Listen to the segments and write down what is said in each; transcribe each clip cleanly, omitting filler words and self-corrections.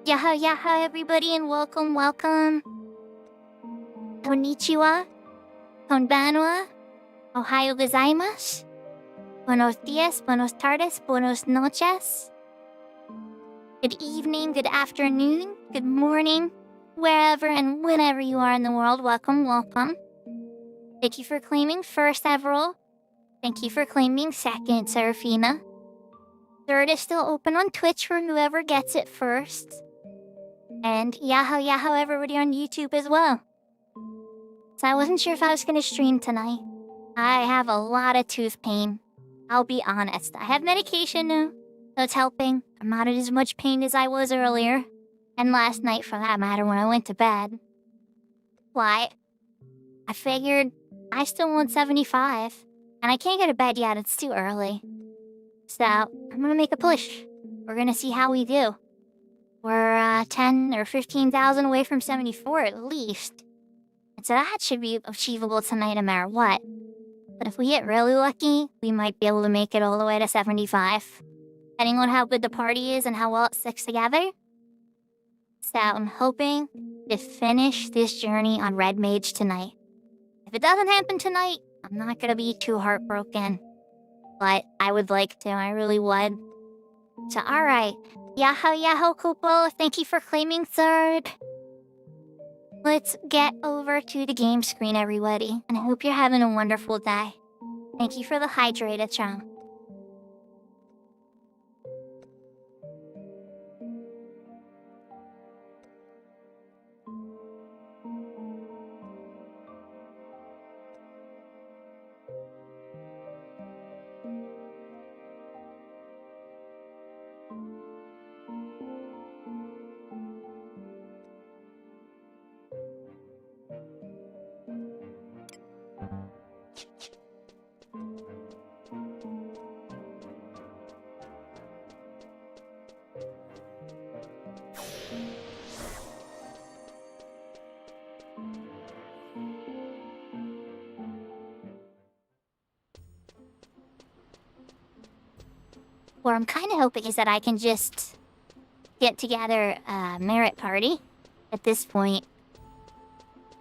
Yaha yaha everybody and welcome. Konnichiwa. Konbanwa. Ohayo gozaimasu. Buenos dias, buenos tardes, buenos noches. Good evening, good afternoon, good morning, wherever and whenever you are in the world, welcome. Thank you for claiming first, Everal. Thank you for claiming second, Serafina. Third is still open on Twitch for whoever gets it first. And yaho everybody on YouTube as well. So I wasn't sure if I was gonna stream tonight. I have a lot of tooth pain. I'll be honest. I have medication now, so it's helping. I'm not in as much pain as I was earlier. And last night, for that matter, when I went to bed. Why? I figured I still want 75. And I can't go to bed yet, it's too early. So, I'm gonna make a push. We're gonna see how we do. We're 10 or 15,000 away from 74 at least. And so that should be achievable tonight no matter what. But if we get really lucky, we might be able to make it all the way to 75. Depending on how good the party is and how well it sticks together. So I'm hoping to finish this journey on Red Mage tonight. If it doesn't happen tonight, I'm not gonna be too heartbroken. But I would like to, I really would. So alright. Yaho Kupo, thank you for claiming third. Let's get over to the game screen, everybody. And I hope you're having a wonderful day. Thank you for the hydrated charm. What I'm kind of hoping is that I can just get together a merit party at this point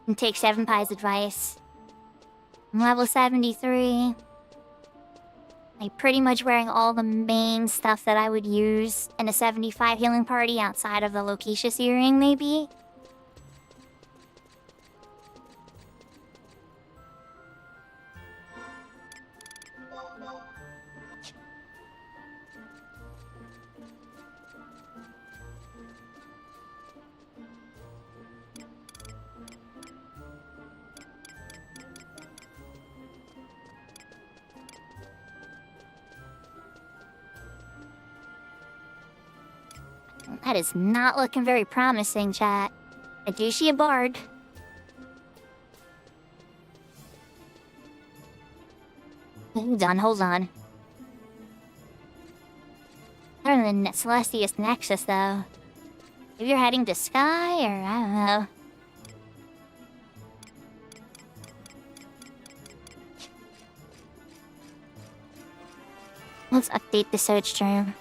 and take 7pie's advice. I'm level 73. I'm pretty much wearing all the main stuff that I would use in a 75 healing party outside of the Loquacious earring, maybe. That is not looking very promising, chat. I do see a bard. Hold on. Better than Celestius Nexus, though. Maybe you're heading to Sky, or I don't know. Let's update the search term.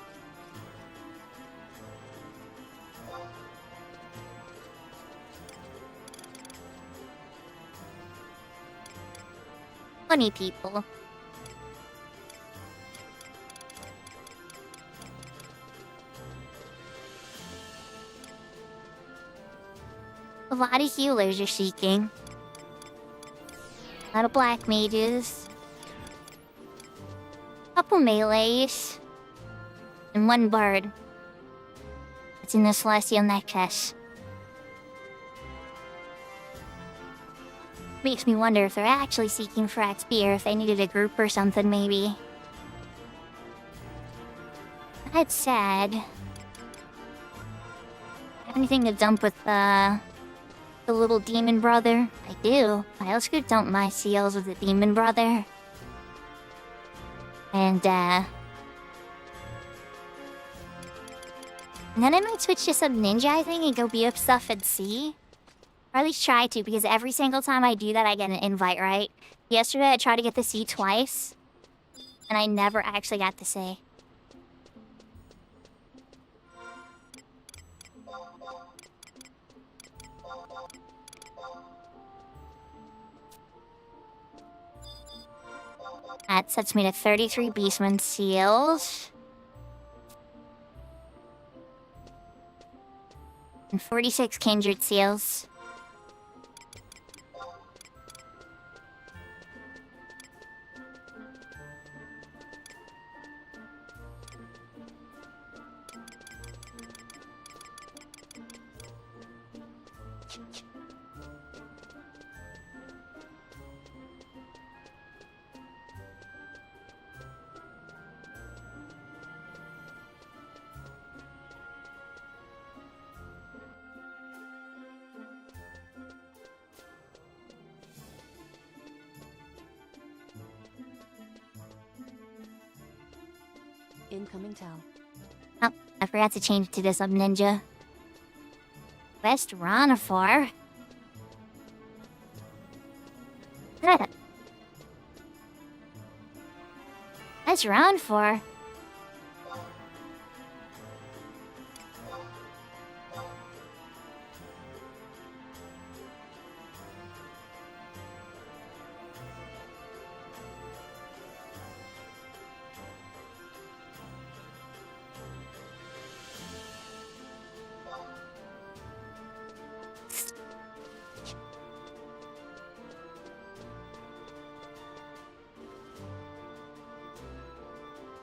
Funny people. A lot of healers you're seeking. A lot of black mages. Couple melees. And one bard. It's in the Celestial Nexus. Makes me wonder if they're actually seeking for XP or if they needed a group or something, maybe. That said, have anything to dump with the little demon brother? I do. I also could dump my seals with the demon brother. And then I might switch to some ninja, I think, and go beat up stuff at sea. Or at least try to, because every single time I do that, I get an invite, right? Yesterday, I tried to get the sea twice, and I never actually got to say. That sets me to 33 Beastman seals. And 46 Kindred seals. Incoming tell. Oh, I forgot to change it to the Sub Ninja. West Ranafor. That's round 4.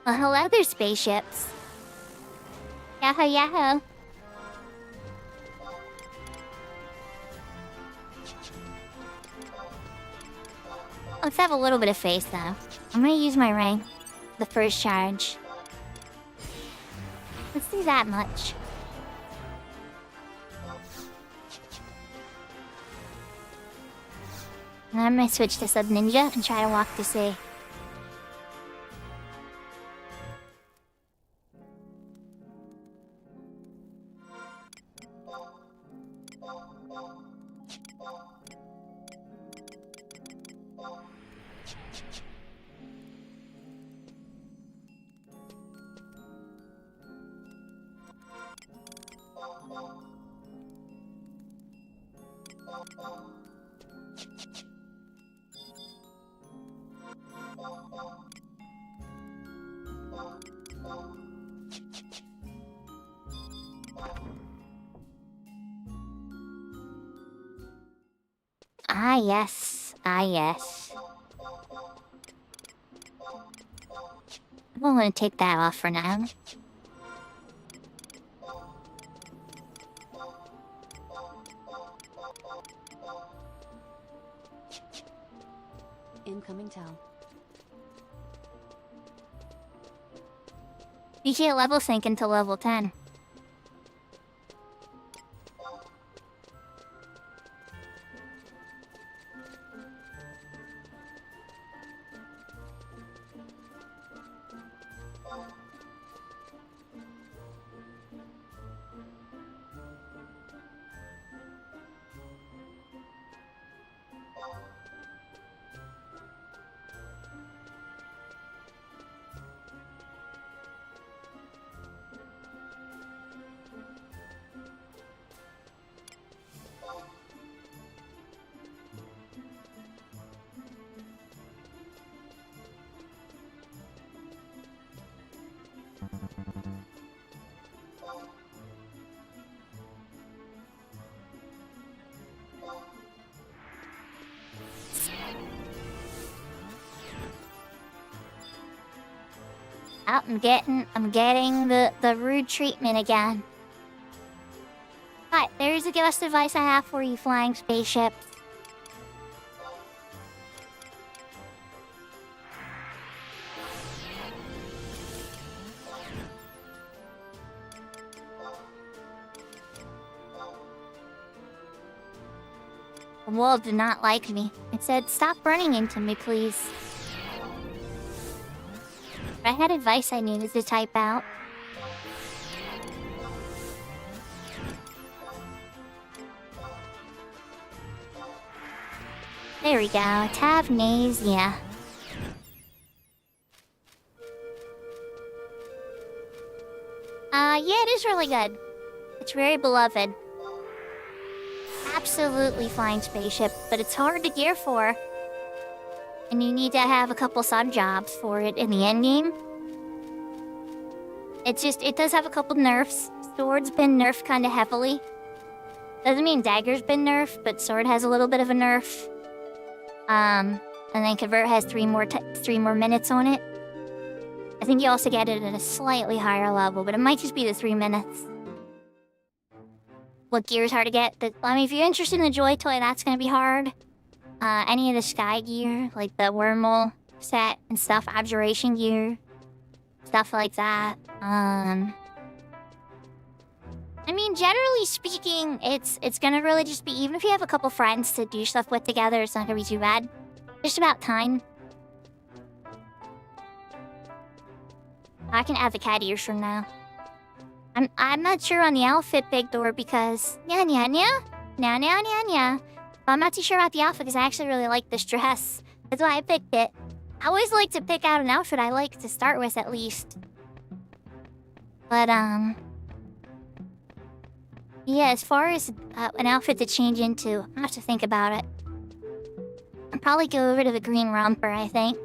Well, hello there, spaceships. Yahoo, yahoo. Let's have a little bit of face, though. I'm gonna use my ring. The first charge. Let's do that much. And I'm gonna switch to Sub Ninja and try to walk to sea. Ah, yes. Ah, yes. I'm gonna take that off for now. Incoming tell. You can't level sync until level 10. Oh, I'm getting the rude treatment again. Hi, there's a ghost advice I have for you flying spaceships. The world did not like me. It said, stop running into me, please. If I had advice I needed to type out. There we go, Tavnasia. Yeah, it is really good. It's very beloved. Absolutely flying spaceship, but it's hard to gear for. And you need to have a couple sub jobs for it in the end game. It does have a couple nerfs. Sword's been nerfed kind of heavily. Doesn't mean dagger's been nerfed, but sword has a little bit of a nerf. And then convert has 3 more minutes on it. I think you also get it at a slightly higher level, but it might just be the 3 minutes. What gear is hard to get? I mean, if you're interested in the Joy Toy, that's gonna be hard. Any of the Sky gear, like the Wormhole set and stuff, Abjuration gear, stuff like that. I mean, generally speaking, it's gonna really just be, even if you have a couple friends to do stuff with together, it's not gonna be too bad. Just about time. I can add the cat ears from now. I'm not sure on the outfit, Big Door, because nya nya nya, nya nya nya nya. I'm not too sure about the outfit because I actually really like this dress. That's why I picked it. I always like to pick out an outfit I like to start with, at least. But yeah, as far as an outfit to change into, I have to think about it. I'll probably go over to the green romper, I think.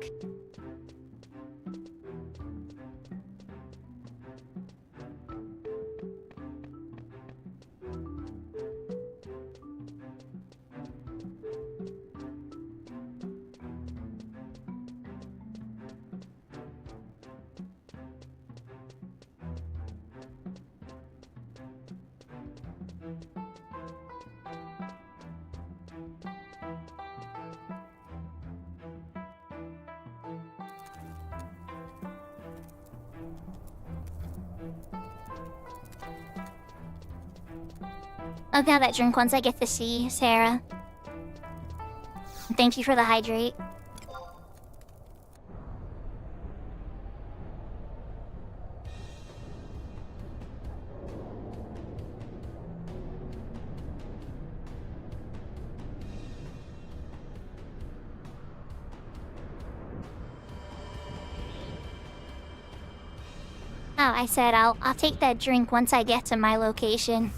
I'll have that drink once I get to see Sarah. Thank you for the hydrate. Oh, I said I'll take that drink once I get to my location.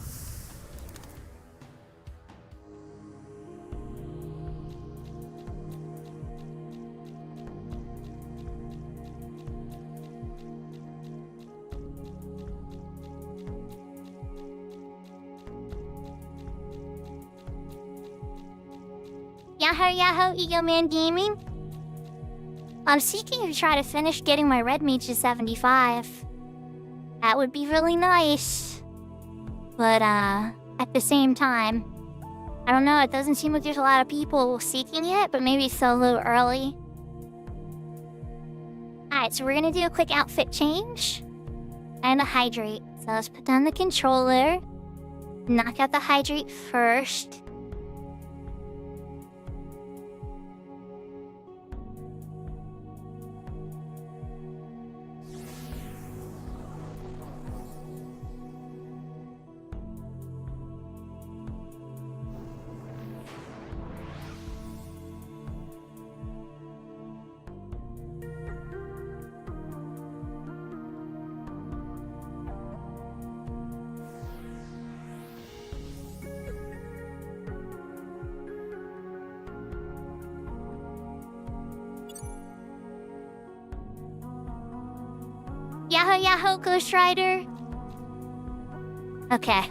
Yahoo Yahoo Ego Man Gaming. I'm seeking to try to finish getting my red mage to 75. That would be really nice. But at the same time, I don't know, it doesn't seem like there's a lot of people seeking it, but maybe it's a little early. Alright, so we're gonna do a quick outfit change. And a hydrate. So let's put down the controller. Knock out the hydrate first. Yahoo Yahoo Ghost Rider. Okay.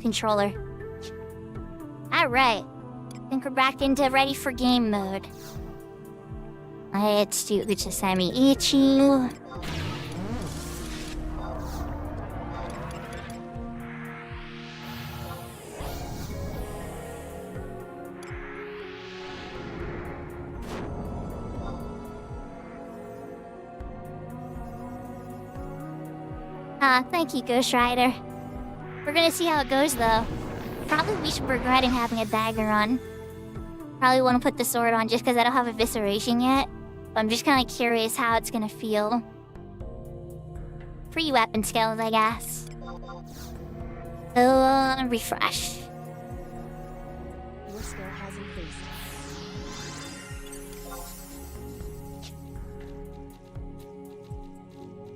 Controller. Alright. I think we're back into ready for game mode. Let's do Uchisami Ichi. Thank you, Ghost Rider. We're gonna see how it goes, though. Probably we should be regretting having a dagger on. Probably want to put the sword on just because I don't have evisceration yet. But I'm just kind of curious how it's gonna feel. Free weapon skills, I guess. So, refresh. Your skill has increased.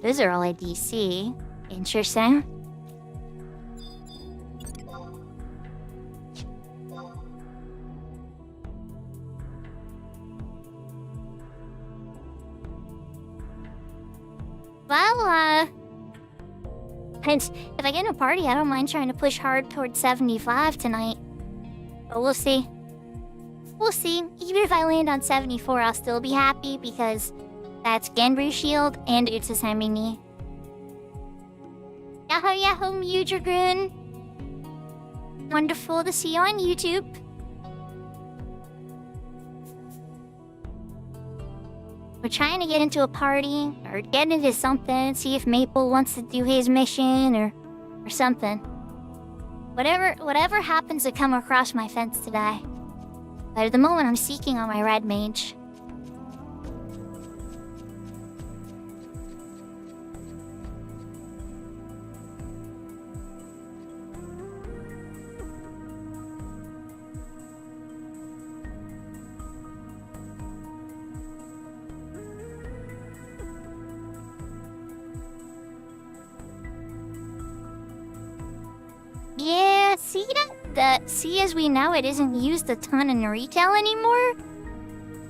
Those are all at DC. Interesting. Well, and if I get in a party, I don't mind trying to push hard towards 75 tonight. But we'll see. We'll see. Even if I land on 74, I'll still be happy because that's Genbru Shield and Utsu Semini. Yahoo yahoo, Mew Dragoon. Wonderful to see you on YouTube. We're trying to get into a party, or get into something, see if Maple wants to do his mission, or something. Whatever happens to come across my fence today. But at the moment, I'm seeking on my red mage. Yeah, see, as we know, it isn't used a ton in retail anymore.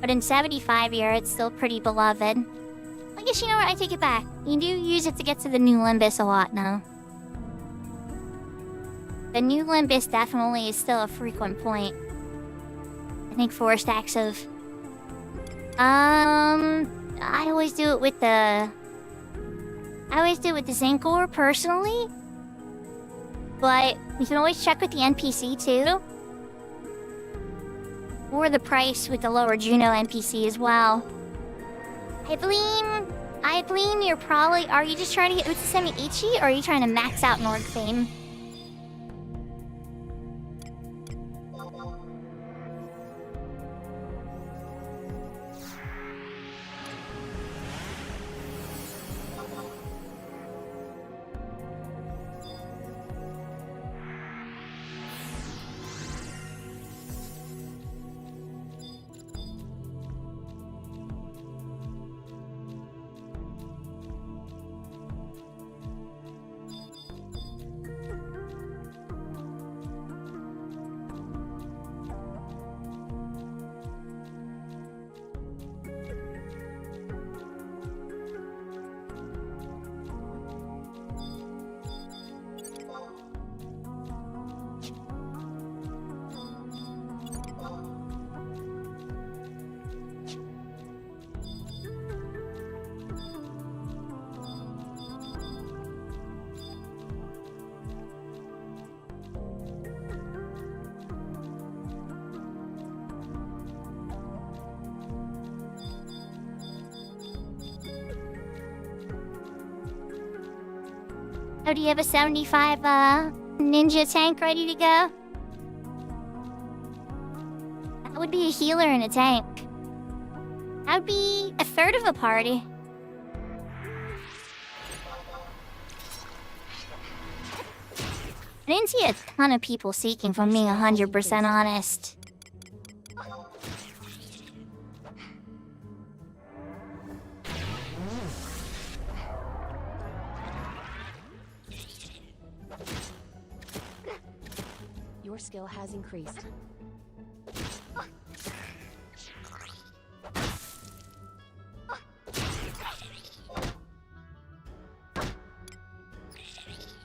But in 75 year, it's still pretty beloved. I guess you know what, I take it back. You do use it to get to the new Limbus a lot now. The new Limbus definitely is still a frequent point. I think 4 stacks of... I always do it with the zinc ore, personally. But you can always check with the NPC too. Or the price with the lower Juno NPC as well. I believe you're probably... Are you just trying to get Utsusemi Ichi, or are you trying to max out Norg Fame? Oh, do you have a 75 ninja tank ready to go? That would be a healer and a tank. That would be a third of a party. I didn't see a ton of people seeking, from being 100% honest. Your skill has increased.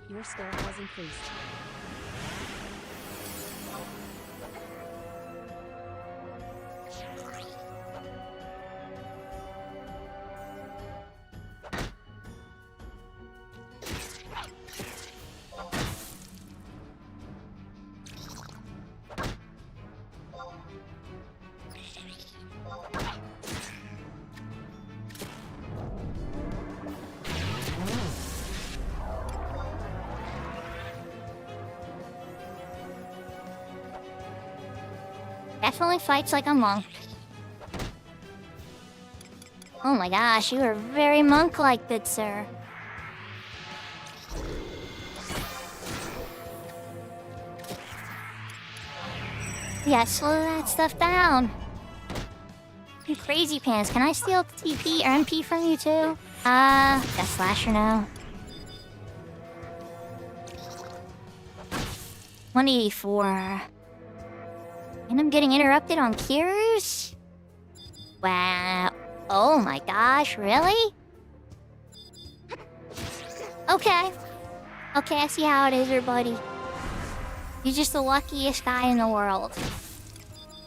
Your skill has increased. Definitely fights like a monk. Oh my gosh, you are very monk-like, good sir. Yeah, slow that stuff down. You crazy pants, can I steal TP or MP from you too? Got slasher now. 184. And I'm getting interrupted on Kirus? Wow. Oh my gosh, really? Okay. Okay, I see how it is, everybody. You're just the luckiest guy in the world.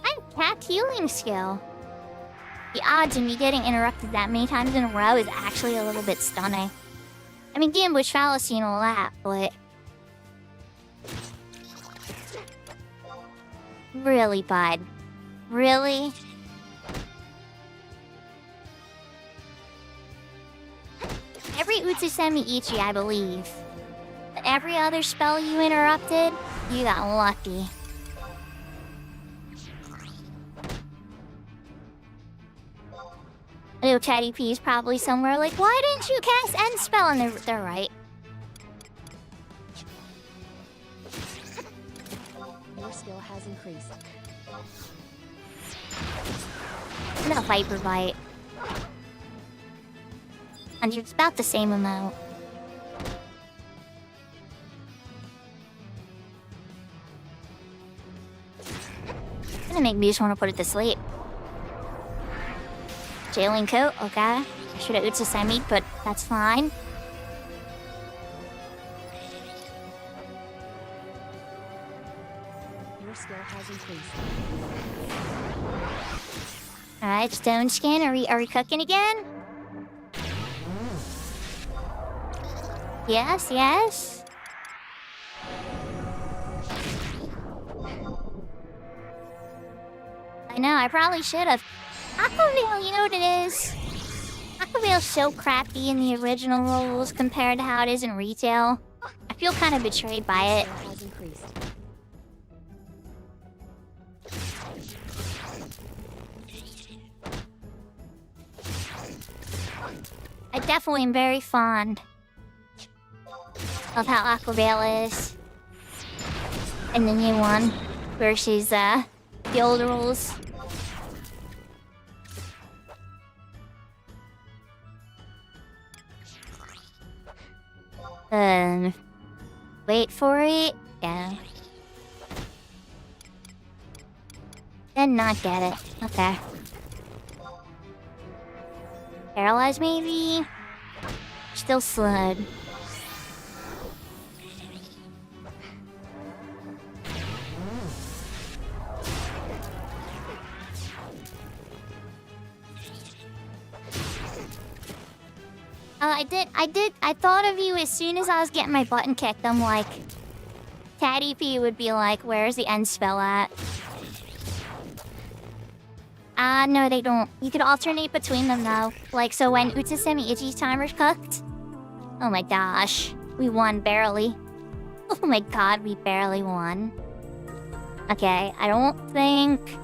I have cat healing skill. The odds of me getting interrupted that many times in a row is actually a little bit stunning. I mean, ambush fallacy and all that, but... Really, bud? Really? Every Utsusemi Ichi, I believe. But every other spell you interrupted, you got lucky. Little Chatty P is probably somewhere like, why didn't you cast End Spell? And they're right. Your skill has increased. No Viper Bite. And it's about the same amount. It's gonna make me just want to put it to sleep. Jailing coat, okay. I should have Utsusemi, but that's fine. Your skill has increased. Alright, Stone Skin, are we cooking again? Yes, yes. I know, I probably should have. Aquavale, you know what it is? Aquavale's so crappy in the original rules compared to how it is in retail. I feel kind of betrayed by it. Skill has increased. I definitely am very fond of how Aquavale is in the new one versus the old rules. Wait for it. Yeah. Then not get it. Okay. Paralyzed maybe? Still slid. I thought of you as soon as I was getting my button kicked. I'm like, Tatty P would be like, where's the end spell at? No, they don't. You could alternate between them though. Like, so when Utsusemi Ichi's timer's cooked. Oh my gosh. We won barely. Oh my god, we barely won. Okay, I don't think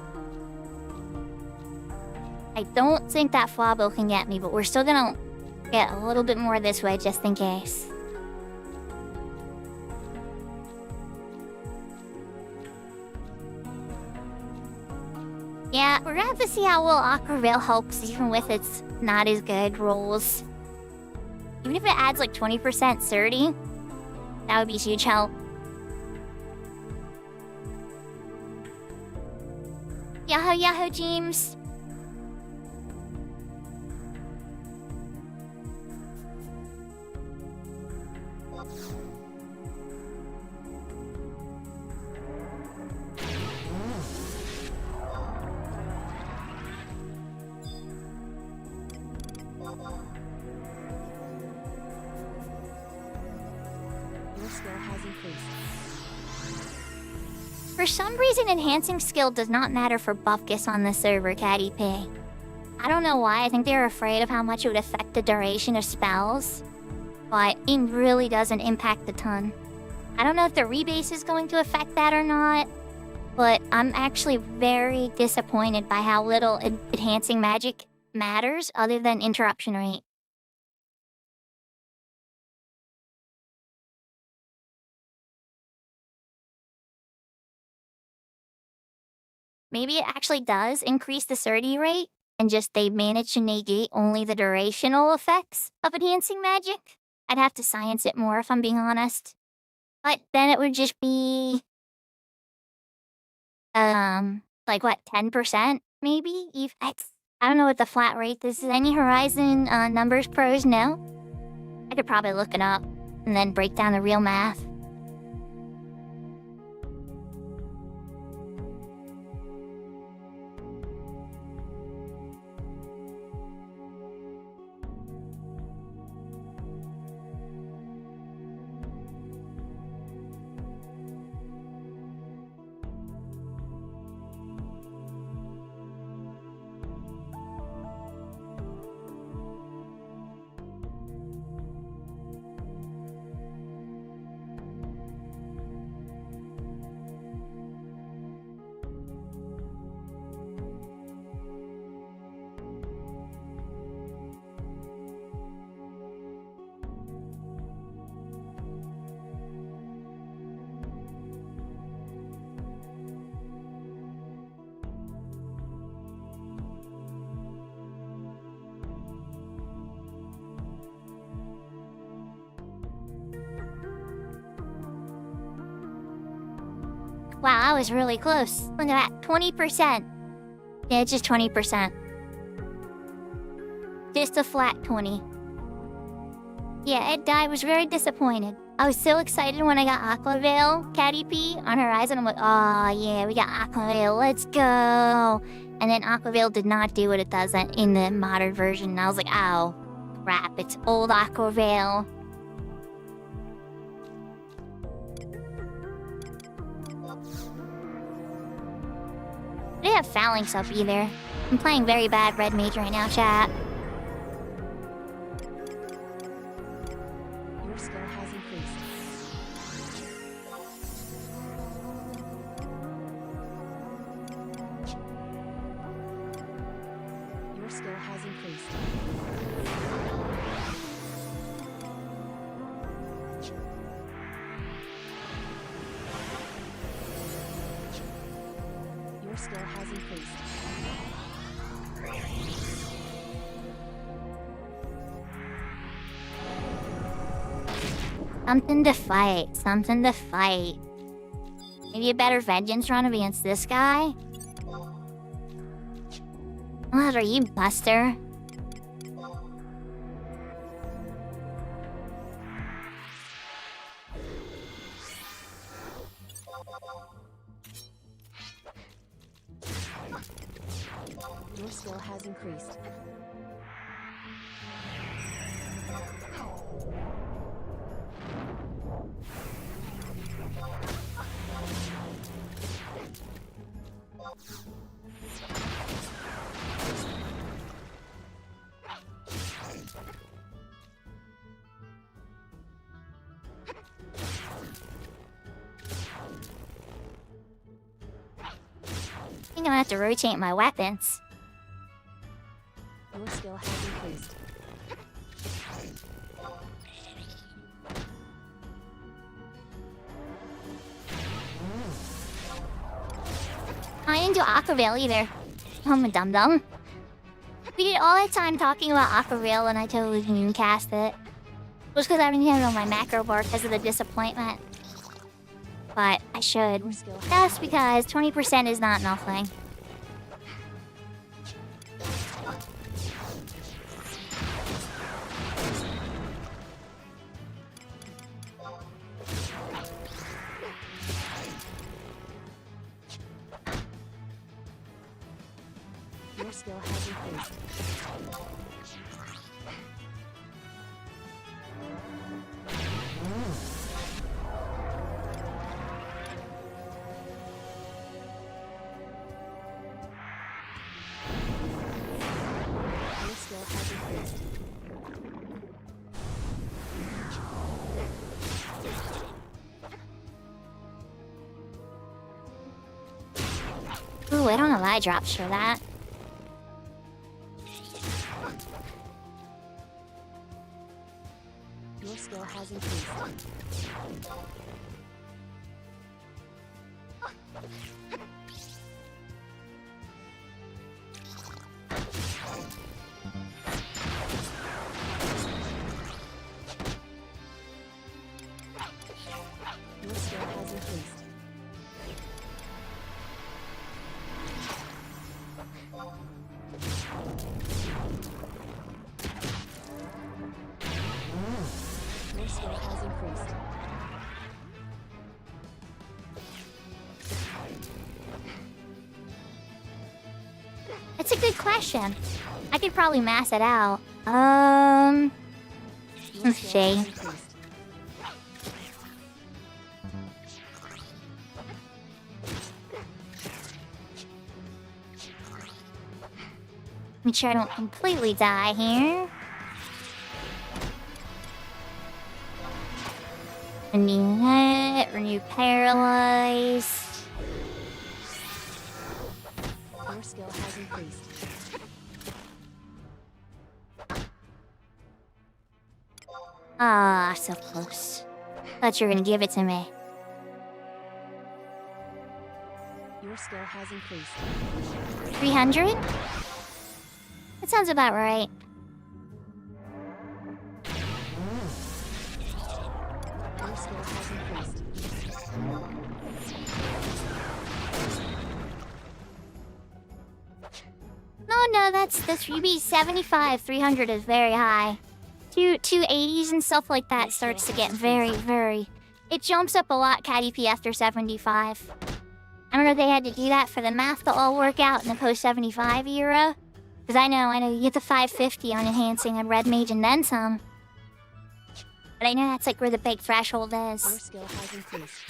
that Flabo can get me, but we're still gonna get a little bit more this way just in case. Yeah, we're gonna have to see how well Aquavale helps even with its not as good rolls. Even if it adds like 20% Surdy, that would be huge help. Yahoo Yahoo James. Your skill has increased. For some reason, enhancing skill does not matter for Bupkis on the server, Caddy P. I don't know why. I think they're afraid of how much it would affect the duration of spells. But it really doesn't impact a ton. I don't know if the rebase is going to affect that or not. But I'm actually very disappointed by how little enhancing magic matters other than interruption rate. Maybe it actually does increase the Surdy rate, and just they manage to negate only the durational effects of enhancing magic. I'd have to science it more if I'm being honest. But then it would just be... like what, 10% maybe? I don't know what the flat rate is. Any Horizon numbers pros know? I could probably look it up. and then break down the real math. Wow, I was really close. Look at that, 20%. Yeah, just 20%. Just a flat 20. Yeah, Ed died, was very disappointed. I was so excited when I got Aquavale, Caddy P, on Horizon. I'm like, oh yeah, we got Aquavale, let's go. And then Aquavale did not do what it does in the modern version. And I was like, oh, crap, it's old Aquavale. I didn't have Phalanx up either. I'm playing very bad Red Mage right now, chat. Your skill has increased. Your skill has increased. Your skill has increased. Something to fight. Something to fight. Maybe a better vengeance run against this guy? What are you, Buster? Your skill has increased. I think I'm gonna have to rotate my weapons. Your skill has increased. I didn't do Aquavale either. I'm a dum-dum. We did all that time talking about Aquavale and I totally didn't even cast it. It was because I didn't have it on my macro bar because of the disappointment. But I should. Your skill has Just because 20% is not nothing. Your skill has increased. Your skill has increased. Ooh, I don't have eye drops for that. Your skill has increased. Your skill has increased. Your skill has increased. That's a good question. I could probably math it out. Your Let's skill see. has increased. Make sure I don't completely die here. Renew hit, renew paralyze. Your skill has increased. Ah, so close. Thought you were gonna give it to me. Your skill has increased. 300? That sounds about right. Your skill has increased. No, that's 3B75. 300 is very high. 280s and stuff like that starts to get very. It jumps up a lot KDP after 75. I don't know if they had to do that for the math to all work out in the post 75 era. Because I know you get the 550 on enhancing on Red Mage and then some. But I know that's like where the big threshold Your is. skill has increased.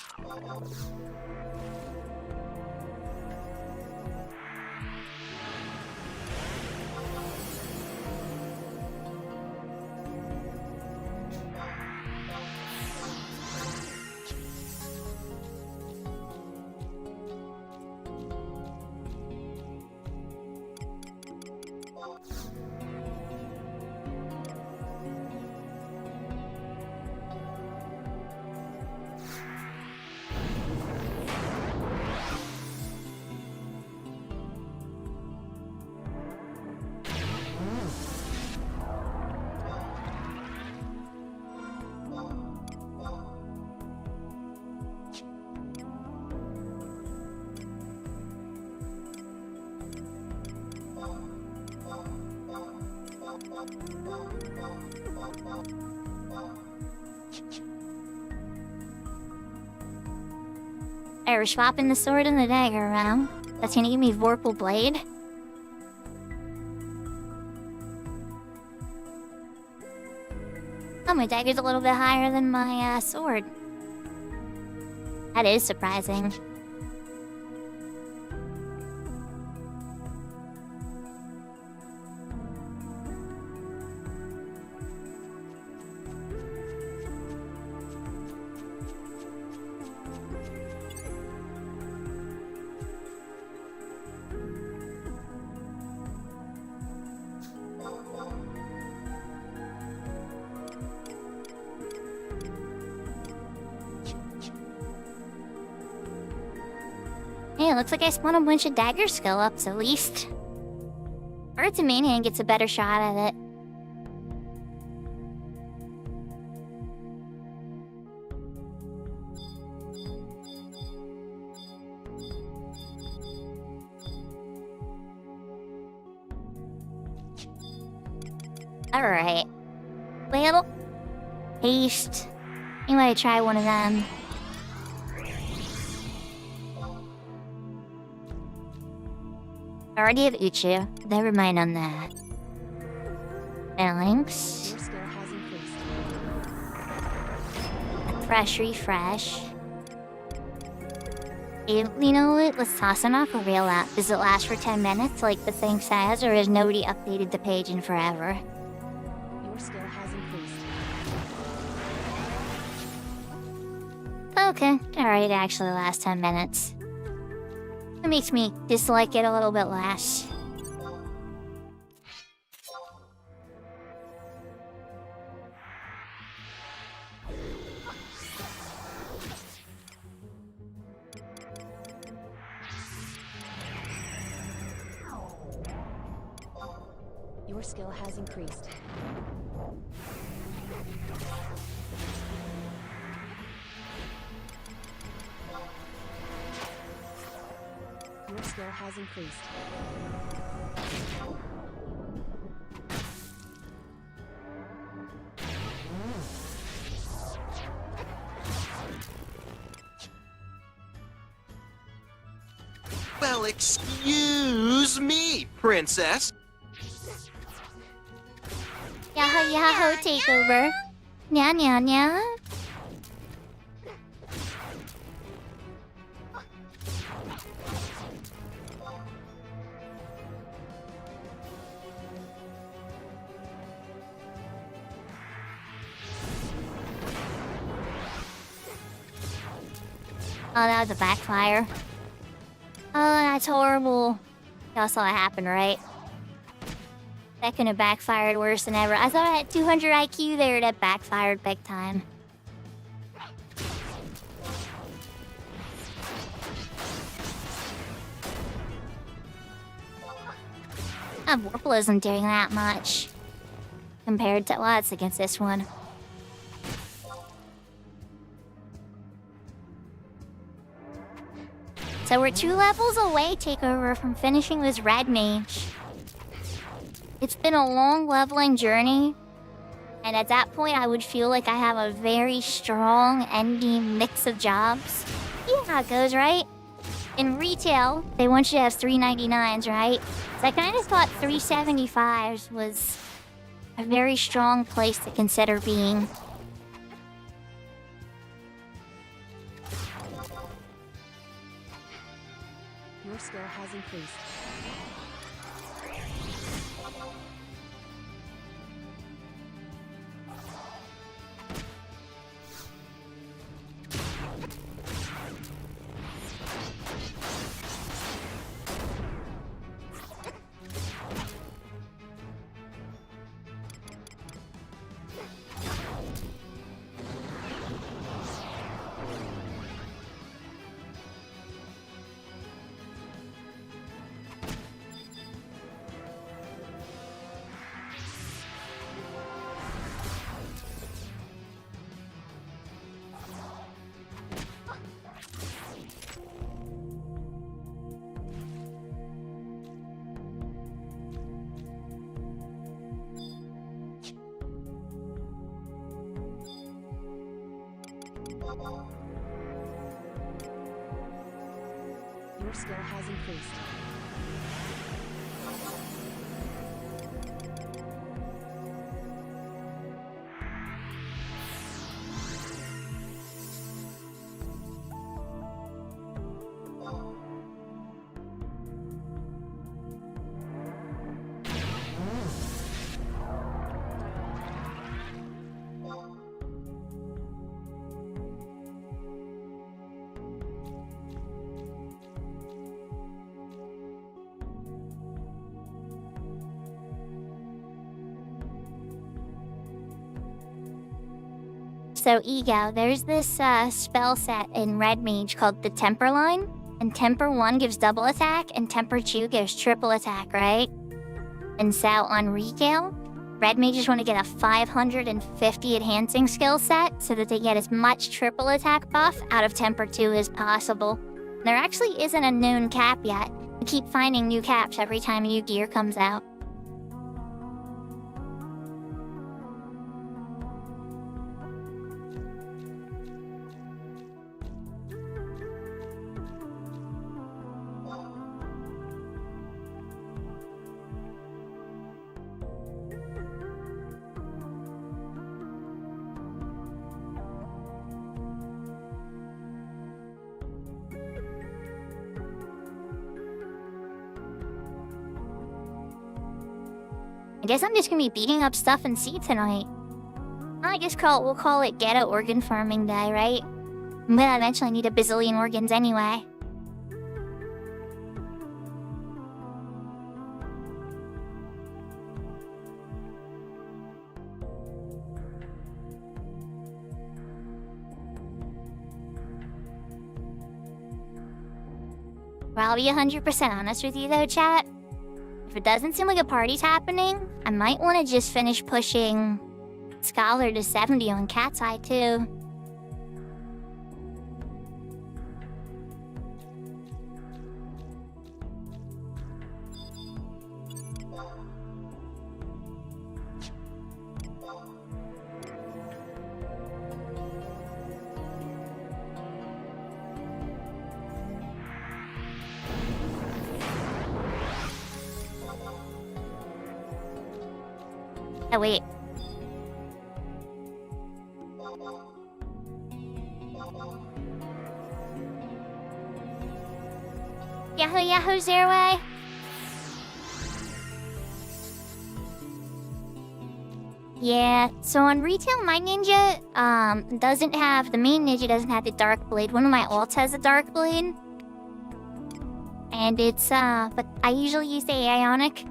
We're swapping the sword and the dagger around. That's gonna give me Vorpal Blade. Oh, my dagger's a little bit higher than my sword. That is surprising. Hey, looks like I spawned a bunch of dagger skill ups at least. Or it's a main hand gets a better shot at it. Alright. Well, haste. You might try one of them. I already have Uchu. Never mind on that. Phalanx. Your skill has increased. Fresh refresh. Hey, you know what? Let's toss an off a real app. Does it last for 10 minutes like the thing says, or has nobody updated the page in forever? Your skill has increased. Okay, alright, it actually lasts 10 minutes. It makes me dislike it a little bit less. Your skill has increased. Your skill has increased. Well, it Excuse me, princess. Yahoo Yahoo takeover. Nya nya nya. Oh, that was a backfire. Oh, that's horrible. Y'all saw it happen, right? That could have backfired worse than ever. I thought I had 200 IQ there. That backfired big time. Vorpal isn't doing that much compared to what's against this one. So we're 2 levels away, takeover, from finishing this red mage. It's been a long leveling journey, and at that point I would feel like I have a very strong endgame mix of jobs. You know how it goes, right? In retail, they want you to have 399s, right? So I kind of thought 375s was a very strong place to consider being. Your skill has increased. Your skill has increased. So Ego, there's this spell set in Red Mage called the Temper Line, and Temper 1 gives double attack, and Temper 2 gives triple attack, right? And so on Regale, Red Mages want to get a 550 enhancing skill set so that they get as much triple attack buff out of Temper 2 as possible. There actually isn't a known cap yet. We keep finding new caps every time new gear comes out. I guess I'm just gonna be beating up stuff and sea tonight. I guess we'll call it ghetto organ farming day, right? I'm gonna eventually need a bazillion organs anyway. Well, I'll be 100% honest with you though, chat. If it doesn't seem like a party's happening, I might want to just finish pushing Scholar to 70 on Cat's Eye too. Oh, wait. Yahoo, Yahoo, Zerway. Yeah, so on retail, my ninja doesn't have, the main ninja doesn't have the dark blade. One of my alts has a dark blade. And it's, but I usually use the Aeonic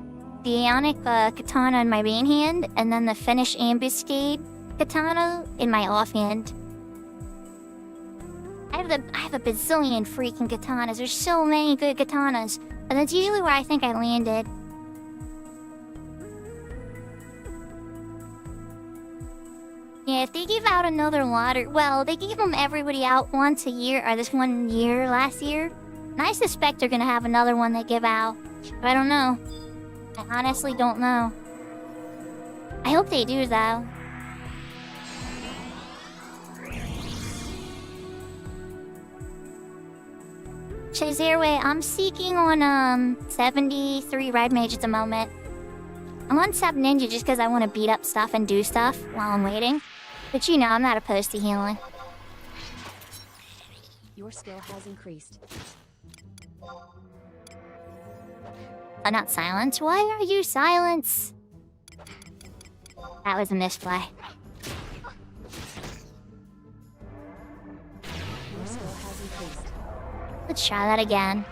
katana in my main hand, and then the Finnish ambuscade katana in my offhand. I have a bazillion freaking katanas. There's so many good katanas, and that's usually where I think I landed. Yeah, if they give out another lottery, well, they gave them everybody out once a year, or this 1 year last year. And I suspect they're gonna have another one they give out. But I don't know. I honestly don't know. I hope they do, though. Shazirway, I'm seeking on 73 Red Mage at the moment. I'm on Sub Ninja just because I want to beat up stuff and do stuff while I'm waiting. But you know, I'm not opposed to healing. Your skill has increased. Oh, not silence. Why are you silence? That was a misplay. Your skill has increased. Let's try that again.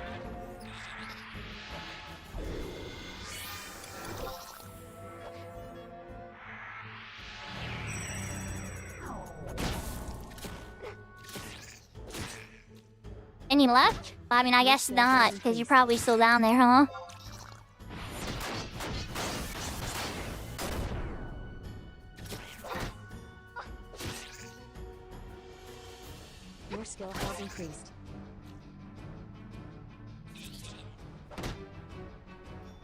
Any luck? I mean, I guess not, because you're probably still down there, huh? Your skill has increased.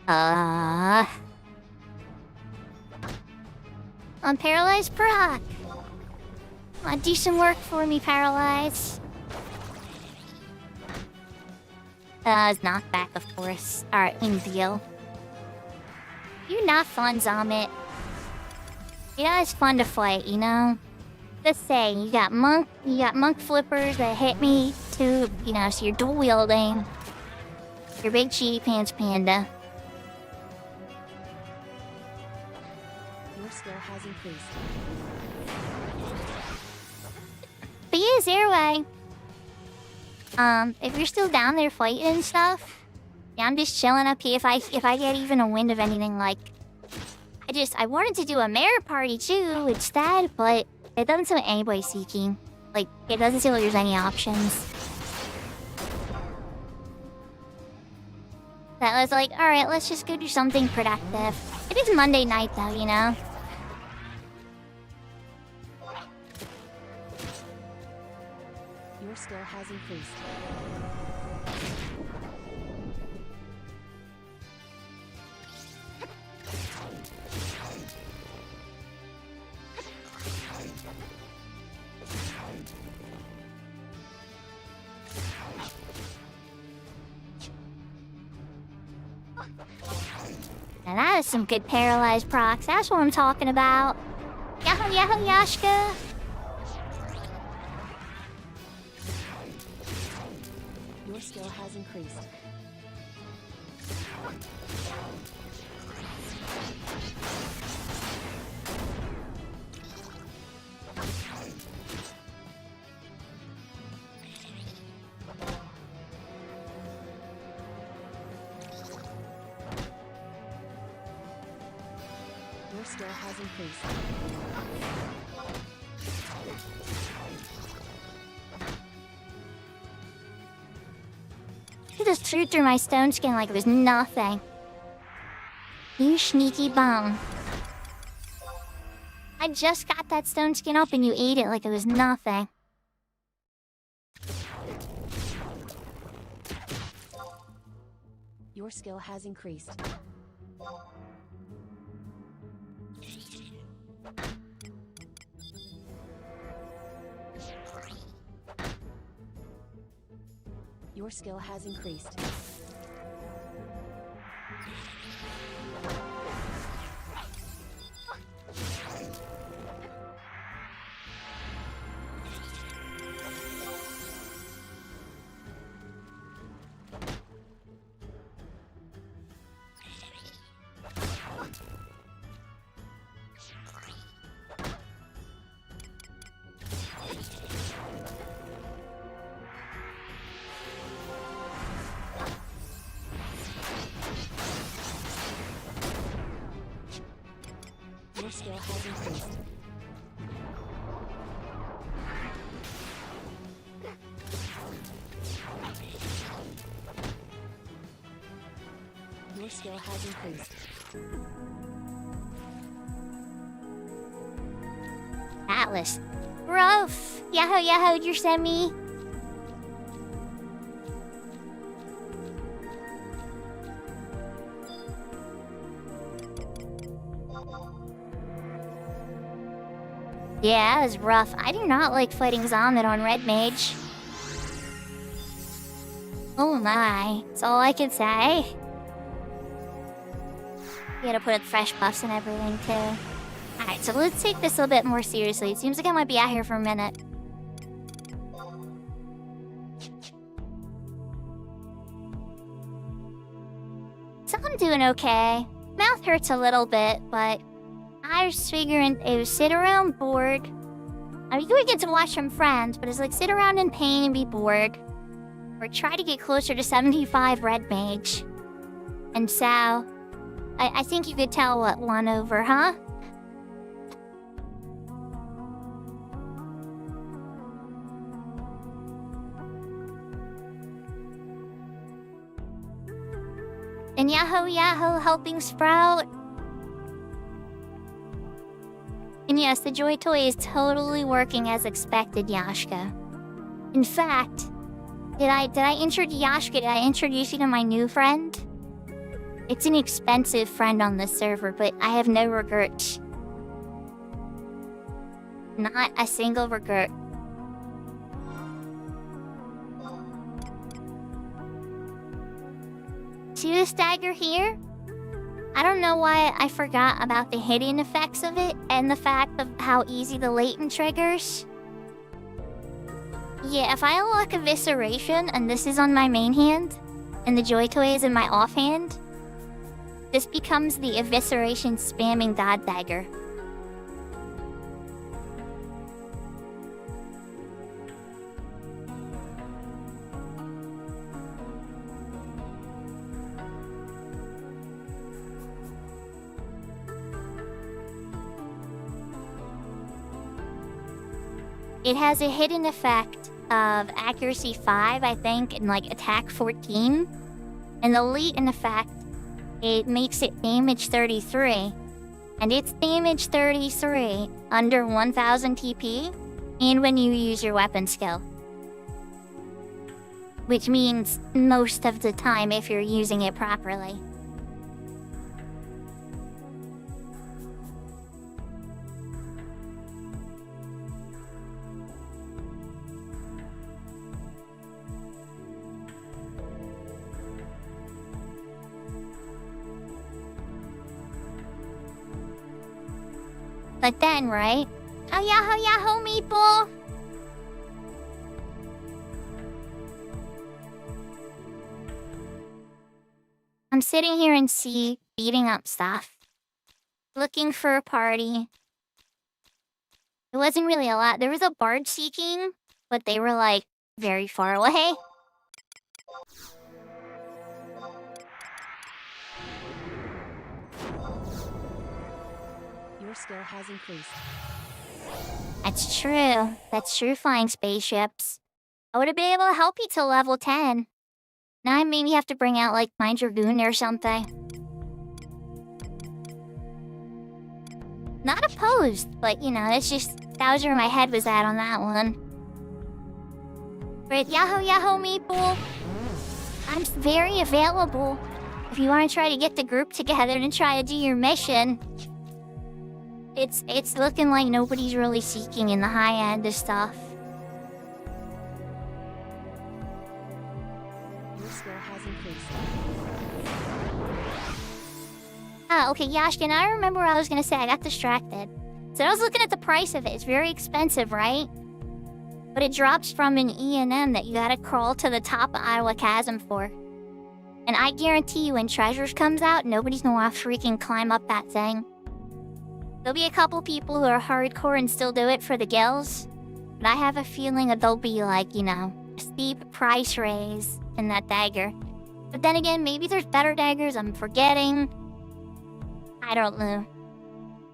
I'm paralyzed, Brock. Do some work for me, paralyzed. It's knockback, of course. Alright, we deal. You're not fun, Zomit. You know, it's fun to fight, you know? Just say, you got monk flippers that hit me, too, you know, so you're dual wielding. You're big cheaty pants panda. Your skill has increased. But yeah, Zerway. If you're still down there fighting and stuff, yeah, I'm just chilling up here. If I get even a wind of anything, like, I wanted to do a mirror party too instead, but it doesn't seem like anybody's seeking. Like, it doesn't seem like there's any options. That was like, alright, let's just go do something productive. It is Monday night though, you know? Your skill has increased. Now that is some good paralyzed procs. That's what I'm talking about. Yahoo, Yahoo, Yashka. Your skill has increased. Your skill has increased. He just threw through my stone skin like it was nothing. You sneaky bum. I just got that stone skin up and you ate it like it was nothing. Your skill has increased. Your skill has increased. skill has increased. Your skill has increased. Atlas. Rough. Yahoo, Yahoo, did you send me? Yeah, that was rough. I do not like fighting Zomid on Red Mage. Oh my, that's all I can say. You gotta put up fresh buffs and everything too. Alright, so let's take this a little bit more seriously. It seems like I might be out here for a minute. So I'm doing okay. Mouth hurts a little bit, but I was figuring it was sit around bored. I mean, you would get to watch some friends, but it's like sit around in pain and be bored. Or try to get closer to 75 Red Mage. And so, I think you could tell what won over, huh? And Yahoo Yahoo helping Sprout. And yes, the Joy Toy is totally working as expected, Yashka. In fact, did I introduce Yashka? Did I introduce you to my new friend? It's an expensive friend on the server, but I have no regrets. Not a single regret. See this dagger here? I don't know why I forgot about the hidden effects of it and the fact of how easy the latent triggers. Yeah, if I unlock Evisceration and this is on my main hand, and the Joy Toy is in my offhand, this becomes the Evisceration spamming God Dagger. It has a hidden effect of accuracy 5, I think, and like attack 14. And the latent effect, it makes it damage 33. And it's damage 33 under 1000 TP, and when you use your weapon skill. Which means most of the time if you're using it properly. But then, right? Oh, yahoo, yahoo, meeple! I'm sitting here in C, beating up stuff. Looking for a party. It wasn't really a lot. There was a bard seeking, but they were, like, very far away. Your skill has increased. That's true. That's true, flying spaceships. I would have been able to help you till level 10. Now I maybe have to bring out, like, my Dragoon or something. Not opposed, but, you know, that was where my head was at on that one. But yahoo, yahoo, meeple. I'm very available. If you want to try to get the group together and try to do your mission. It's looking like nobody's really seeking in the high end of stuff. Your skill has increased. Ah, okay, Yashkin, I remember what I was gonna say. I got distracted. So I was looking at the price of it. It's very expensive, right? But it drops from an E&M that you gotta crawl to the top of Iowa Chasm for. And I guarantee you when Treasures comes out, nobody's gonna freaking climb up that thing. There'll be a couple people who are hardcore and still do it for the gills. But I have a feeling that there'll be like, you know, a steep price raise in that dagger. But then again, maybe there's better daggers I'm forgetting. I don't know.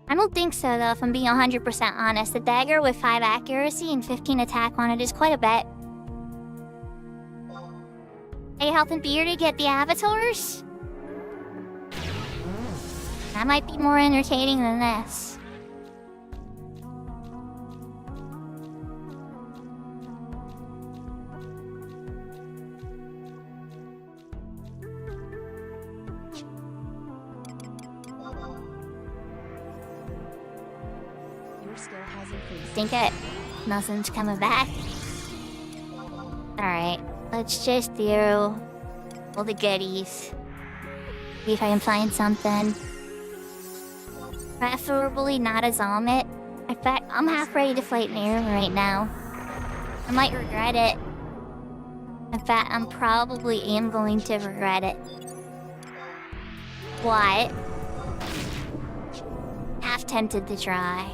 I don't think so, though, if I'm being 100% honest. The dagger with 5 accuracy and 15 attack on it is quite a bet. Are you helping Beardy get the avatars? That might be more entertaining than this. Your skill has increased. Think it? Nothing's coming back. Alright, let's just do all the goodies. See if I can find something. Preferably not a zombie. In fact, I'm half ready to fight an arrow right now. I might regret it. In fact, I'm probably am going to regret it. What? Half tempted to try.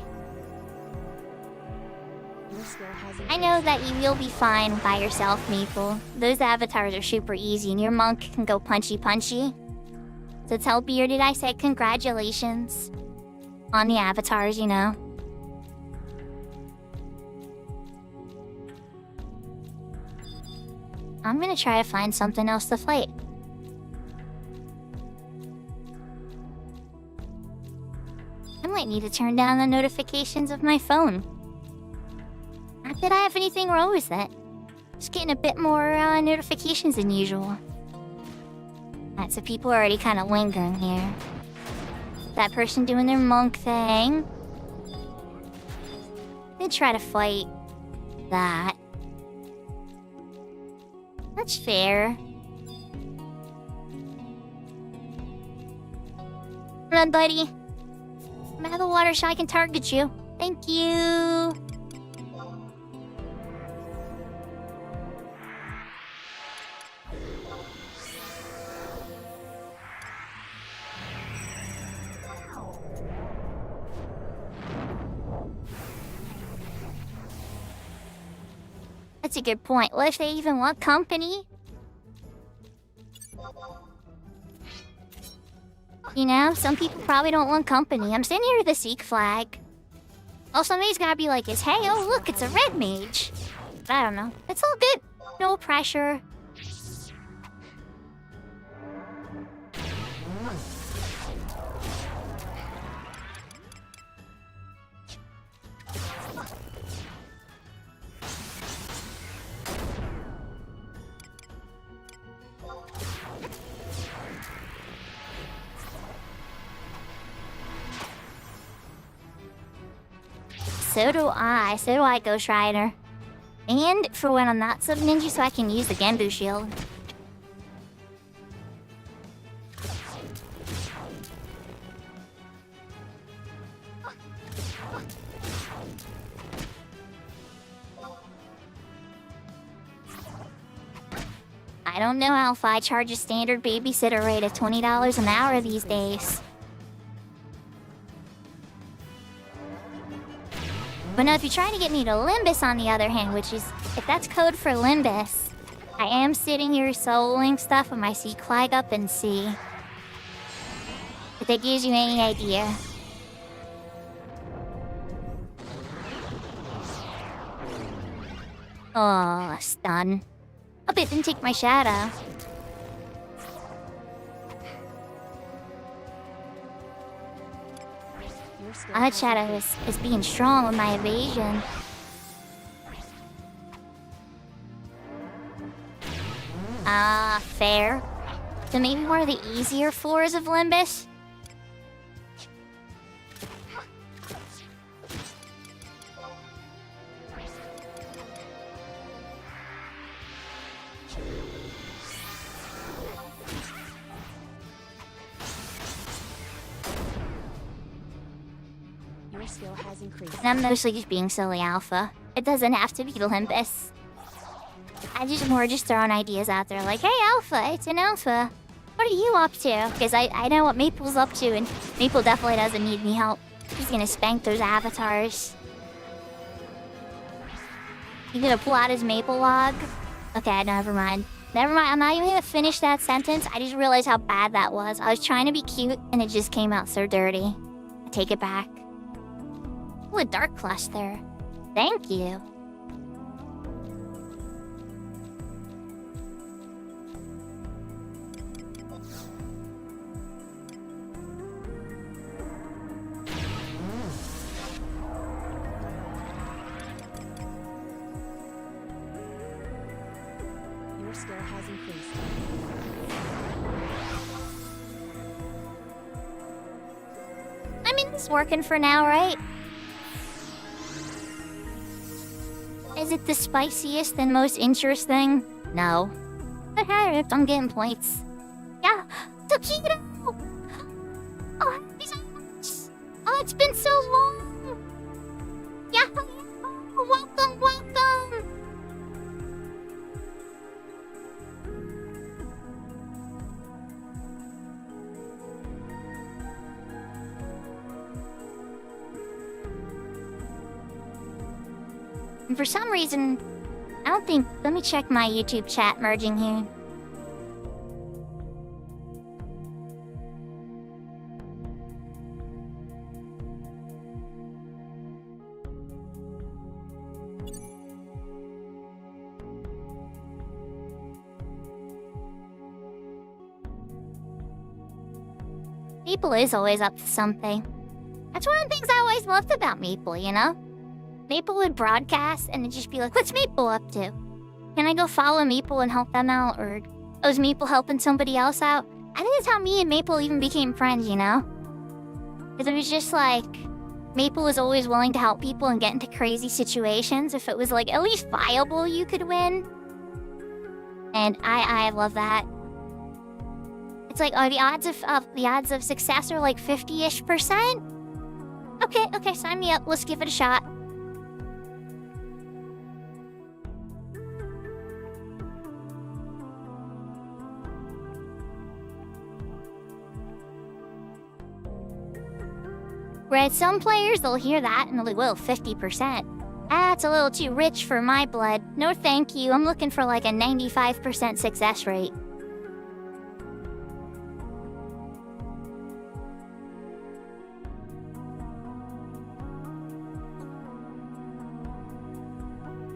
Your skill has I know that you'll be fine by yourself, Maple. Those avatars are super easy, and your monk can go punchy. So tell Bearded I said congratulations on the avatars, you know. I'm gonna try to find something else to fight. I might need to turn down the notifications of my phone. Not that I have anything wrong with it. Just getting a bit more notifications than usual. That's so people are already kind of lingering here. That person doing their monk thing. They try to fight that. That's fair. Come on, buddy. I'm out of the water so I can target you. Thank you. That's a good point. What if they even want company? You know, some people probably don't want company. I'm sitting here with a Sikh flag. Oh, somebody's gotta be like, hey, oh look, it's a red mage. But I don't know. It's all good. No pressure. So do I, Ghost Rider. And for when I'm not sub ninja, so I can use the Genbu shield. I don't know, Alpha. I charge a standard babysitter rate of $20 an hour these days. But no, if you're trying to get me to Limbus, on the other hand, which is, if that's code for Limbus, I am sitting here soloing stuff with my Seek flag up in C. If that gives you any idea. Oh, stun. Hope it didn't take my shadow. That shadow is being strong with my evasion. Fair. So maybe one of the easier floors of Limbus? Your skill has increased. And I'm mostly just being silly, Alpha. It doesn't have to be Limbus. I just more just throwing ideas out there like, hey, Alpha, it's an Alpha. What are you up to? Because I know what Maple's up to, and Maple definitely doesn't need any help. He's gonna spank those avatars. You gonna pull out his Maple log? Okay, never mind. Never mind, I'm not even gonna finish that sentence. I just realized how bad that was. I was trying to be cute, and it just came out so dirty. I take it back. Oh, a dark cluster. Thank you. Your skill has increased. I mean, it's working for now, right? Is it the spiciest and most interesting? No. But hey, I'm getting points. Yeah, Taquito! Oh, thank you so much. Oh, it's been so long. Yeah, welcome, welcome. And for some reason, I don't think... Let me check my YouTube chat merging here. Maple is always up to something. That's one of the things I always loved about Maple, you know? Maple would broadcast and it'd just be like, what's Maple up to? Can I go follow Maple and help them out? Or was Maple helping somebody else out? I think that's how me and Maple even became friends, you know? Because it was just like, Maple was always willing to help people and get into crazy situations if it was like at least viable you could win. And I love that. It's like, oh, the odds of success are like 50-ish%. Okay, sign me up. Let's give it a shot. Whereas some players, they'll hear that and they'll be, well, 50%. That's a little too rich for my blood. No thank you, I'm looking for like a 95% success rate.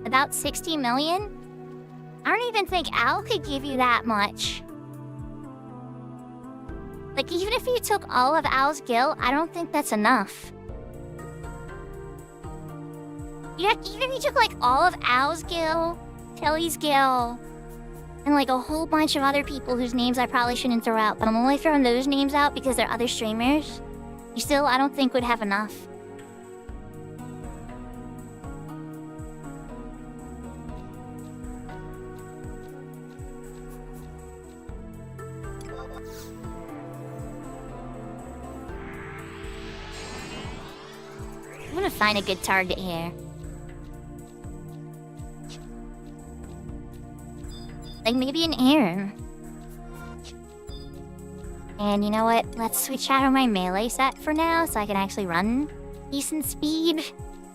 About 60 million? I don't even think Al could give you that much. Like, even if you took all of Al's gil, I don't think that's enough. Even if you took, like, all of Al's gil, Kelly's gil, and, like, a whole bunch of other people whose names I probably shouldn't throw out, but I'm only throwing those names out because they're other streamers, you still, I don't think, would have enough. I'm gonna find a good target here. Like maybe an Aaron. And you know what? Let's switch out of my melee set for now so I can actually run decent speed.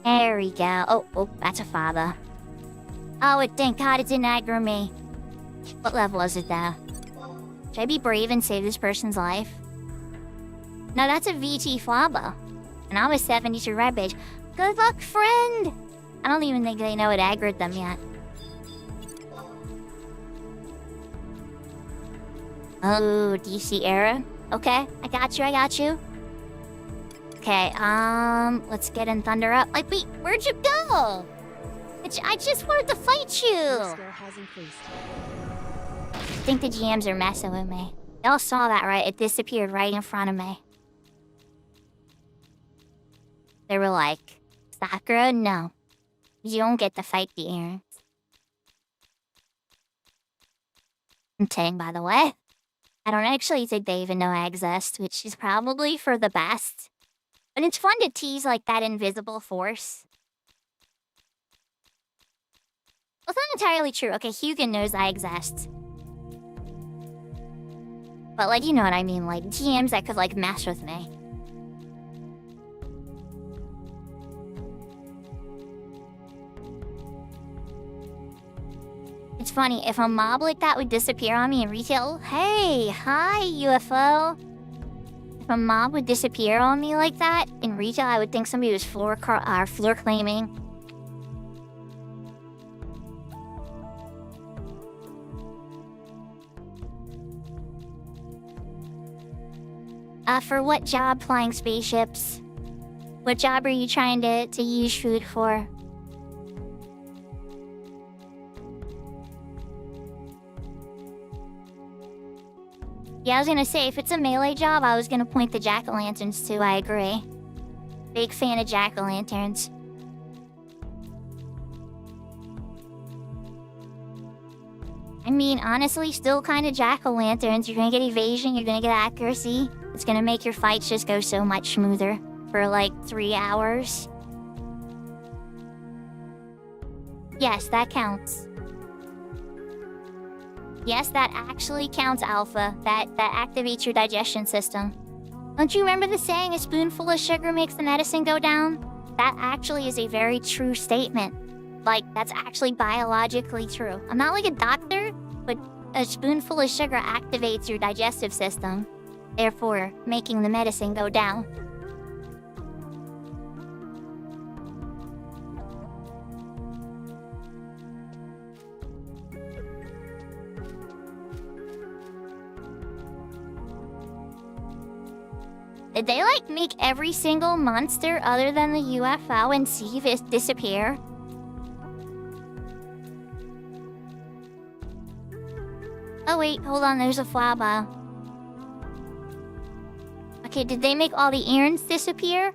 There we go. Oh, that's a father. Oh, thank God it didn't aggro me. What level is it though? Should I be brave and save this person's life? No, that's a VT Flaba. And I was 72 red page. Good luck, friend! I don't even think they know it aggroed them yet. Oh, DC era. Okay, I got you. Okay, let's get in Thunder up. Like, wait, where'd you go? I just wanted to fight you! Your skill has increased. I think the GMs are messing with me. Y'all saw that, right? It disappeared right in front of me. They were like, Sakura, no. You don't get to fight the Aarons. I'm kidding, by the way. I don't actually think they even know I exist, which is probably for the best. But it's fun to tease, like, that invisible force. Well, it's not entirely true. Okay, Hugin knows I exist. But, like, you know what I mean. Like, GMs that could, like, mess with me. It's funny, if a mob like that would disappear on me in retail, hey, hi, UFO. If a mob would disappear on me like that, in retail I would think somebody was floor claiming. For what job flying spaceships? What job are you trying to use food for? Yeah, I was gonna say, if it's a melee job, I was gonna point the jack-o'-lanterns too, I agree. Big fan of jack-o'-lanterns. I mean, honestly, still kind of jack-o'-lanterns. You're gonna get evasion, you're gonna get accuracy. It's gonna make your fights just go so much smoother for like 3 hours. Yes, that counts. Yes, that actually counts, Alpha. That activates your digestion system. Don't you remember the saying, a spoonful of sugar makes the medicine go down? That actually is a very true statement. Like, that's actually biologically true. I'm not like a doctor, but a spoonful of sugar activates your digestive system, therefore making the medicine go down. Did they, like, make every single monster other than the UFO and Seavis disappear? Oh wait, hold on, there's a flower. Okay, did they make all the errands disappear?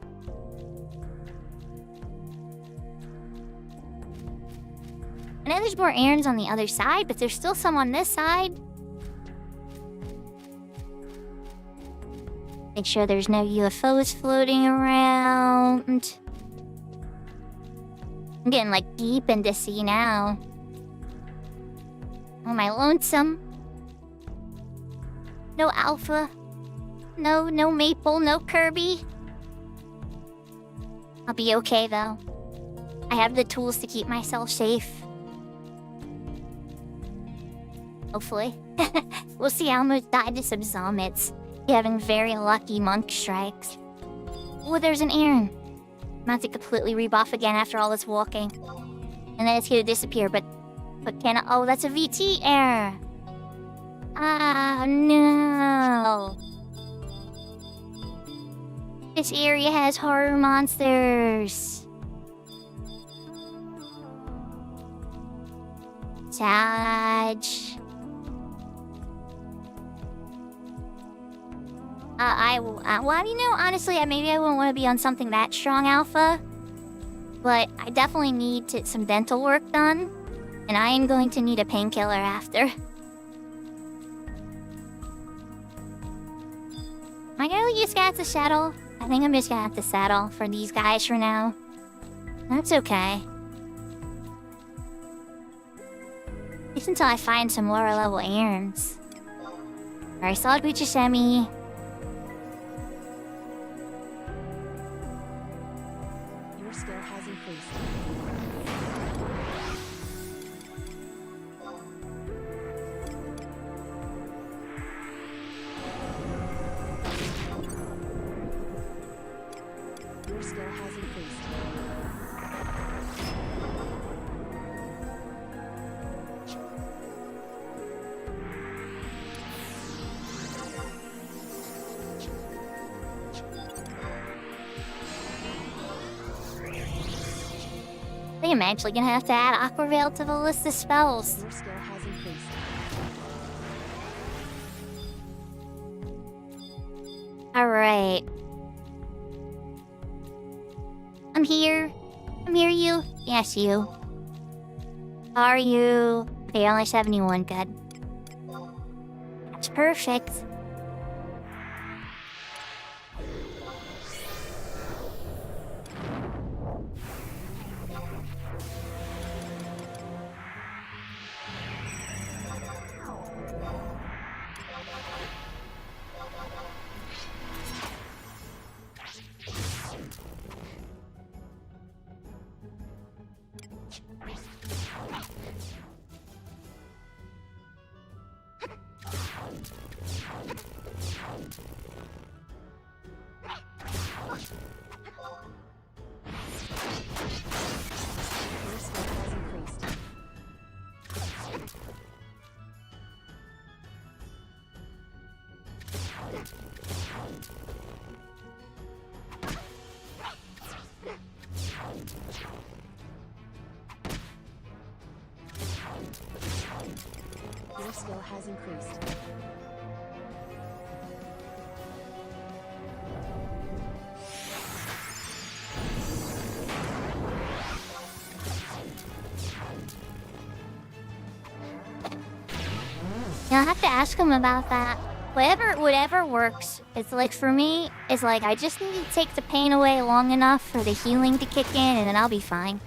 I know there's more errands on the other side, but there's still some on this side. Make sure there's no UFOs floating around. I'm getting like deep into sea now. Oh, am I lonesome? No Alpha. No Maple, no Kirby. I'll be okay though. I have the tools to keep myself safe. Hopefully. We'll see. I almost died to some zombies. Having very lucky monk strikes. Oh, there's an errand. I'm about to completely rebuff again after all this walking. And then it's gonna disappear, but can I? Oh, that's a VT error. Ah, no. This area has horror monsters. Sad. Well, you know, honestly, maybe I wouldn't want to be on something that strong, Alpha. But I definitely need some dental work done. And I am going to need a painkiller after. Am I gonna just get the saddle? I think I'm just gonna have to settle for these guys for now. That's okay. At least until I find some lower level errands. Alright, solid Buchisemi. Your skill has increased. Your skill has increased. I think I'm actually gonna have to add Aqua Veil to the list of spells. Your skill has increased. Alright. I'm here. I'm here, you. Yes, you. Are you? Okay, only 71, good. That's perfect. Your skill has increased. I'll have to ask him about that. Whatever works. It's like for me, it's like I just need to take the pain away long enough for the healing to kick in and then I'll be fine.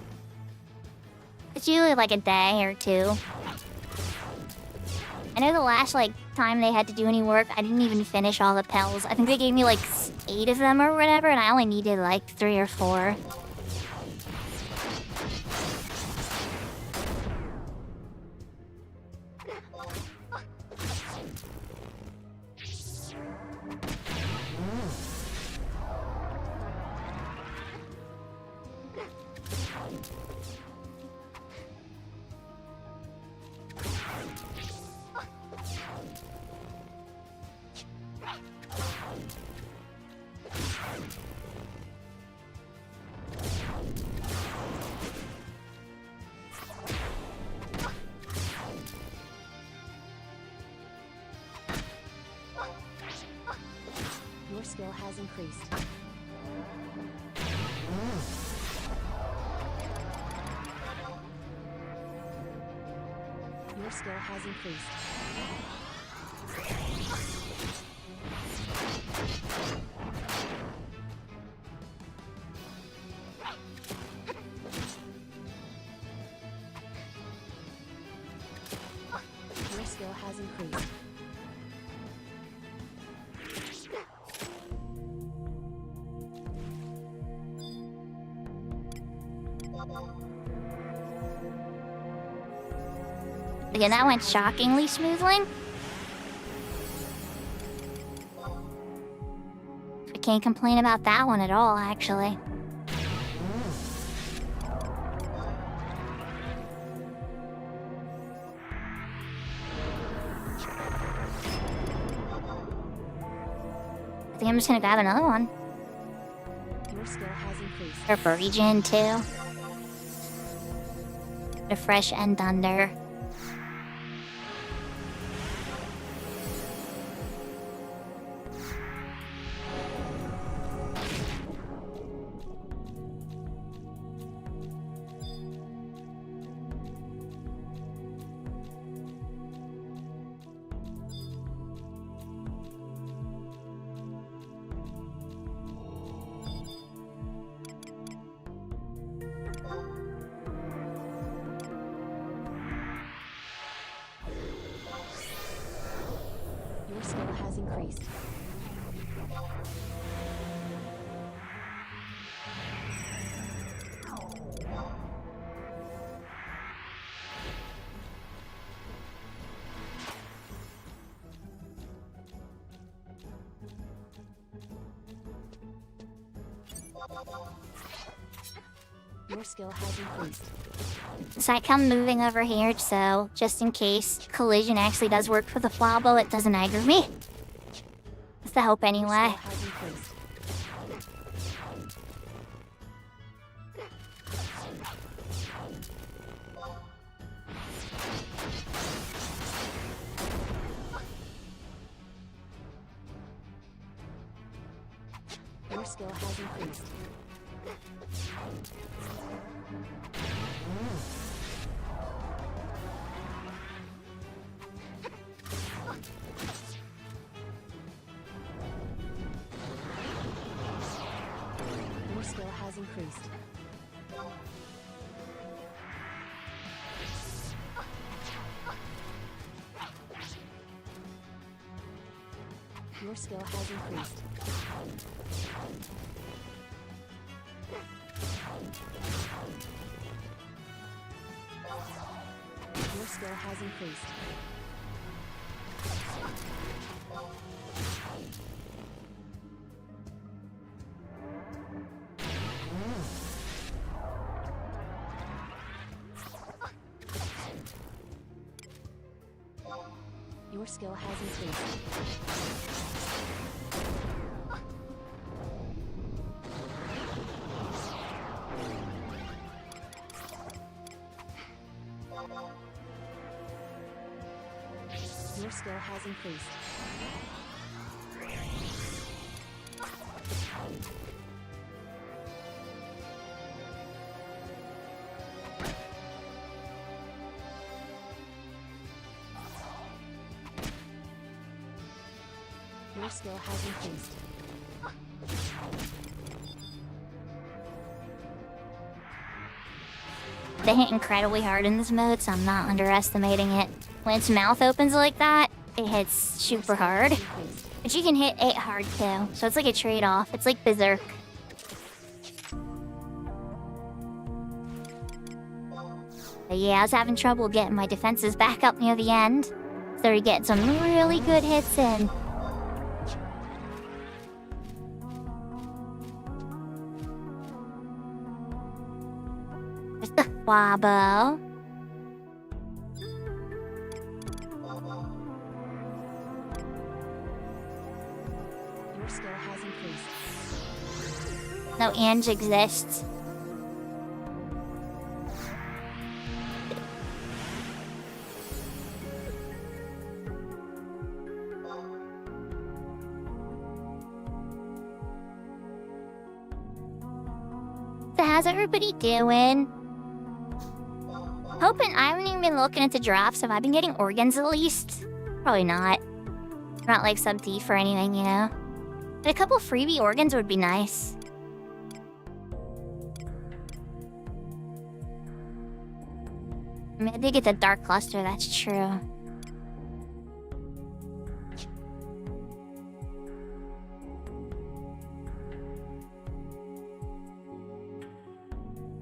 It's usually like a day or two. I know the last time they had to do any work, I didn't even finish all the pills. I think they gave me 8 of them or whatever, and I only needed 3 or 4. Your skill has increased. Your skill has increased. Your skill has increased. Again, that went shockingly smoothly. I can't complain about that one at all, actually. I think I'm just gonna grab another one. Your skill has increased. Or for region too. The fresh and thunder. Your skill has increased. Your skill has increased. So I come moving over here, so just in case collision actually does work for the flobble, it doesn't aggro me. That's the hope Your anyway. skill has increased. Your skill has increased. Your skill has increased. Your skill has increased. Your skill has increased. Your skill has increased. Your skill has increased. Your skill has increased. They hit incredibly hard in this mode, so I'm not underestimating it. When its mouth opens like that, it hits super hard. But you can hit it hard too, so it's like a trade-off. It's like Berserk. But yeah, I was having trouble getting my defenses back up near the end. So we get some really good hits in. There's the Wabo. Your skill has increased. No Ange exists. So how's everybody doing? Hoping I haven't even been looking at the drops. Have I been getting organs at least? Probably not. Not like some thief or anything, you know? But a couple freebie organs would be nice. I mean, I did get the Dark Cluster, that's true.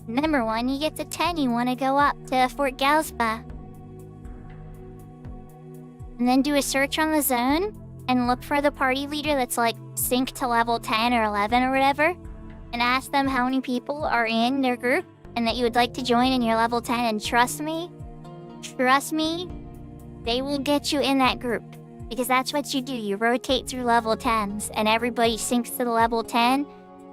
Remember, when you get to 10, you want to go up to Fort Galspa. And then do a search on the zone and look for the party leader that's like synced to level 10 or 11 or whatever. And ask them how many people are in their group and that you would like to join in your level 10. And trust me, they will get you in that group. Because that's what you do. You rotate through level 10s and everybody syncs to the level 10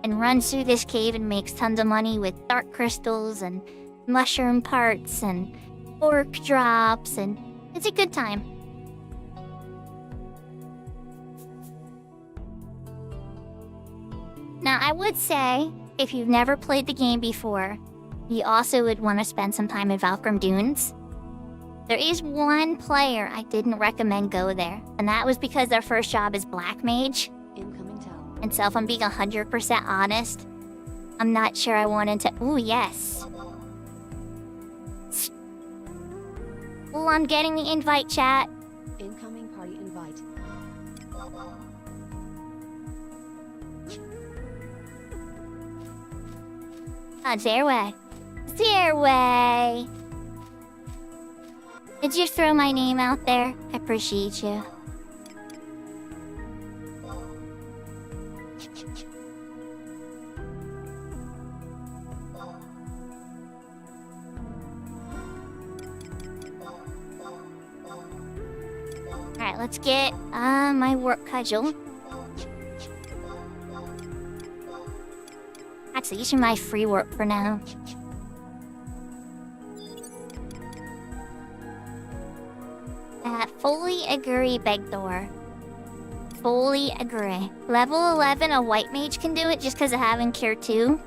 and runs through this cave and makes tons of money with dark crystals and mushroom parts and orc drops, and it's a good time. Now, I would say, if you've never played the game before, you also would want to spend some time in Valkyrim Dunes. There is one player I didn't recommend go there, and that was because their first job is Black Mage. Incoming tower. And so if I'm being 100% honest, I'm not sure I wanted to... Ooh, yes. Ooh, I'm getting the invite, chat. Incoming party invite. Oh, Zairway. Zairway! Did you throw my name out there? I appreciate you. Alright, let's get my warp cudgel. Actually, using my free warp for now. Fully agree, Begdor. Fully agree. Level 11, a white mage can do it just because of having Cure 2.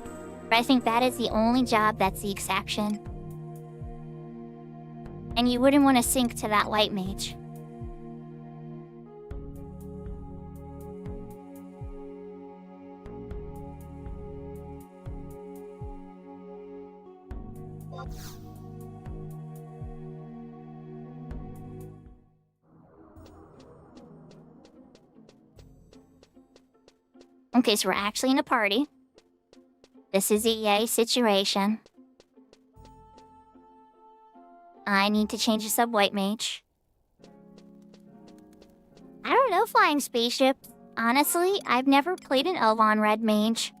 But I think that is the only job that's the exception. And you wouldn't want to sync to that white mage. Okay, so we're actually in a party. This is a yay situation. I need to change to sub white mage. I don't know flying spaceships. Honestly, I've never played an Elvon red mage.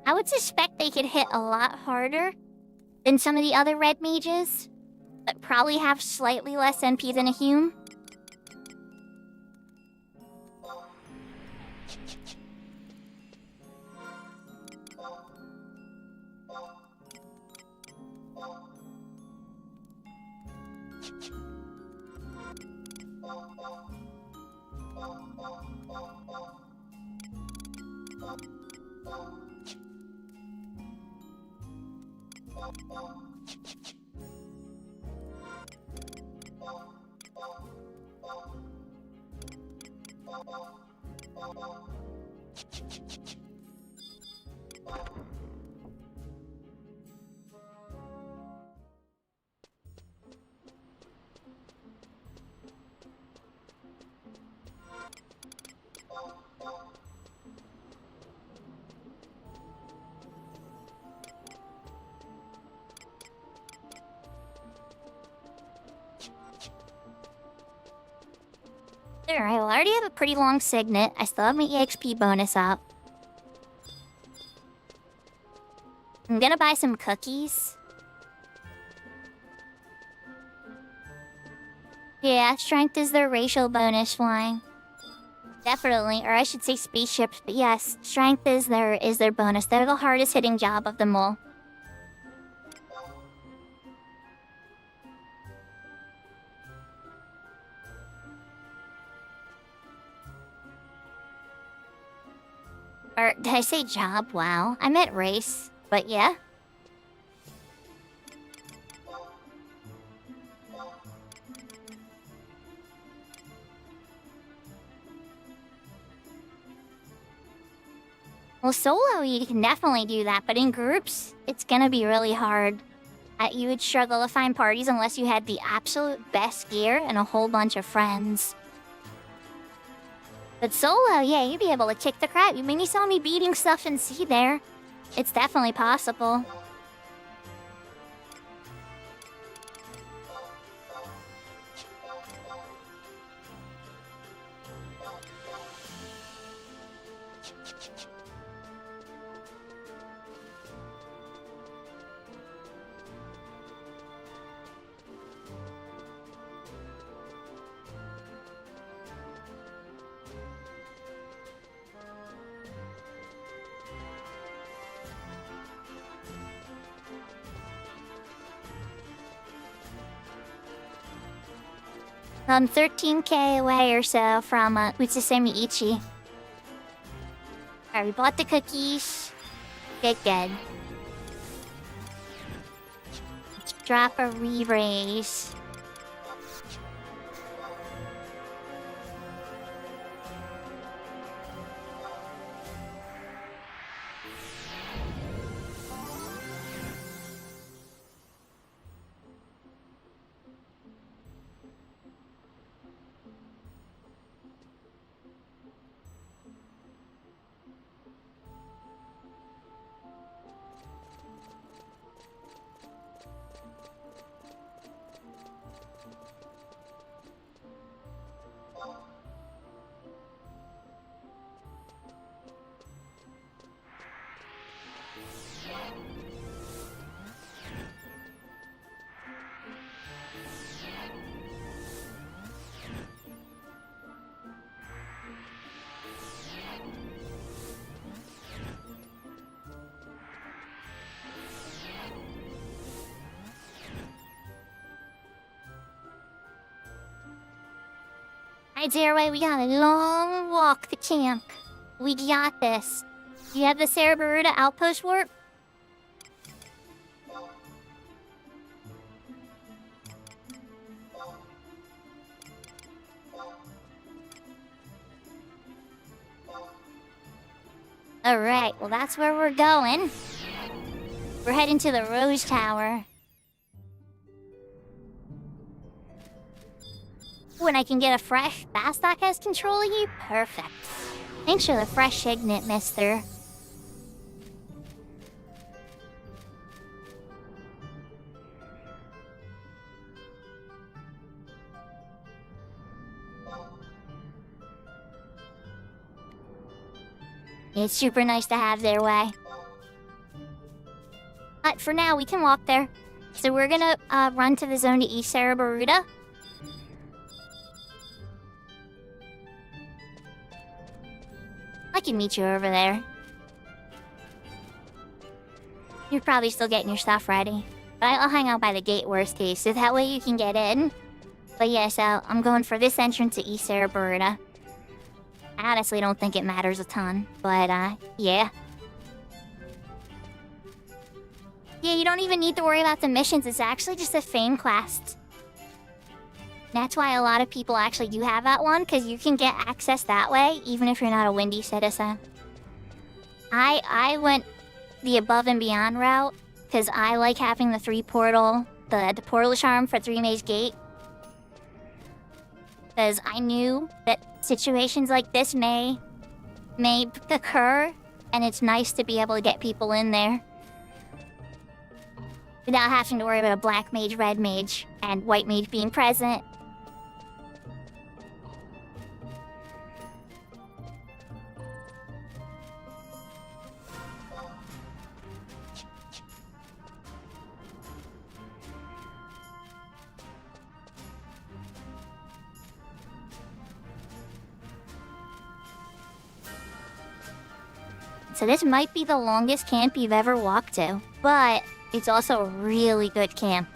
I would suspect they could hit a lot harder than some of the other red mages, but probably have slightly less NP than a Hume. Alright, well, I already have a pretty long signet. I still have my EXP bonus up. I'm gonna buy some cookies. Yeah, strength is their racial bonus flying. Definitely, or I should say spaceships, but yes, strength is their bonus. They're the hardest hitting job of them all. Or did I say job? Wow, I meant race, but yeah. Well, solo, you can definitely do that, but in groups, it's gonna be really hard. You would struggle to find parties unless you had the absolute best gear and a whole bunch of friends. But solo, yeah, you'd be able to kick the crap. I mean, you saw me beating stuff in C there. It's definitely possible. I'm 13k away or so from Utsusemi Ichi. Alright, we bought the cookies. Good, good. Let's drop a re-raise. Alright, Zeraway, we got a long walk to camp. We got this. You have the Cerebaruda outpost warp? Alright, well that's where we're going. We're heading to the Rose Tower. When I can get a fresh Bastok as controlling you? Perfect. Thanks for the fresh signet, mister. It's super nice to have their way. But for now, we can walk there. So we're gonna run to the zone to East Cerebaruda. I can meet you over there. You're probably still getting your stuff ready. But I'll hang out by the gate worst case, so that way you can get in. But yeah, so I'm going for this entrance to East Cerebaruda. I honestly don't think it matters a ton, but yeah. Yeah, you don't even need to worry about the missions. It's actually just a fame quest. That's why a lot of people actually do have that one, because you can get access that way, even if you're not a Windy citizen. I went the above and beyond route, because I like having the 3-portal, the portal charm for 3 Maze Gate. Because I knew that situations like this may occur, and it's nice to be able to get people in there without having to worry about a black mage, red mage, and white mage being present. So this might be the longest camp you've ever walked to, but it's also a really good camp.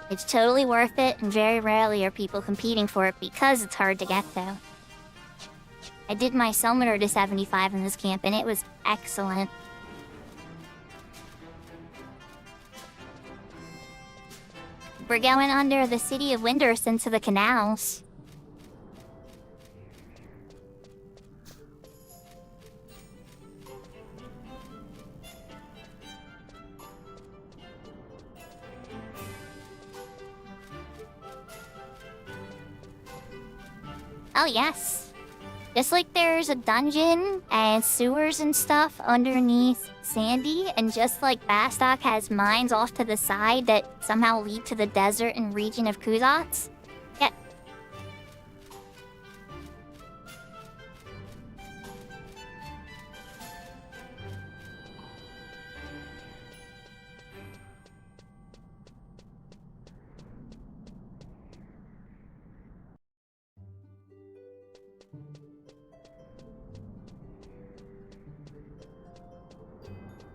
It's totally worth it, and very rarely are people competing for it because it's hard to get to. I did my summoner to 75 in this camp, and it was excellent. We're going under the city of Windurst into the canals. Oh yes. Just like there's a dungeon and sewers and stuff underneath Sandy, and just like Bastok has mines off to the side that somehow lead to the desert and region of Kuzats. Yeah.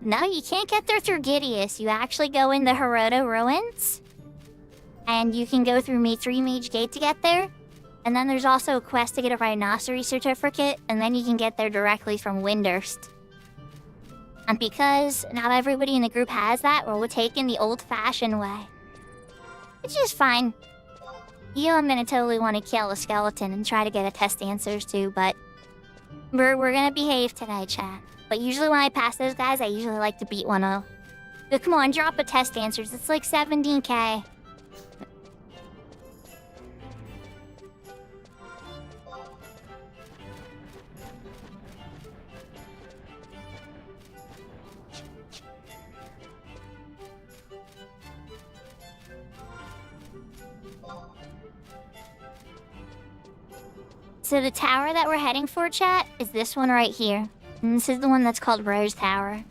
No, you can't get there through Gideus. You actually go in the Hiroto ruins, and you can go through 3 Mage Gate to get there. And then there's also a quest to get a Rhinoceros certificate, and then you can get there directly from Windurst. And because not everybody in the group has that, we're taking the old-fashioned way. Which is fine. You, I'm gonna totally want to kill a skeleton and try to get a test answers too, but we're gonna behave today, chat. But usually when I pass those guys, I usually like to beat one up. But come on, drop a test answers. It's like 17k. So the tower that we're heading for, chat, is this one right here. And this is the one that's called Rose Tower.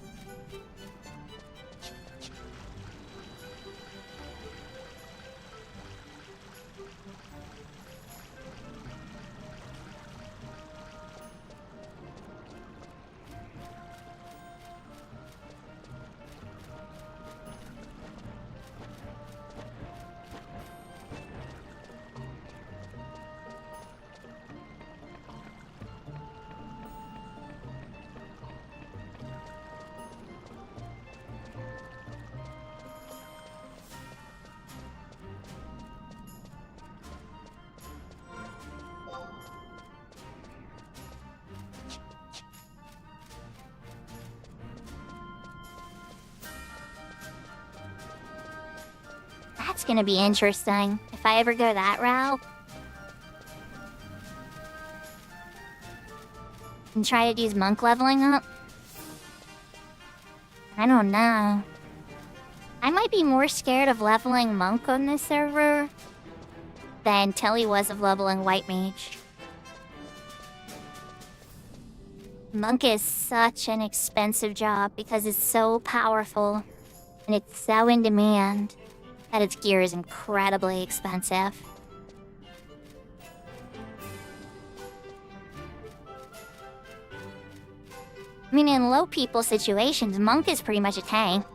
That's gonna be interesting, if I ever go that route. And try to use monk leveling up. I don't know. I might be more scared of leveling monk on this server than Tilly was of leveling white mage. Monk is such an expensive job because it's so powerful and it's so in demand that its gear is incredibly expensive. I mean, in low people situations, Monk is pretty much a tank.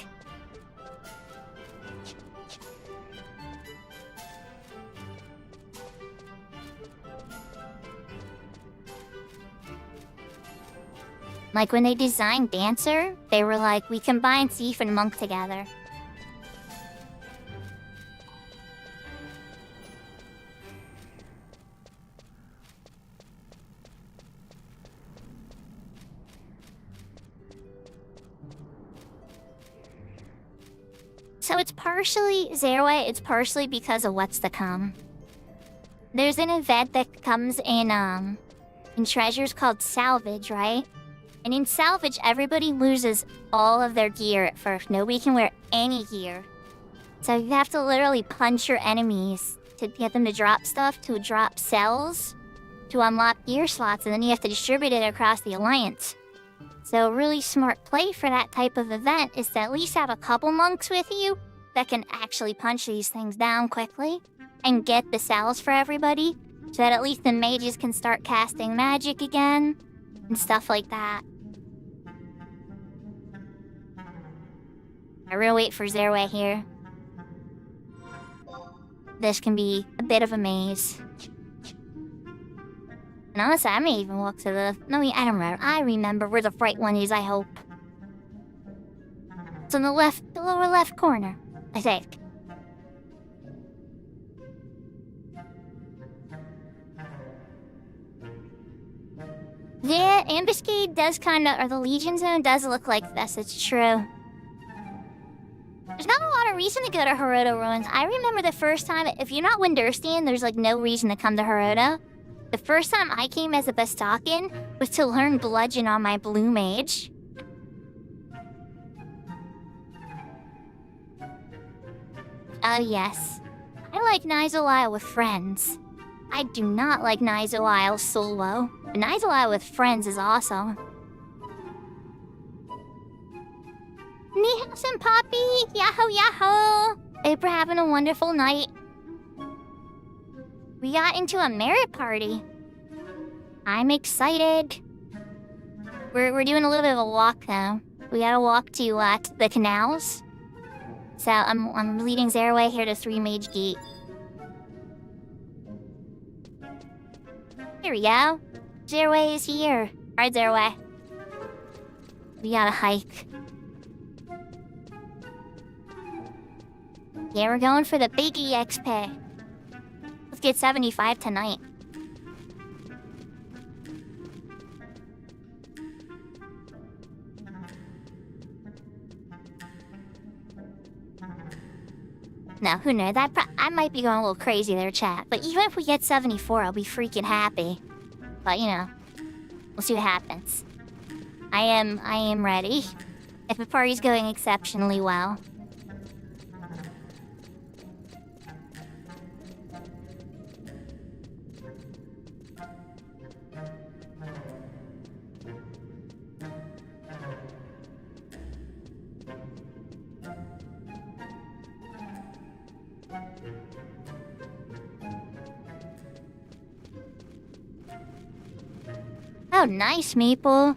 Like when they designed Dancer, they were like, we combined Thief and Monk together. So it's partially Zerway, it's partially because of what's to come. There's an event that comes in Treasures called Salvage, right? And in Salvage, everybody loses all of their gear at first. Nobody can wear any gear. So you have to literally punch your enemies to get them to drop stuff, to drop cells, to unlock gear slots, and then you have to distribute it across the Alliance. So a really smart play for that type of event is to at least have a couple monks with you that can actually punch these things down quickly and get the cells for everybody, so that at least the mages can start casting magic again and stuff like that. I really wait for Zerway here. This can be a bit of a maze. And honestly, I may even walk to the... No, I don't remember. I remember where the right one is, I hope. It's on the left, the lower left corner, I think. Yeah, Ambuscade does kinda... Or the Legion Zone does look like this, it's true. There's not a lot of reason to go to Hiroto Ruins. I remember the first time... If you're not Windurstian, there's like no reason to come to Hiroto. The first time I came as a Bastakin was to learn Bludgeon on my Blue Mage. Oh yes. I like Nizelile with friends. I do not like Nizelile solo. But Nizelile with friends is awesome. Nihas and Poppy! Yahoo yahoo! Hope we're having a wonderful night. We got into a merit party. I'm excited. We're doing a little bit of a walk though. We gotta walk to the canals. So I'm leading Zerway here to 3 Mage Gate. Here we go. Zerway is here. Alright, Zerway. We gotta hike. Yeah, we're going for the big EXP. Let's get 75 tonight. Now, who knows? I might be going a little crazy there, chat. But even if we get 74, I'll be freaking happy. But, you know, we'll see what happens. I am ready. If the party's going exceptionally well. Oh, nice, Maple.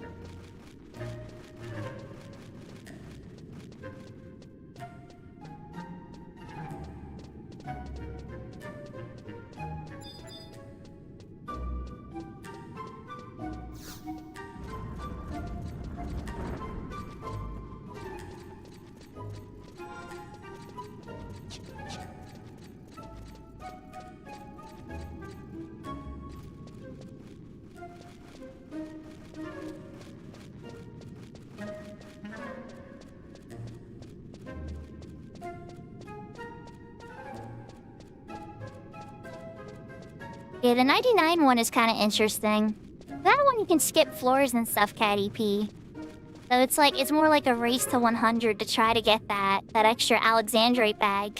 Yeah, the 99 one is kind of interesting. That one you can skip floors and stuff, Cat EP. So it's like, it's more like a race to 100 to try to get that extra Alexandrite bag.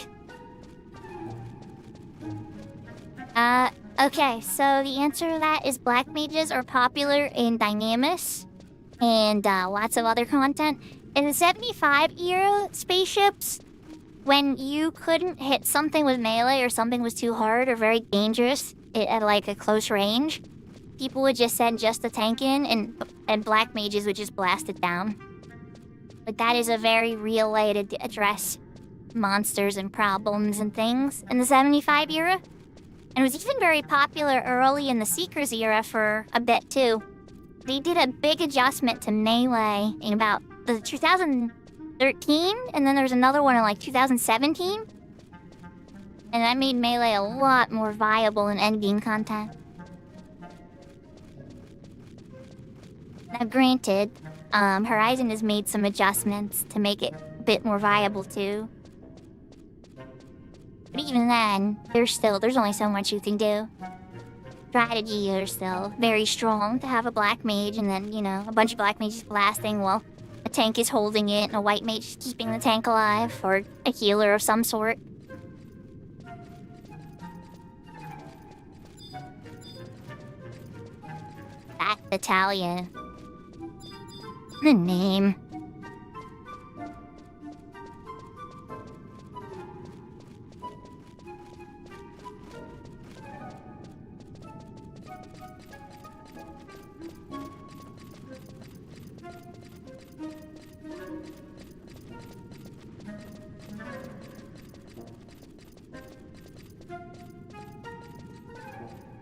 Okay, so the answer to that is black mages are popular in Dynamis and lots of other content. In the 75 era spaceships, when you couldn't hit something with melee or something was too hard or very dangerous at like a close range, people would just send just the tank in and black mages would just blast it down. Like that is a very real way to address monsters and problems and things in the 75 era. And it was even very popular early in the Seekers era for a bit too. they did a big adjustment to Melee in about the 2013, and then there's another one in like 2017. And that made Melee a lot more viable in endgame content. Now granted, Horizon has made some adjustments to make it a bit more viable too. But even then, there's only so much you can do. Strategy are still very strong to have a black mage and then, you know, a bunch of black mages blasting while a tank is holding it and a white mage is keeping the tank alive, or a healer of some sort. That battalion. The name.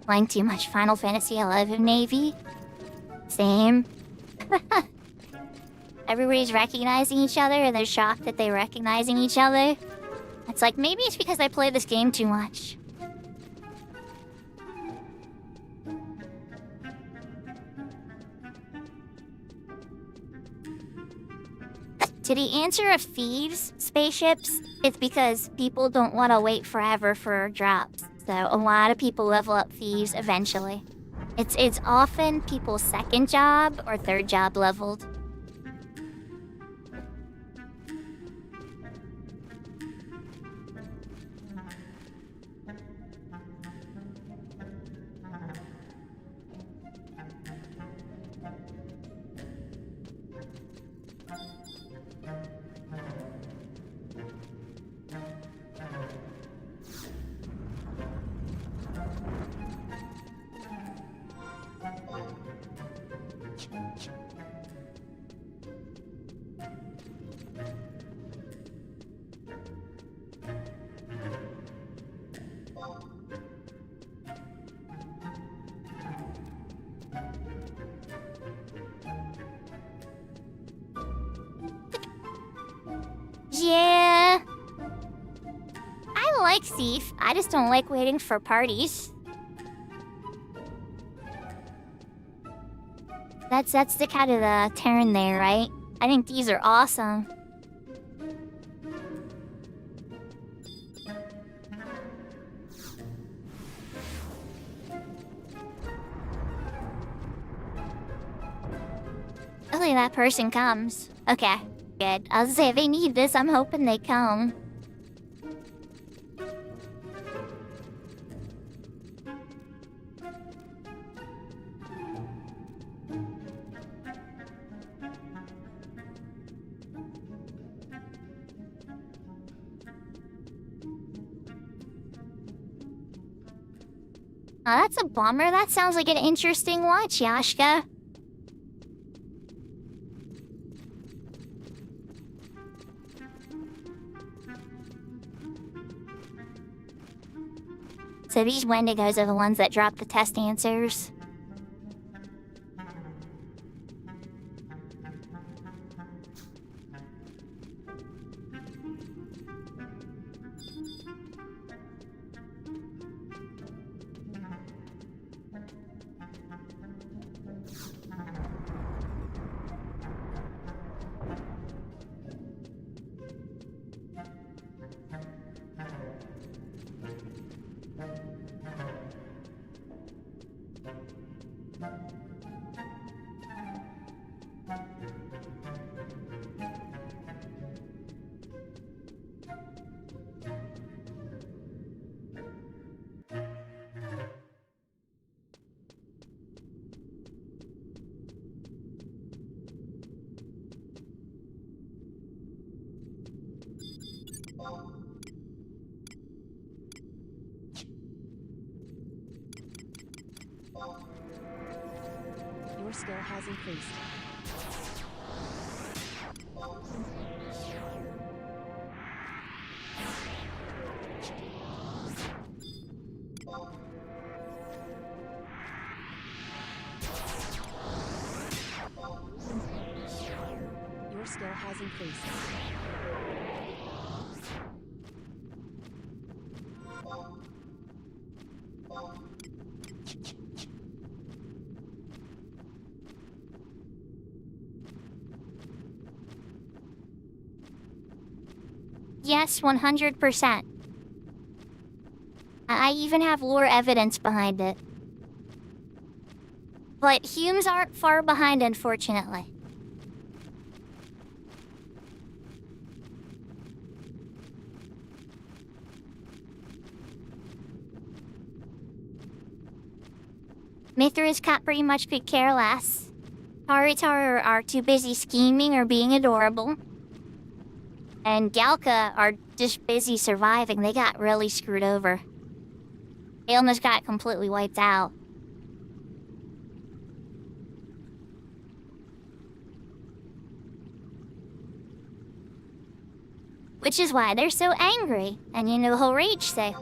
Playing too much Final Fantasy XI Navy? Same. Everybody's recognizing each other and they're shocked that they're recognizing each other. It's like, maybe it's because I play this game too much. To the answer of thieves, spaceships, it's because people don't want to wait forever for drops. So a lot of people level up thieves eventually. It's often people's second job or third job leveled. Yeah. I like Thief. I just don't like waiting for parties. That's the kind of the turn there, right? I think these are awesome. Hopefully that person comes. Okay, good. I was gonna say, if they need this, I'm hoping they come. Oh, that's a bummer. That sounds like an interesting watch, Yashka. So these Wendigos are the ones that drop the test answers. Your skill has increased. skill has increased. Yes, 100%. I even have lore evidence behind it. But Humes aren't far behind, unfortunately. Mithras cat pretty much could care less. Taritar are too busy scheming or being adorable. And Galka are just busy surviving. They got really screwed over. They almost got completely wiped out. Which is why they're so angry. And you know he'll rage say.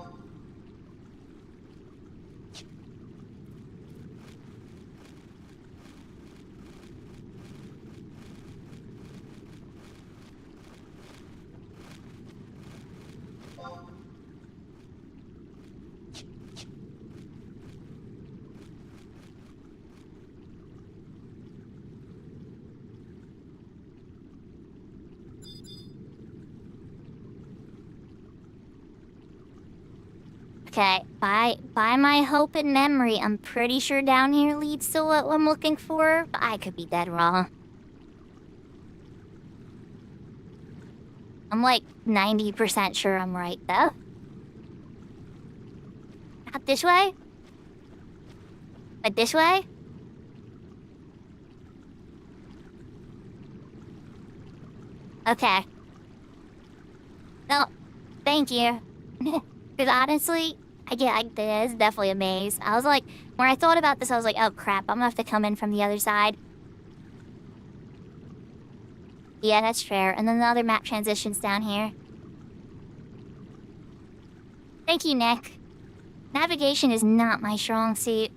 Okay, by my hope and memory, I'm pretty sure down here leads to what I'm looking for, but I could be dead wrong. I'm like 90% sure I'm right, though. Not this way? But this way? Okay. No, thank you. Because honestly, it's definitely a maze. I was like, when I thought about this, I was like, oh crap, I'm gonna have to come in from the other side. Yeah, that's fair. And then the other map transitions down here. Thank you, Nick. Navigation is not my strong suit.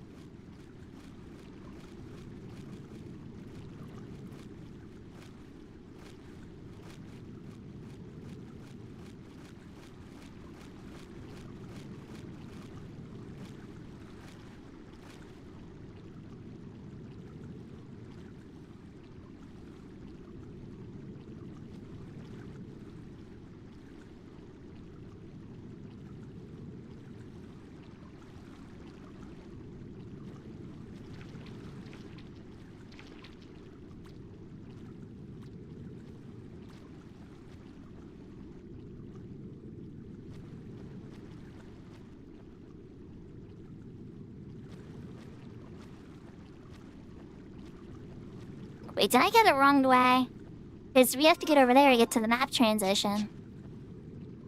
Wait, did I get it wrong way? Because we have to get over there to get to the map transition.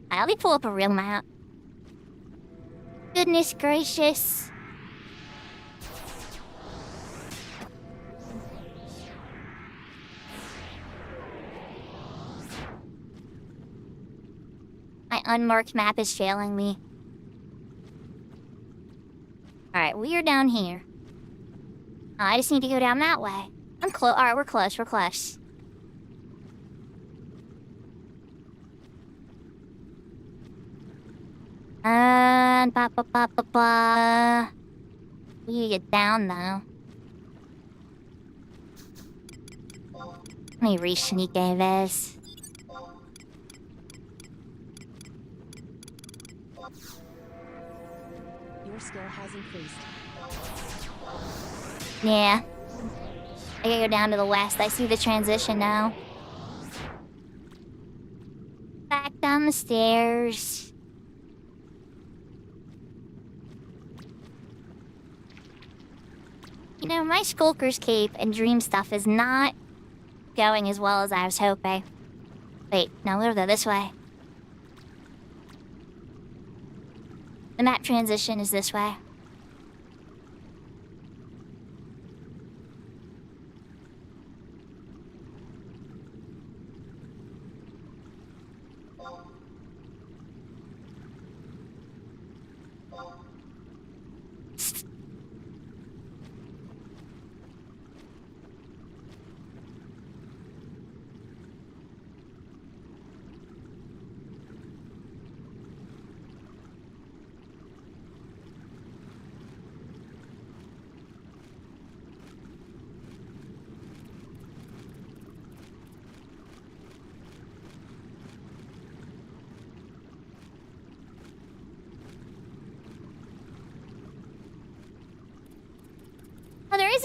Let me pull up a real map. Goodness gracious. My unmarked map is failing me. Alright, we are down here. I just need to go down that way. I'm close. Alright, we're close. We're close. We need to get down though. Let me re-sneak this. Your skill has increased. Yeah. I gotta go down to the west. I see the transition now. Back down the stairs. You know, my Skulker's Cape and Dream stuff is not going as well as I was hoping. Wait, no, we'll go this way. The map transition is this way.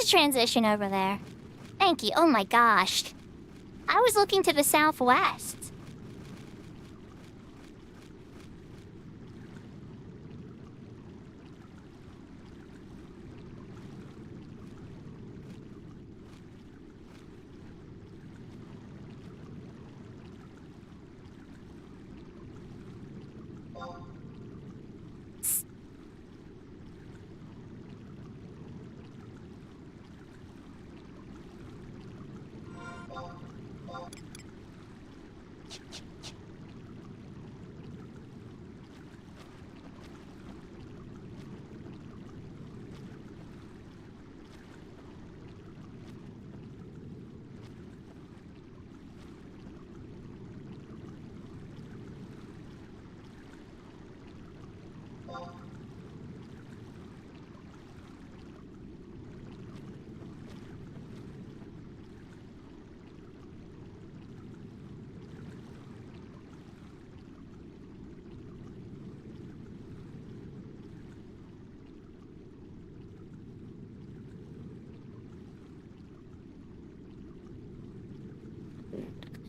a transition over there. Thank you. Oh my gosh. I was looking to the southwest.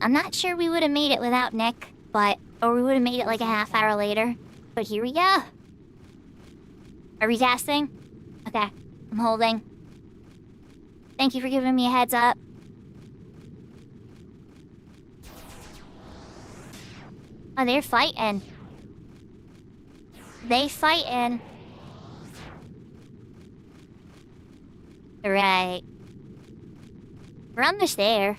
I'm not sure we would have made it without Nick, or we would have made it like a half hour later. But here we go. Are we testing? Okay, I'm holding. Thank you for giving me a heads up. Oh, they're fighting. They fighting. Right. We're almost there.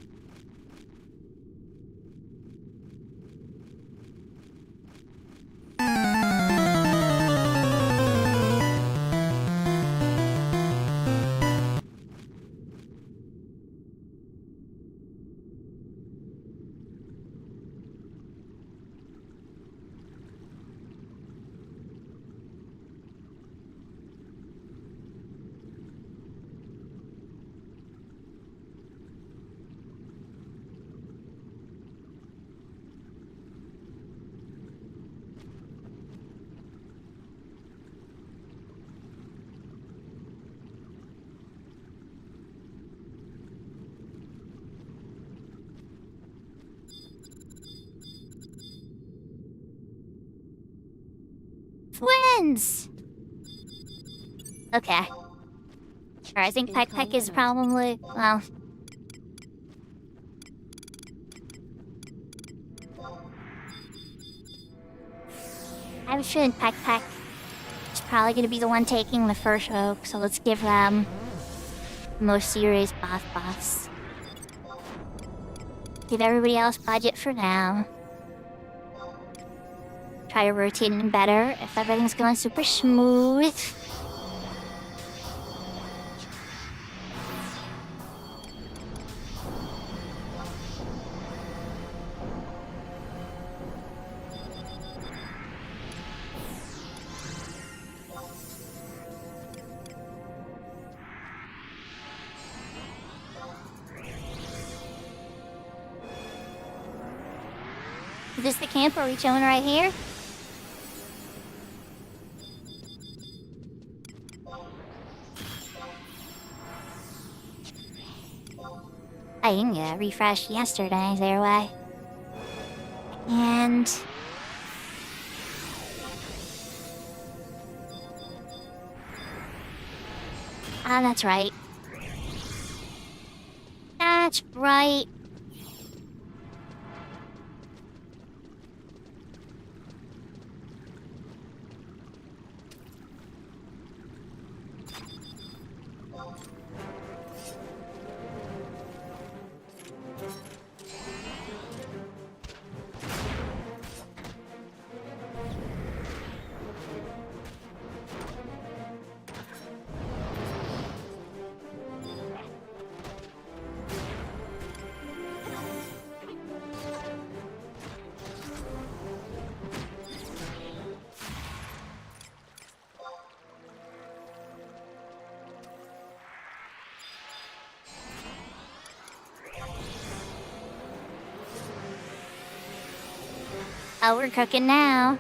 Twins! Okay. Alright, I think Peck Peck is probably... well... I have a feeling Peck Peck is probably gonna be the one taking the first oak, so let's give them the most serious buffs. Give everybody else budget for now. Try to rotate in better if everything's going super smooth. Is this the camp? Are we chilling right here? I didn't get refreshed yesterday, their way. And... ah, that's right. That's right. Oh, we're cooking now.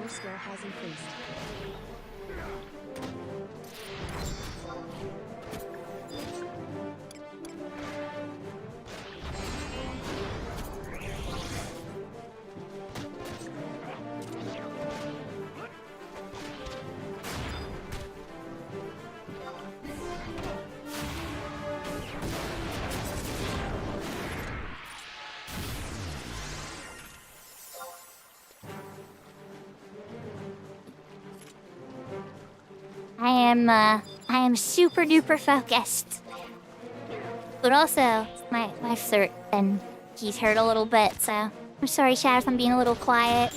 skill has increased. I am super duper focused. But also, my throat and he's hurt a little bit, so I'm sorry, chat, if I'm being a little quiet.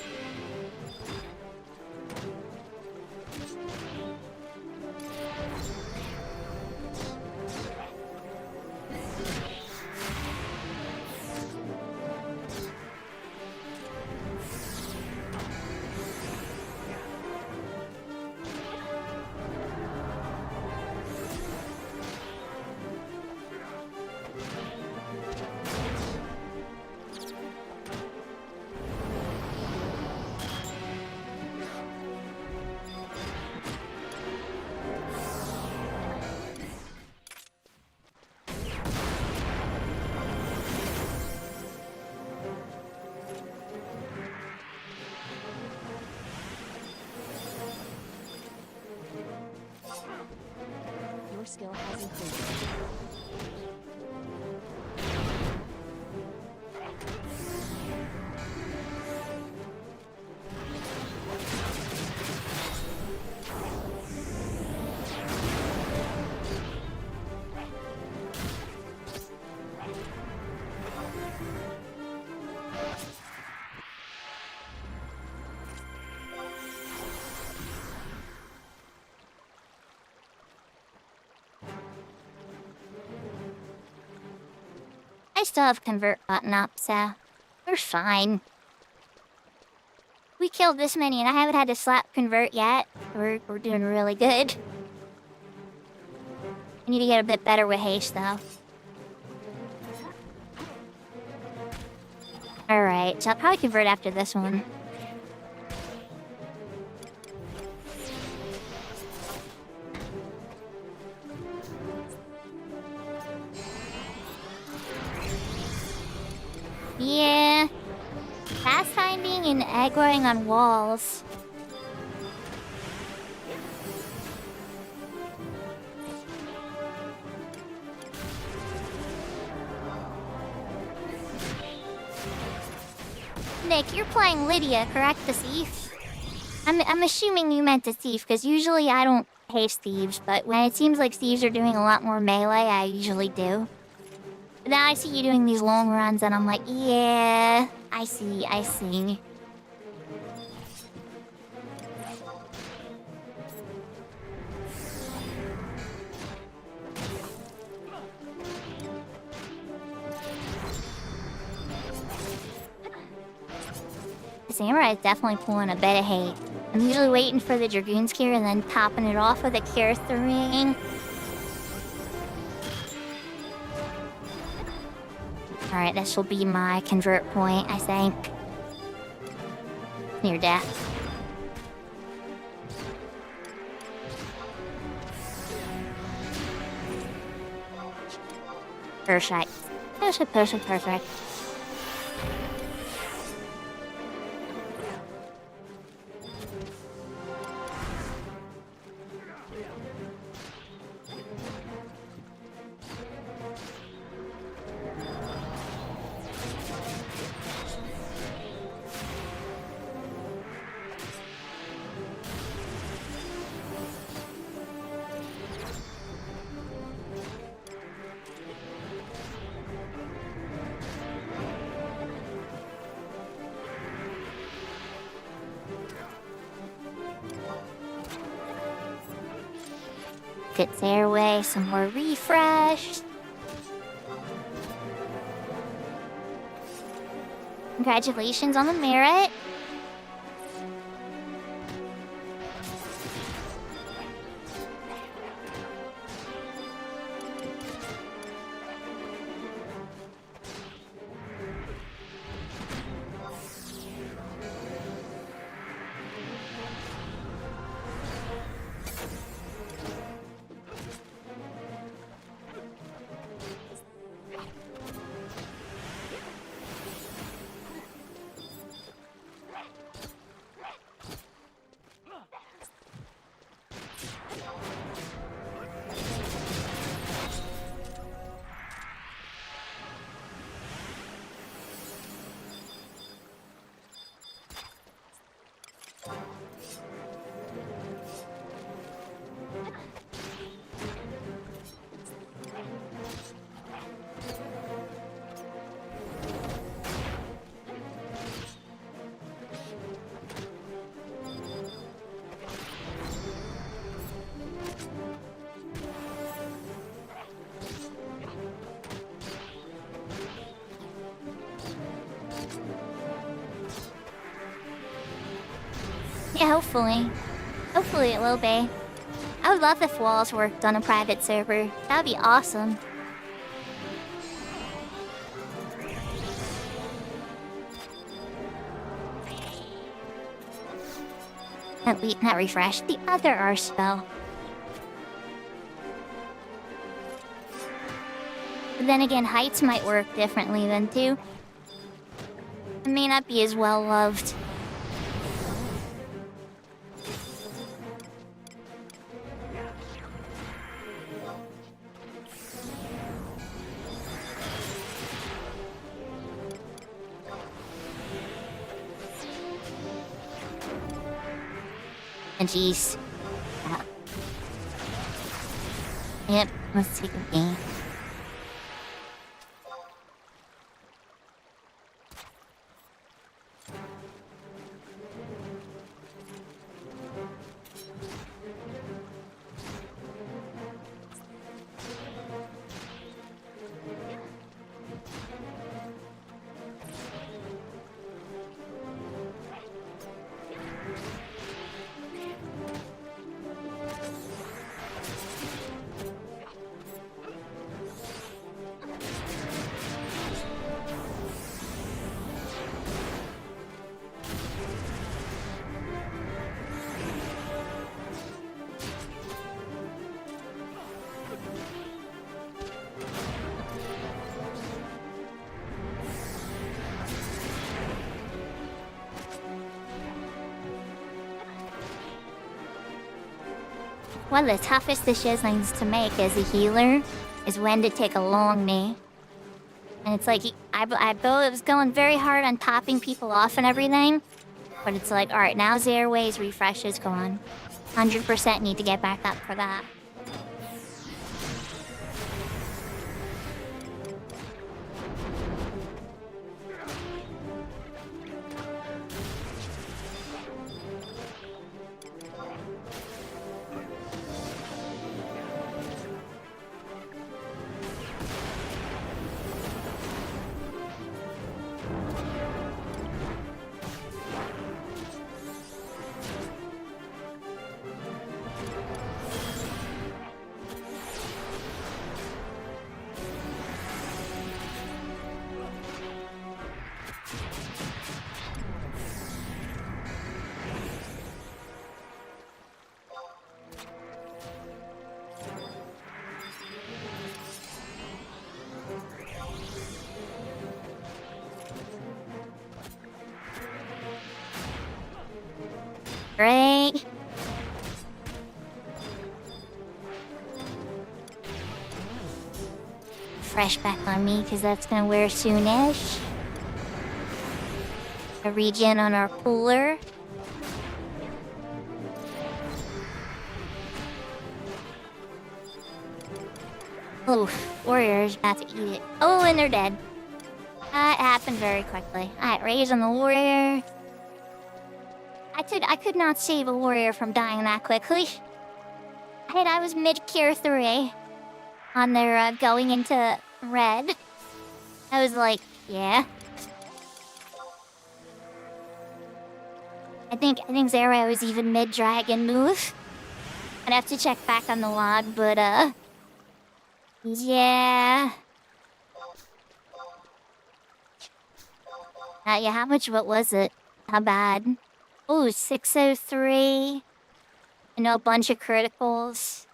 Your skill has increased. I still have convert button up, so we're fine. We killed this many and I haven't had to slap convert yet. We're doing really good. I need to get a bit better with haste though. Alright, so I'll probably convert after this one. Yeah. Pathfinding and aggroing on walls. Nick, you're playing Lydia, correct? The thief? I'm assuming you meant the thief, because usually I don't hate thieves, but when it seems like thieves are doing a lot more melee, I usually do. But then I see you doing these long runs, and I'm like, yeah, I see. The samurai is definitely pulling a bit of hate. I'm usually waiting for the Dragoon's Cure and then topping it off with a Cure Ring. Alright, this will be my convert point, I think. Near death. Perfect. Perfect. Get their way, some more refreshed. Congratulations on the merit. Yeah, hopefully. Hopefully it will be. I would love if walls worked on a private server. That'd be awesome. At least not refresh the other R spell. But then again, heights might work differently then too. It may not be as well loved. And jeez. Yep, let's take a game. One of the toughest decisions to make as a healer is when to take a long knee. And it's like, I was going very hard on topping people off and everything. But it's like, alright, now the airways refresh is gone. 100% need to get back up for that. Great. Fresh back on me, because that's gonna wear soonish. A regen on our cooler. Oof, warrior's about to eat it. Oh, and they're dead. That happened very quickly. Alright, raise on the warrior. I could not save a warrior from dying that quickly. I was mid-cure 3 on their going into red. I was like, yeah. I think Zero was even mid-dragon move. I'd have to check back on the log, but yeah. Yeah, how much, what was it? How bad? Oh, 603. You know, a bunch of criticals.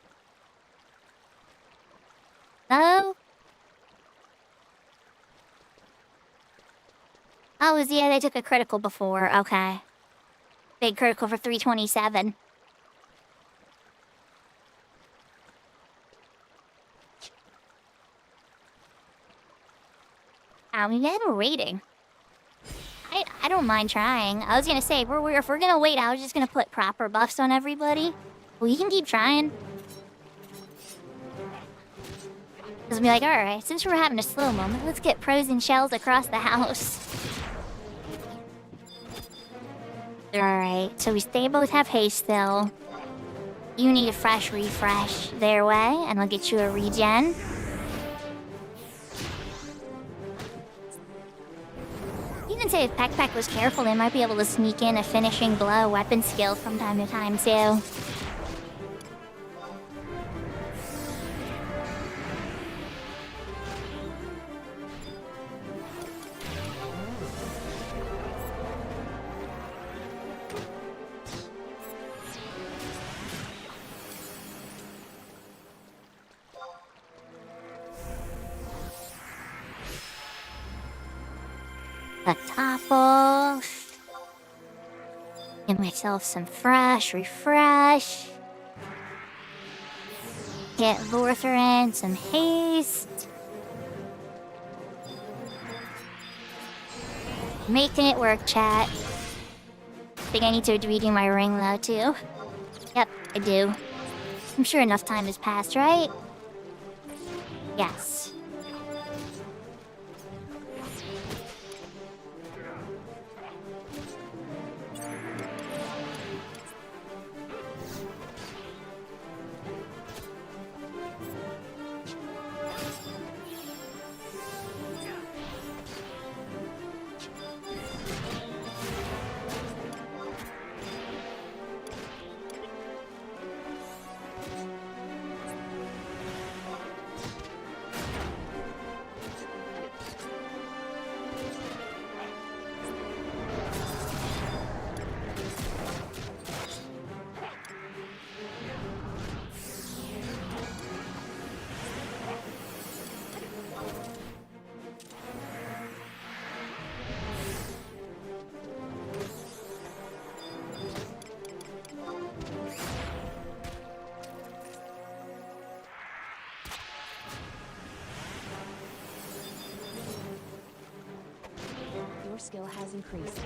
No? Oh, yeah, they took a critical before. Okay. Big critical for 327. We have a rating. I don't mind trying. I was gonna say, if we're gonna wait, I was just gonna put proper buffs on everybody. Well, you can keep trying. Just be like, alright, since we're having a slow moment, let's get pros and shells across the house. Alright, so they both have haste still. You need a fresh refresh their way, and I'll get you a regen. Even say if Pack was careful, they might be able to sneak in a finishing blow weapon skill from time to time, too. The top off. Get myself some fresh refresh. Get Lortherin some haste. Making it work, chat. Think I need to redo my ring though too. Yep, I do. I'm sure enough time has passed, right? Yes. skill has increased.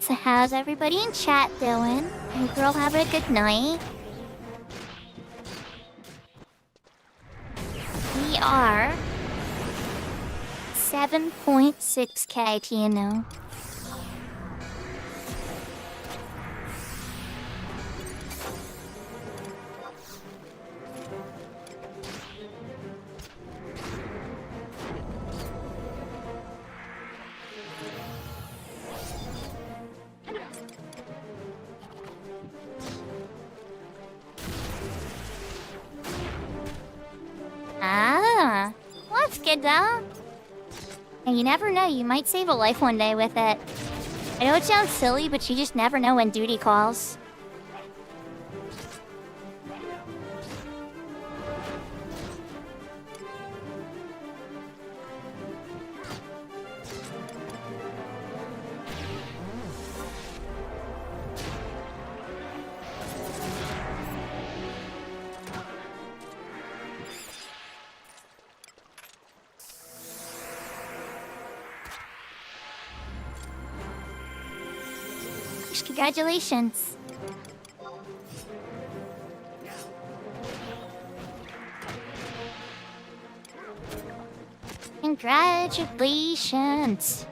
So how's everybody in chat doing? Hope you're all having a good night. We are 7.6k TNO. Ah, well, that's good though. And you never know, you might save a life one day with it. I know it sounds silly, but you just never know when duty calls. Congratulations. Congratulations.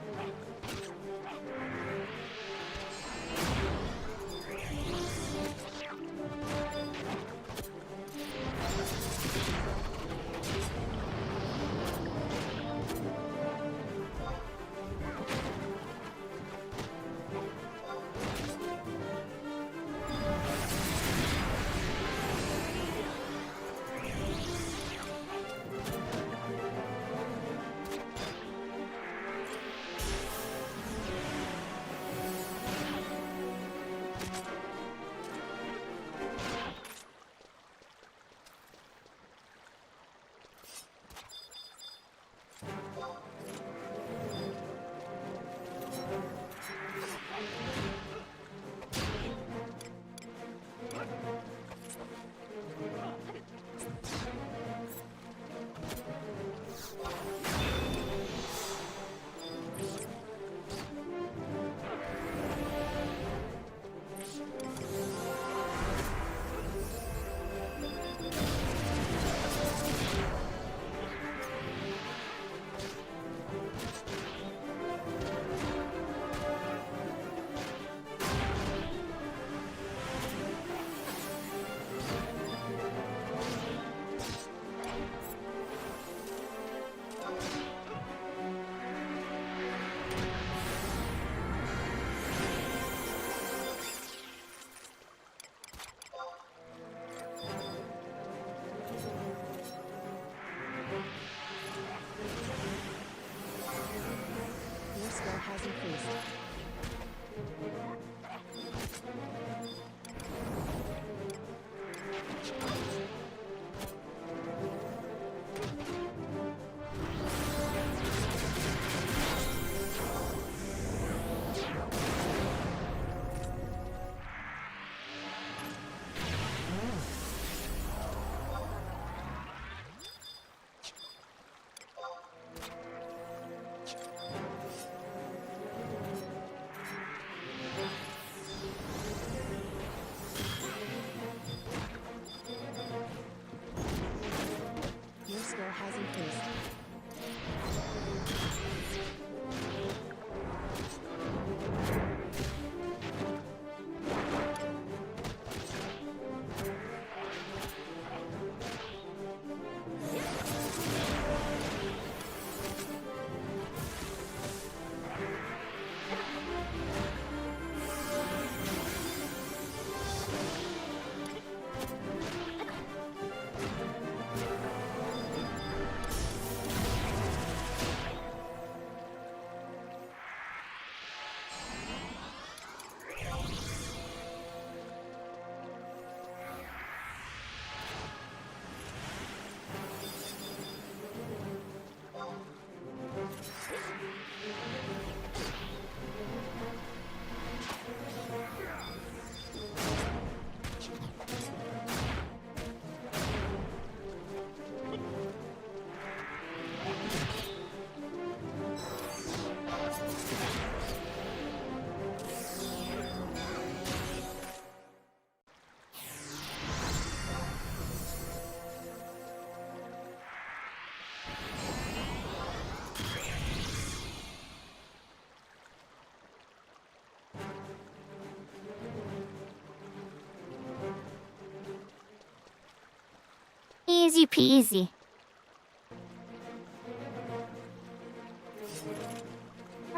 Easy peasy.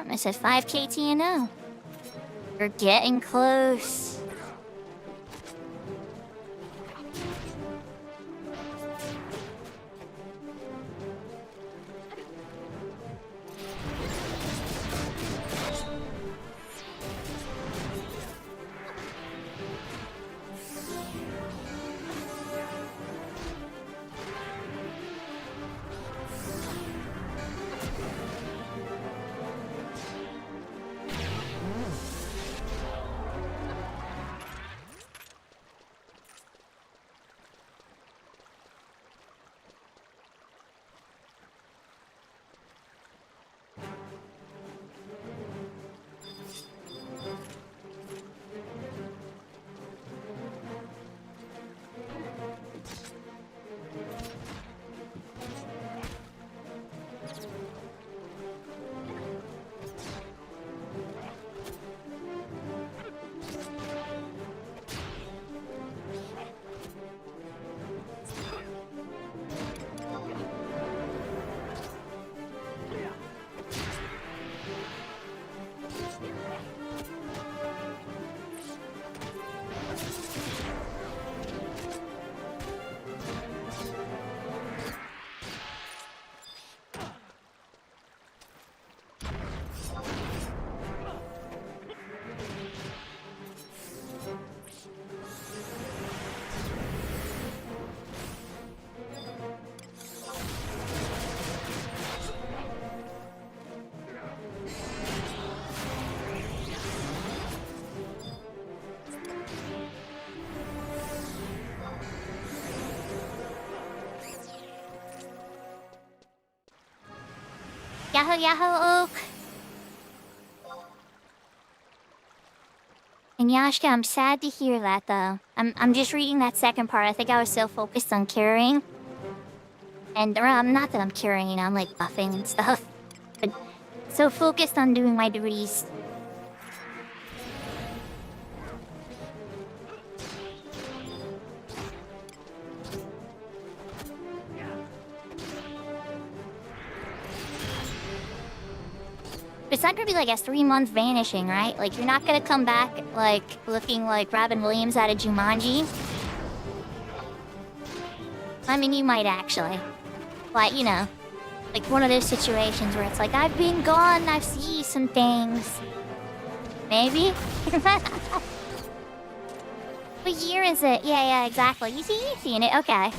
I said 5k TNO. We're getting close. Yahoo Yahoo Oak. And Yashka, I'm sad to hear that though. I'm just reading that second part. I think I was so focused on curing. And not that I'm curing, you know, I'm like buffing and stuff. But so focused on doing my duties. It's not gonna be like a 3-month vanishing, right? Like, you're not gonna come back, like, looking like Robin Williams out of Jumanji. I mean, you might actually. But, you know, like one of those situations where it's like, I've been gone, I've seen some things. Maybe? What year is it? Yeah, exactly. You've seen it, okay.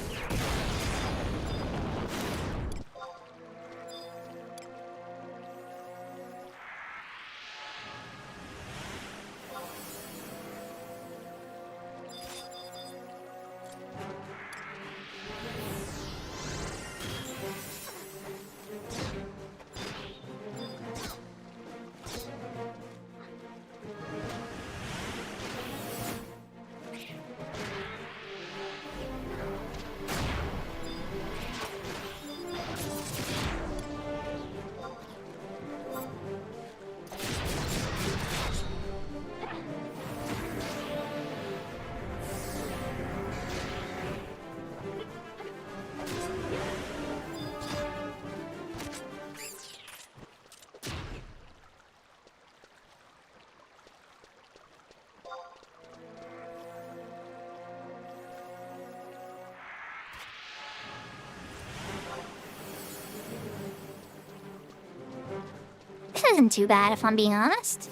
This isn't too bad if I'm being honest.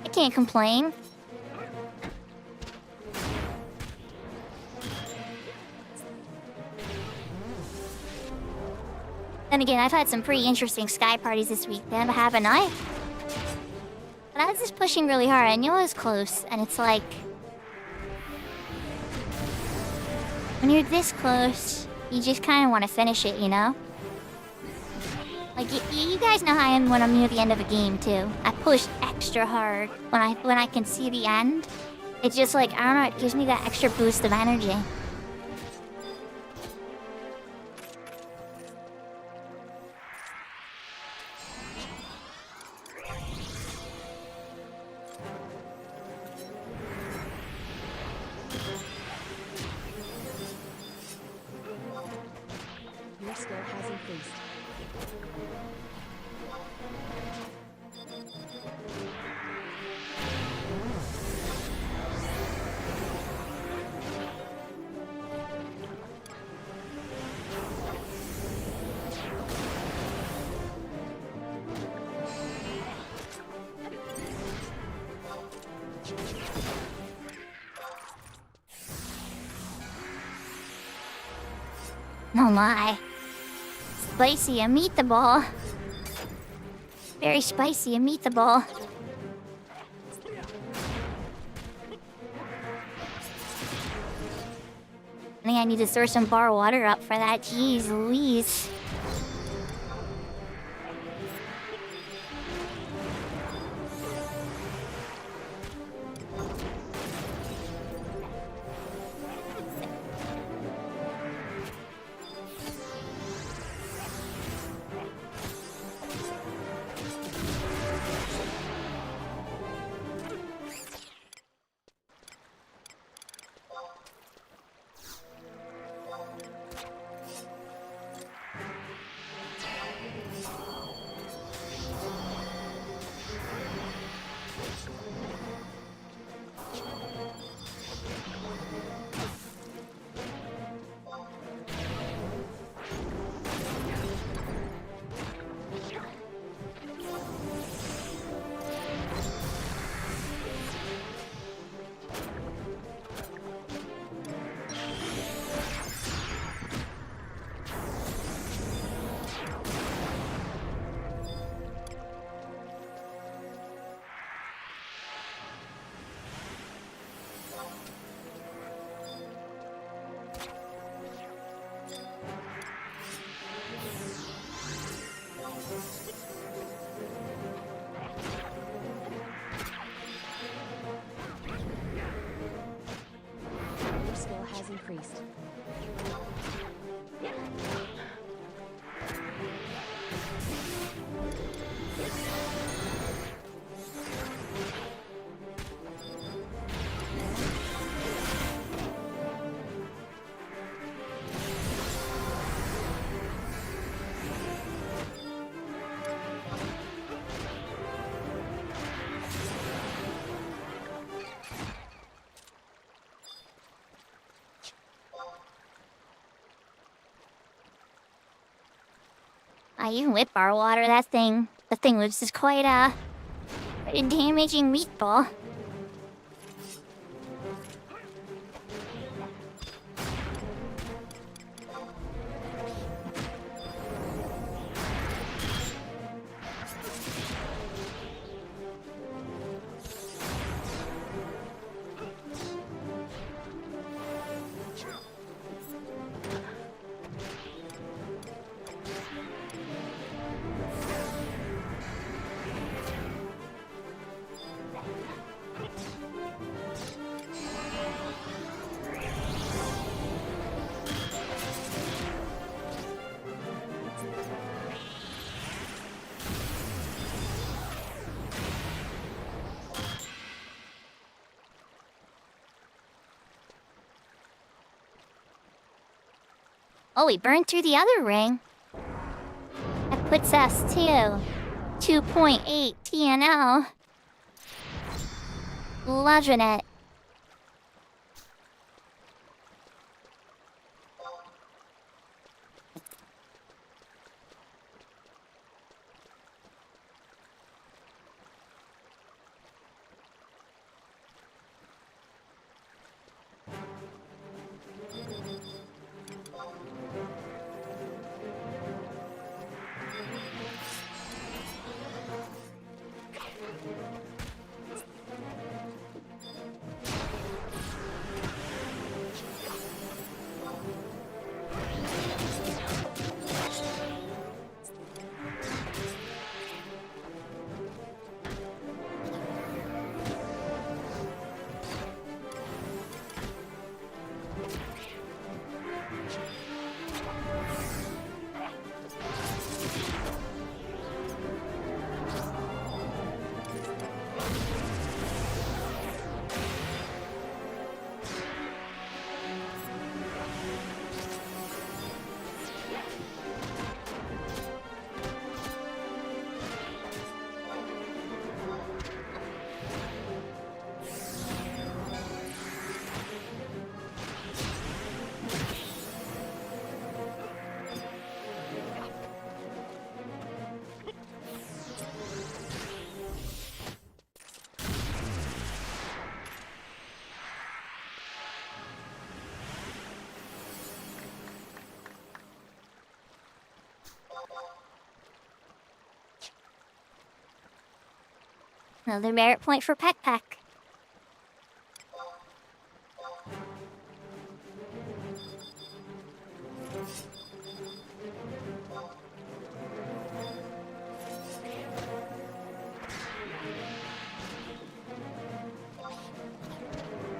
I can't complain. Then again, I've had some pretty interesting sky parties this week, then, haven't I? But I was just pushing really hard. I knew I was close, and it's like... when you're this close, you just kind of want to finish it, you know? Like, you guys know how I am when I'm near the end of a game, too. I push extra hard when I can see the end. It's just like, I don't know, it gives me that extra boost of energy. increased. Oh my. Spicy and meatball. Very spicy and meatball. I think I need to stir some bar water up for that. Jeez Louise. Your skill has increased. Even with bar water, the thing was just quite a damaging meatball. Oh, we burned through the other ring. That puts us to 2.8 TNL. Loving it. Another merit point for Peck Peck.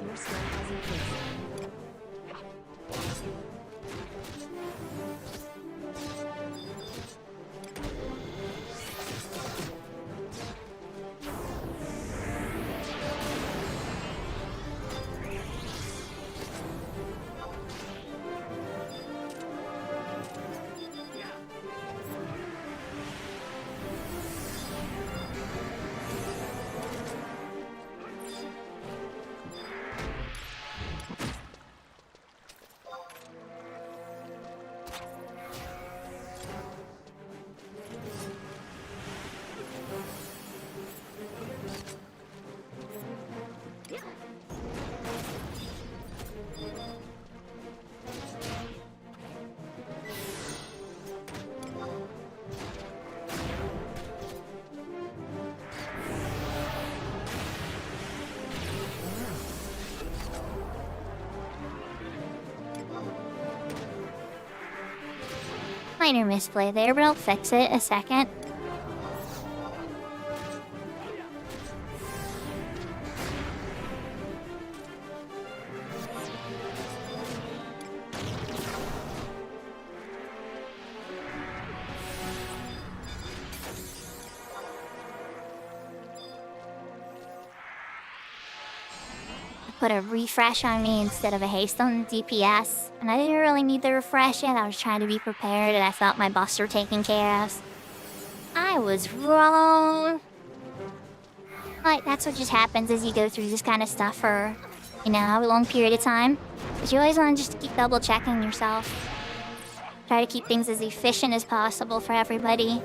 Your skill has increased. Minor misplay there, but I'll fix it a second. Put a refresh on me instead of a haste on DPS, and I didn't really need the refresh yet. I was trying to be prepared, and I thought my buffs were taken care of. I was wrong. Like, that's what just happens as you go through this kind of stuff for, you know, a long period of time. But you always want to just keep double checking yourself. Try to keep things as efficient as possible for everybody.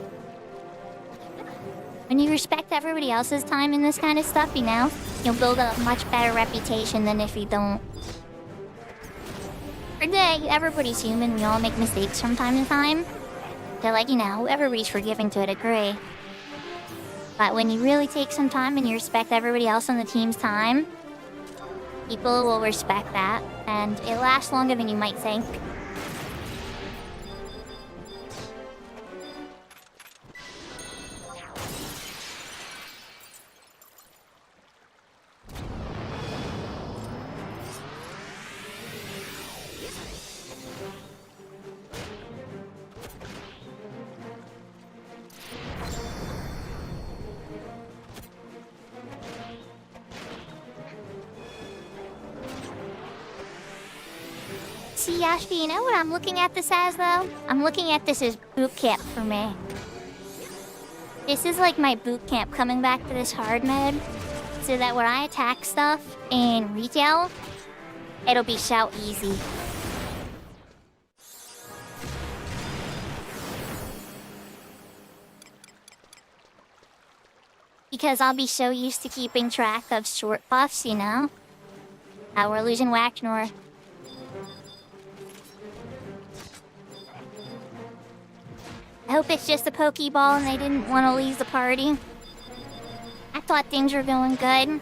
When you respect everybody else's time in this kind of stuff, you know, you'll build a much better reputation than if you don't. Today, everybody's human. We all make mistakes from time to time. So, like, you know, everybody's forgiving to a degree. But when you really take some time and you respect everybody else on the team's time, people will respect that, and it lasts longer than you might think. See, Yashvi, you know what I'm looking at this as, though? I'm looking at this as boot camp for me. This is like my boot camp coming back to this hard mode, so that when I attack stuff in retail, it'll be so easy. Because I'll be so used to keeping track of short buffs, you know? We're losing Whacknor. I hope it's just a Pokeball and they didn't want to leave the party. I thought things were going good.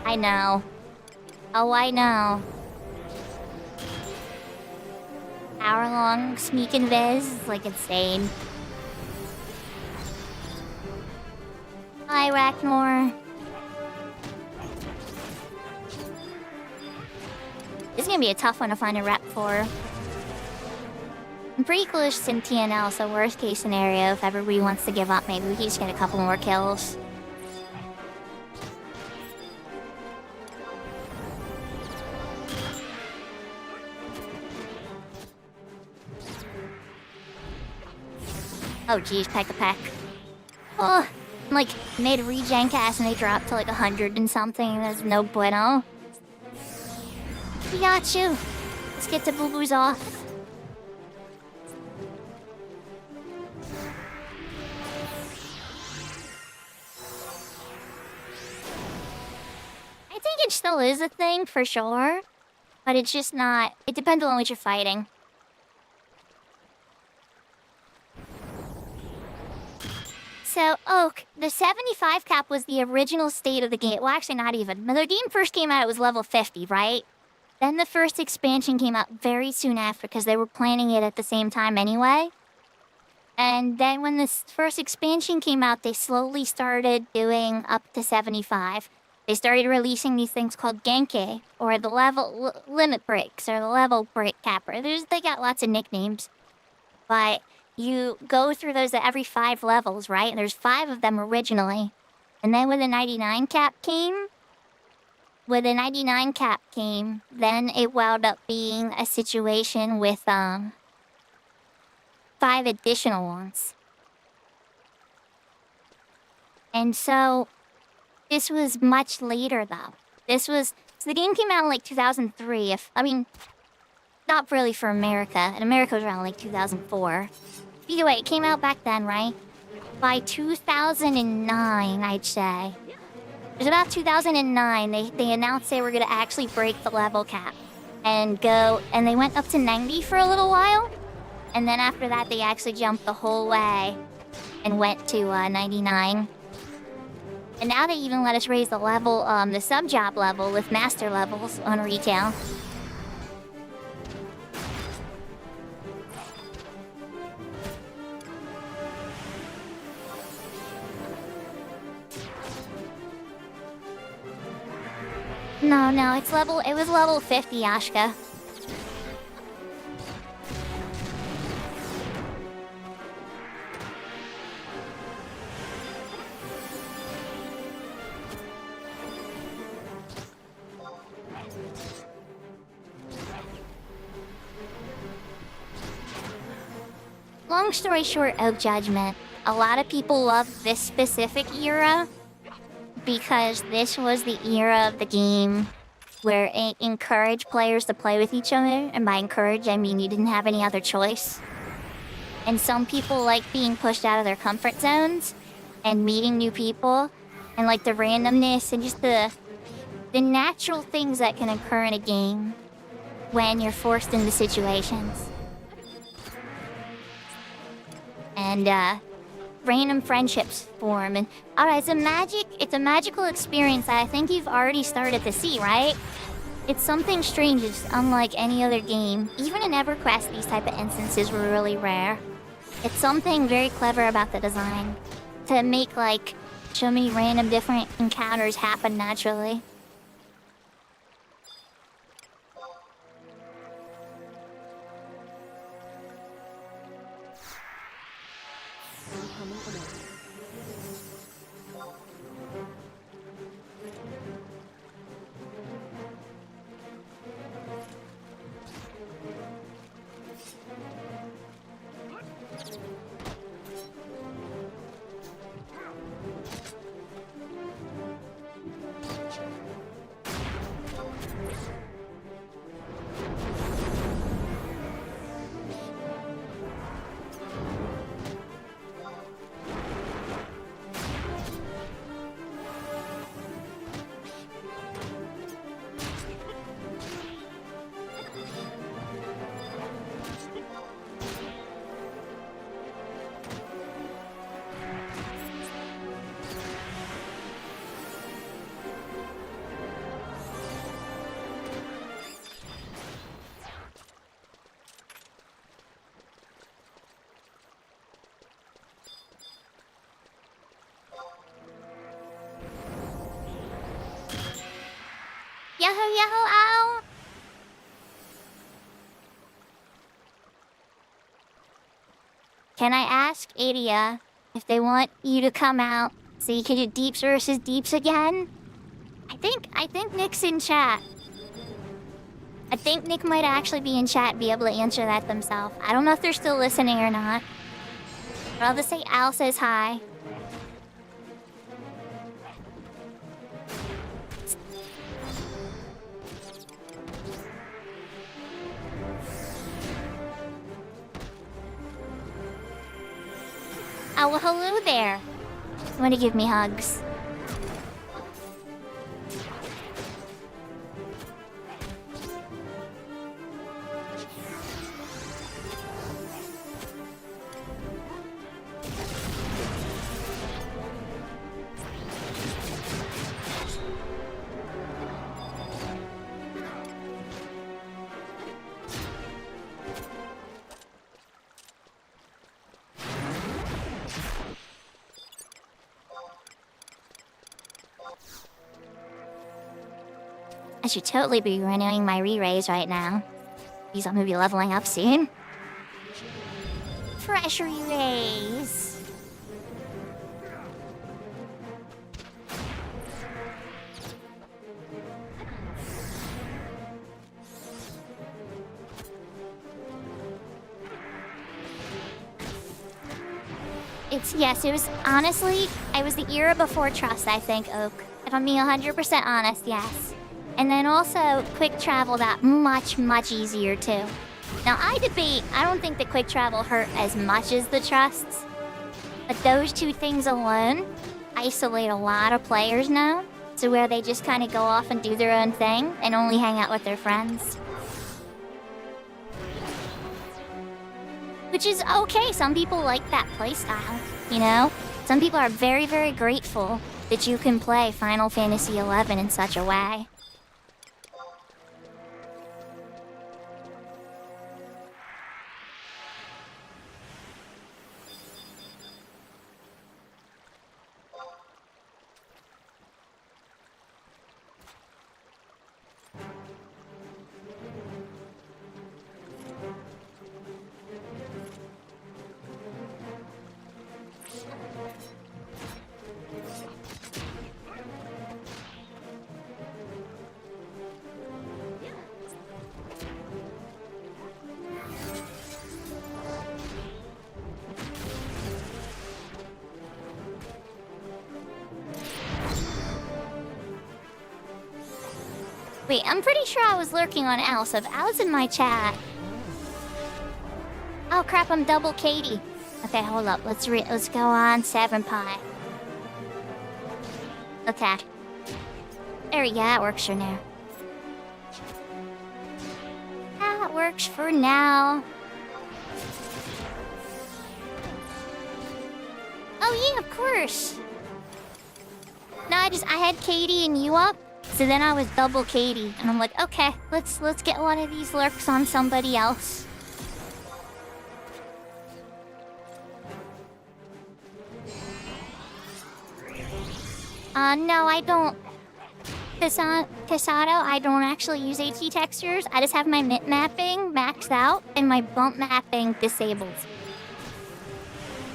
I know. Oh, I know. Hour-long sneak and viz is like insane. Hi, Ragnar. This is gonna be a tough one to find a rep for. I'm pretty close to TNL, so worst case scenario, if everybody wants to give up, maybe we can just get a couple more kills. Oh geez, Peck a Peck. Oh, like, made a regen cast and they dropped to like 100 and something. That's no bueno. We got you. Let's get the boo-boos off. I think it still is a thing for sure, but it's just not. It depends on what you're fighting. the 75 cap was the original state of the game. Well, actually, not even. When the game first came out, it was level 50, right? Then the first expansion came out very soon after because they were planning it at the same time anyway. And then when this first expansion came out, they slowly started doing up to 75. They started releasing these things called Genki, or the limit breaks, or the level break capper. They got lots of nicknames. But you go through those at every 5 levels, right? And there's 5 of them originally. And then when the 99 cap came, then it wound up being a situation with 5 additional ones. And so this was much later though. So the game came out in like 2003. Not really for America. In America it was around like 2004. Either way, it came out back then, right? By 2009, I'd say. It was about 2009, they announced they were gonna actually break the level cap and they went up to 90 for a little while. And then after that, they actually jumped the whole way and went to 99. And now they even let us raise the level, the sub-job level with master levels on retail. No, it was level 50, Ashka. Long story short, Oak Judgment. A lot of people love this specific era because this was the era of the game where it encouraged players to play with each other. And by encourage, I mean you didn't have any other choice. And some people like being pushed out of their comfort zones and meeting new people and like the randomness and just the natural things that can occur in a game when you're forced into situations. And random friendships form, and alright, it's a magical experience that I think you've already started to see, right? It's something strange, it's unlike any other game. Even in EverQuest, these type of instances were really rare. It's something very clever about the design to make like so many random different encounters happen naturally. Yahoo, yahoo, ow! Can I ask Adia if they want you to come out so you can do Deeps versus Deeps again? I think Nick's in chat. I think Nick might actually be in chat and be able to answer that themselves. I don't know if they're still listening or not. But I'll just say Al says hi. Oh, well, hello there. You want to give me hugs? I should totally be renewing my re-raise right now. Because I'm gonna be leveling up soon. Fresh re-raise. Yes, it was, honestly, it was the era before Trust, I think, Oak. If I'm being 100% honest, yes. And then also, quick travel got much, much easier, too. Now, I debate, I don't think the quick travel hurt as much as the Trusts. But those two things alone isolate a lot of players now, to where they just kind of go off and do their own thing, and only hang out with their friends. Which is okay, some people like that playstyle, you know? Some people are very, very grateful that you can play Final Fantasy XI in such a way. Wait, I'm pretty sure I was lurking on Al, so if Al's in my chat... Oh crap, I'm double Katie. Okay, hold up, let's go on 7 Pi. Okay. There we go, that works for now. That works for now. Oh yeah, of course! No, I had Katie and you up. So then I was double Katie, and I'm like, okay, let's get one of these lurks on somebody else. No, I don't. Casado, I don't actually use AT textures. I just have my mip mapping maxed out and my bump mapping disabled.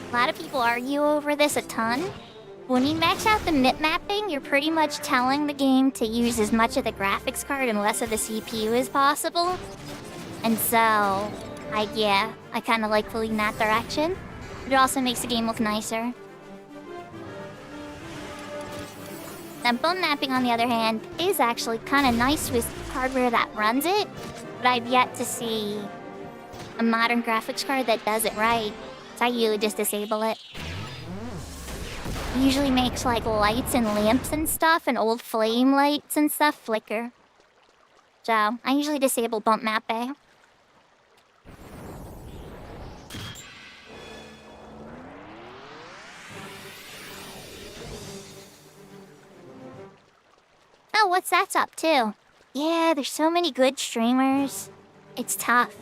A lot of people argue over this a ton. When you max out the mip mapping, you're pretty much telling the game to use as much of the graphics card and less of the CPU as possible. And so, I kind of like to lean that direction. But it also makes the game look nicer. Now, bone mapping, on the other hand, is actually kind of nice with hardware that runs it. But I've yet to see a modern graphics card that does it right. So I usually just disable it. Usually makes like lights and lamps and stuff, and old flame lights and stuff flicker. So I usually disable bump mapping. Oh, what's that up to? Yeah, there's so many good streamers. It's tough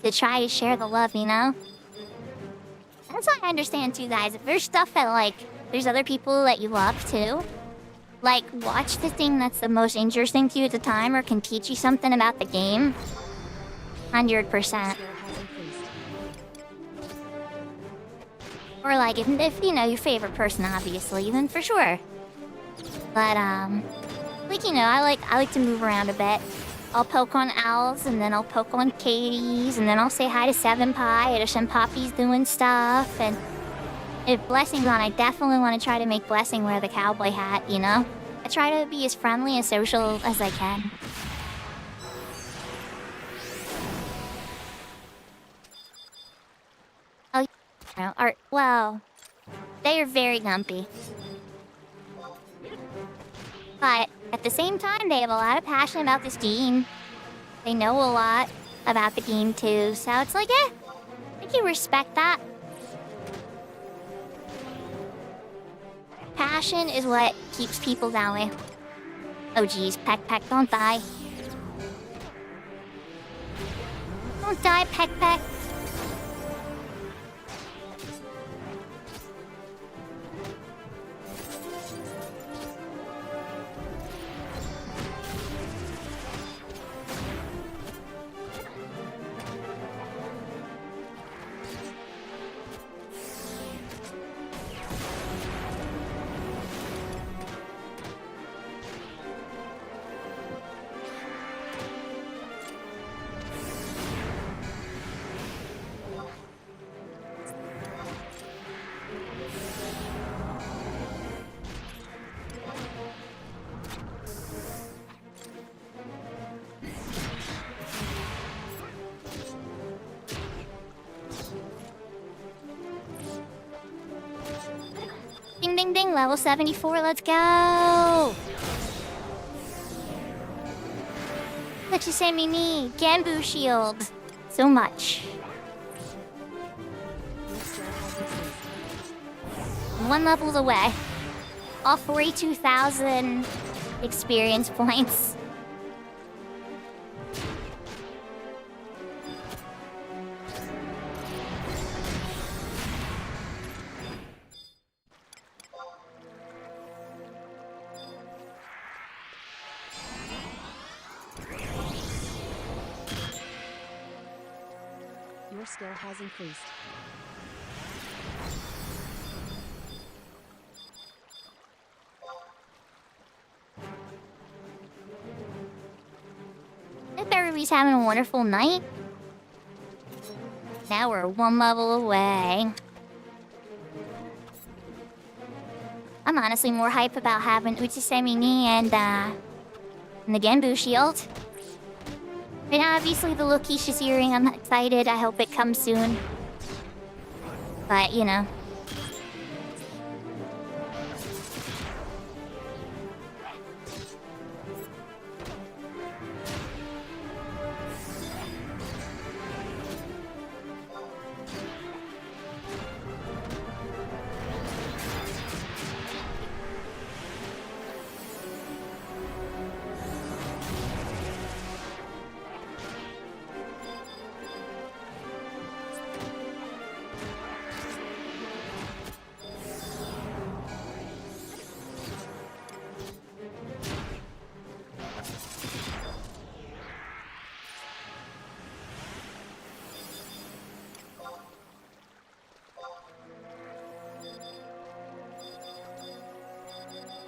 to try to share the love, you know? That's what I understand too, guys. If there's stuff that, like, there's other people that you love too, like, watch the thing that's the most interesting to you at the time or can teach you something about the game. 100%. Or, like, if you know your favorite person, obviously, then for sure. But, like, you know, I like to move around a bit. I'll poke on Owls, and then I'll poke on Katie's, and then I'll say hi to 7 Pi, or some Poppy's doing stuff, and if Blessing's on, I definitely want to try to make Blessing wear the cowboy hat, you know? I try to be as friendly and social as I can. Oh, no, or, well, they are very gumpy. But at the same time, they have a lot of passion about this game. They know a lot about the game too, so it's like, I can respect that. Passion is what keeps people going. Oh geez, Peck, don't die. Don't die, Peck. Ding ding ding, level 74, let's go! What you say me need? Gambu shield. So much. One level away. All 42,000 experience points. Your skill has increased. I think everybody's having a wonderful night. Now we're one level away. I'm honestly more hype about having Uchisemi ni and the Genbu shield. But obviously the Lokisha's earring, I'm excited. I hope it comes soon. But, you know.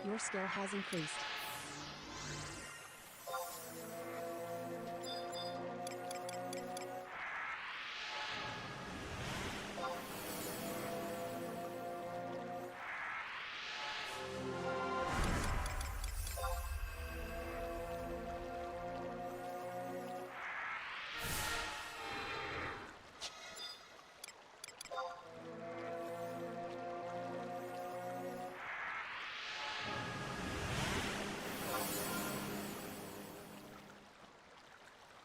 Your skill has increased.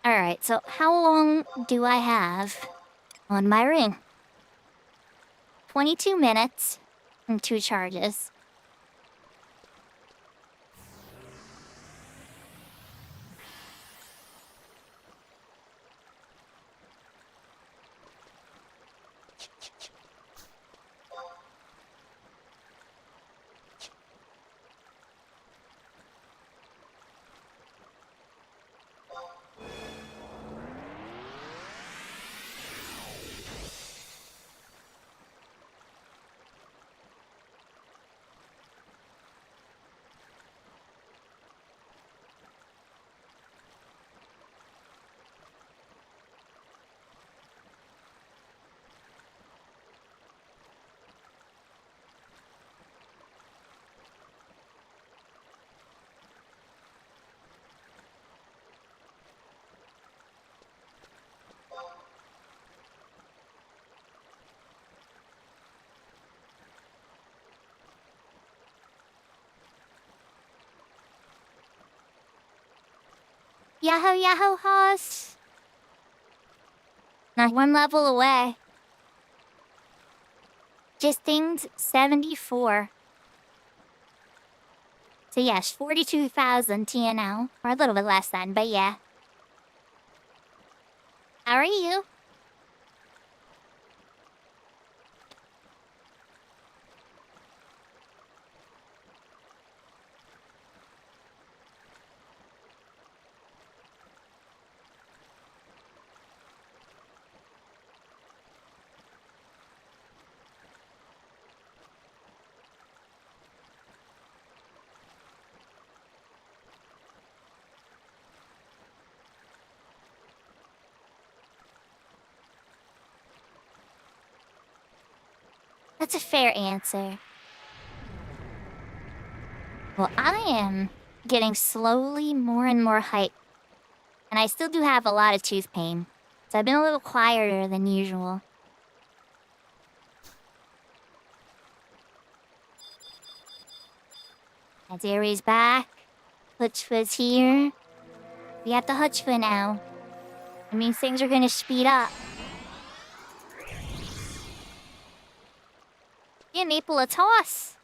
Alright, so how long do I have on my ring? 22 minutes and 2 charges. Yahoo Yahoo Hoss! Not one level away. Just dinged 74. So yes, 42,000 TNL. Or a little bit less than, but yeah. How are you? That's a fair answer. Well, I am getting slowly more and more hype. And I still do have a lot of tooth pain. So I've been a little quieter than usual. Azeri's back. Huchfa's here. We have the Huchfa now. It means things are gonna speed up. Give Maple a toss.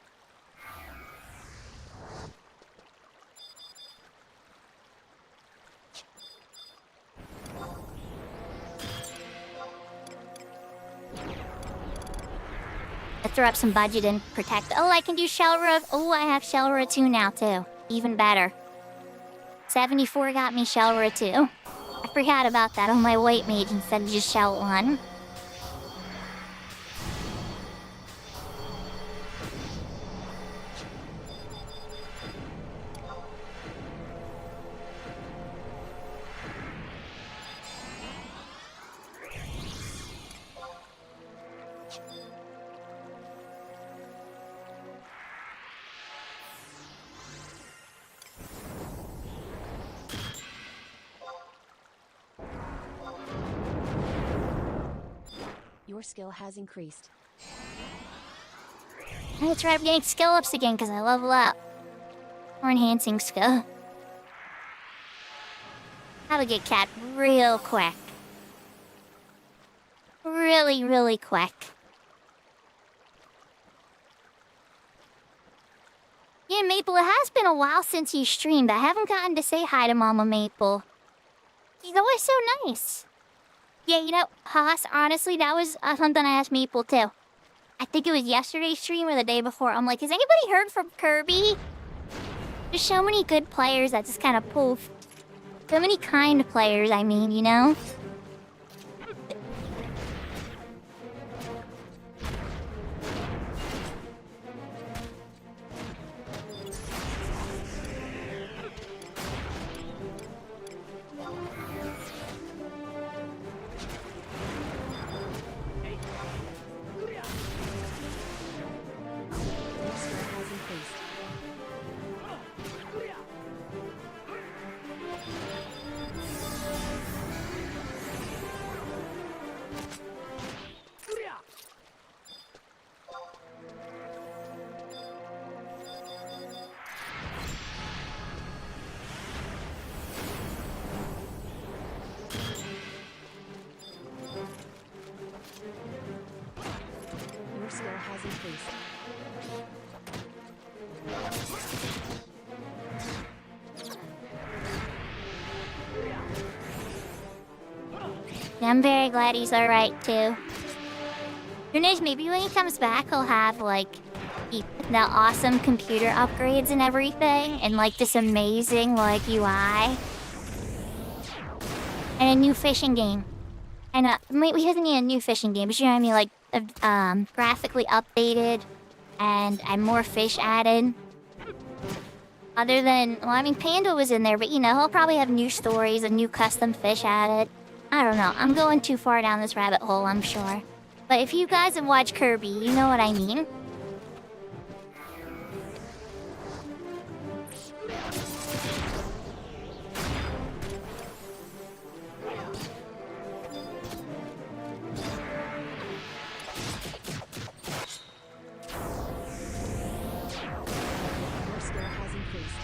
Let's throw up some budget and protect. Oh, I can do Shelra. Oh, I have Shelra 2 now, too. Even better. 74 got me Shelra 2. I forgot about that on my white mage instead of just Shell 1. Your skill has increased. I'm gonna try getting skill ups again because I level up. Or enhancing skill. That'll get capped real quick. Really, really quick. Yeah, Maple, it has been a while since you streamed. I haven't gotten to say hi to Mama Maple. She's always so nice. Yeah, you know, Haas, honestly, that was something I asked Maple too. I think it was yesterday's stream or the day before. I'm like, has anybody heard from Kirby? There's so many good players that just kind of poofed. So many kind players, I mean, you know? Your skill has increased. Your skill has increased. I'm very glad he's alright too. Who knows, maybe when he comes back he'll have like the awesome computer upgrades and everything and like this amazing like UI. And a new fishing game. And he doesn't need a new fishing game, but you know what I mean, like graphically updated and more fish added. Other than, well, I mean, Panda was in there, but you know, he'll probably have new stories and new custom fish added. I don't know. I'm going too far down this rabbit hole, I'm sure. But if you guys have watched Kirby, you know what I mean. Your skill has increased.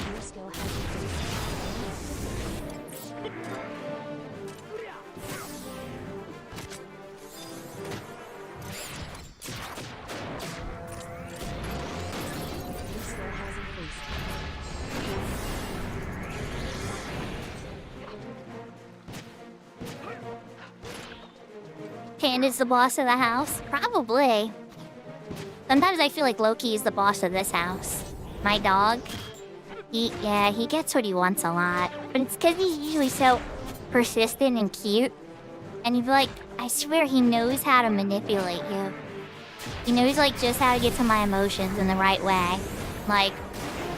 Your skill has increased. Your skill has increased. Panda's the boss of the house? Probably. Sometimes I feel like Loki is the boss of this house. My dog. He gets what he wants a lot. But it's because he's usually so persistent and cute. And he's like, I swear he knows how to manipulate you. He knows like just how to get to my emotions in the right way. Like,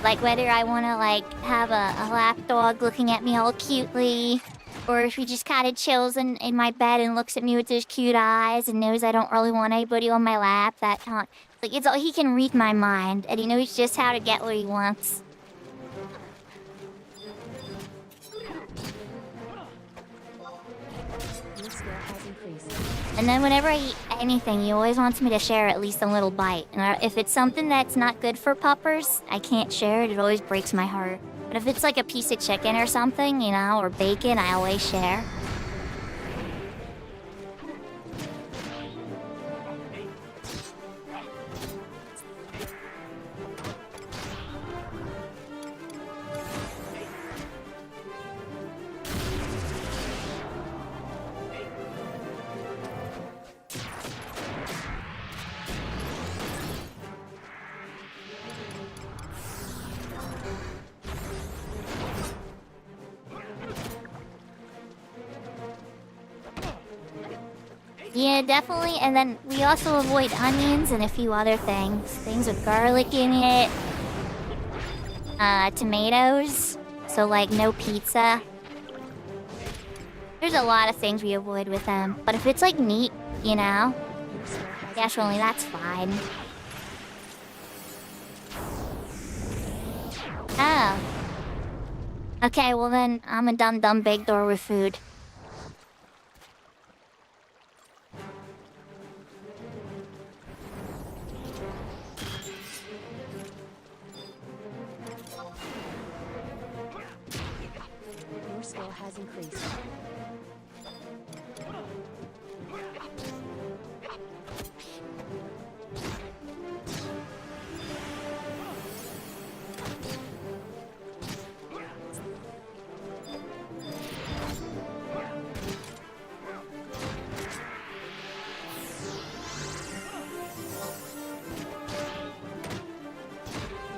Like whether I want to like have a lap dog looking at me all cutely, or if he just kind of chills in my bed and looks at me with those cute eyes and knows I don't really want anybody on my lap. That kind, like it's all he can read my mind and he knows just how to get what he wants. Your skill has increased. And then whenever I eat anything, he always wants me to share at least a little bite. And if it's something that's not good for puppers, I can't share it. It always breaks my heart. But if it's like a piece of chicken or something, you know, or bacon, I always share. Yeah, definitely. And then we also avoid onions and a few other things. Things with garlic in it. Tomatoes. So, like, no pizza. There's a lot of things we avoid with them. But if it's, like, meat, you know, Your skill has definitely that's fine. Oh. Okay, well then, I'm a dumb big door with food. Your skill has increased.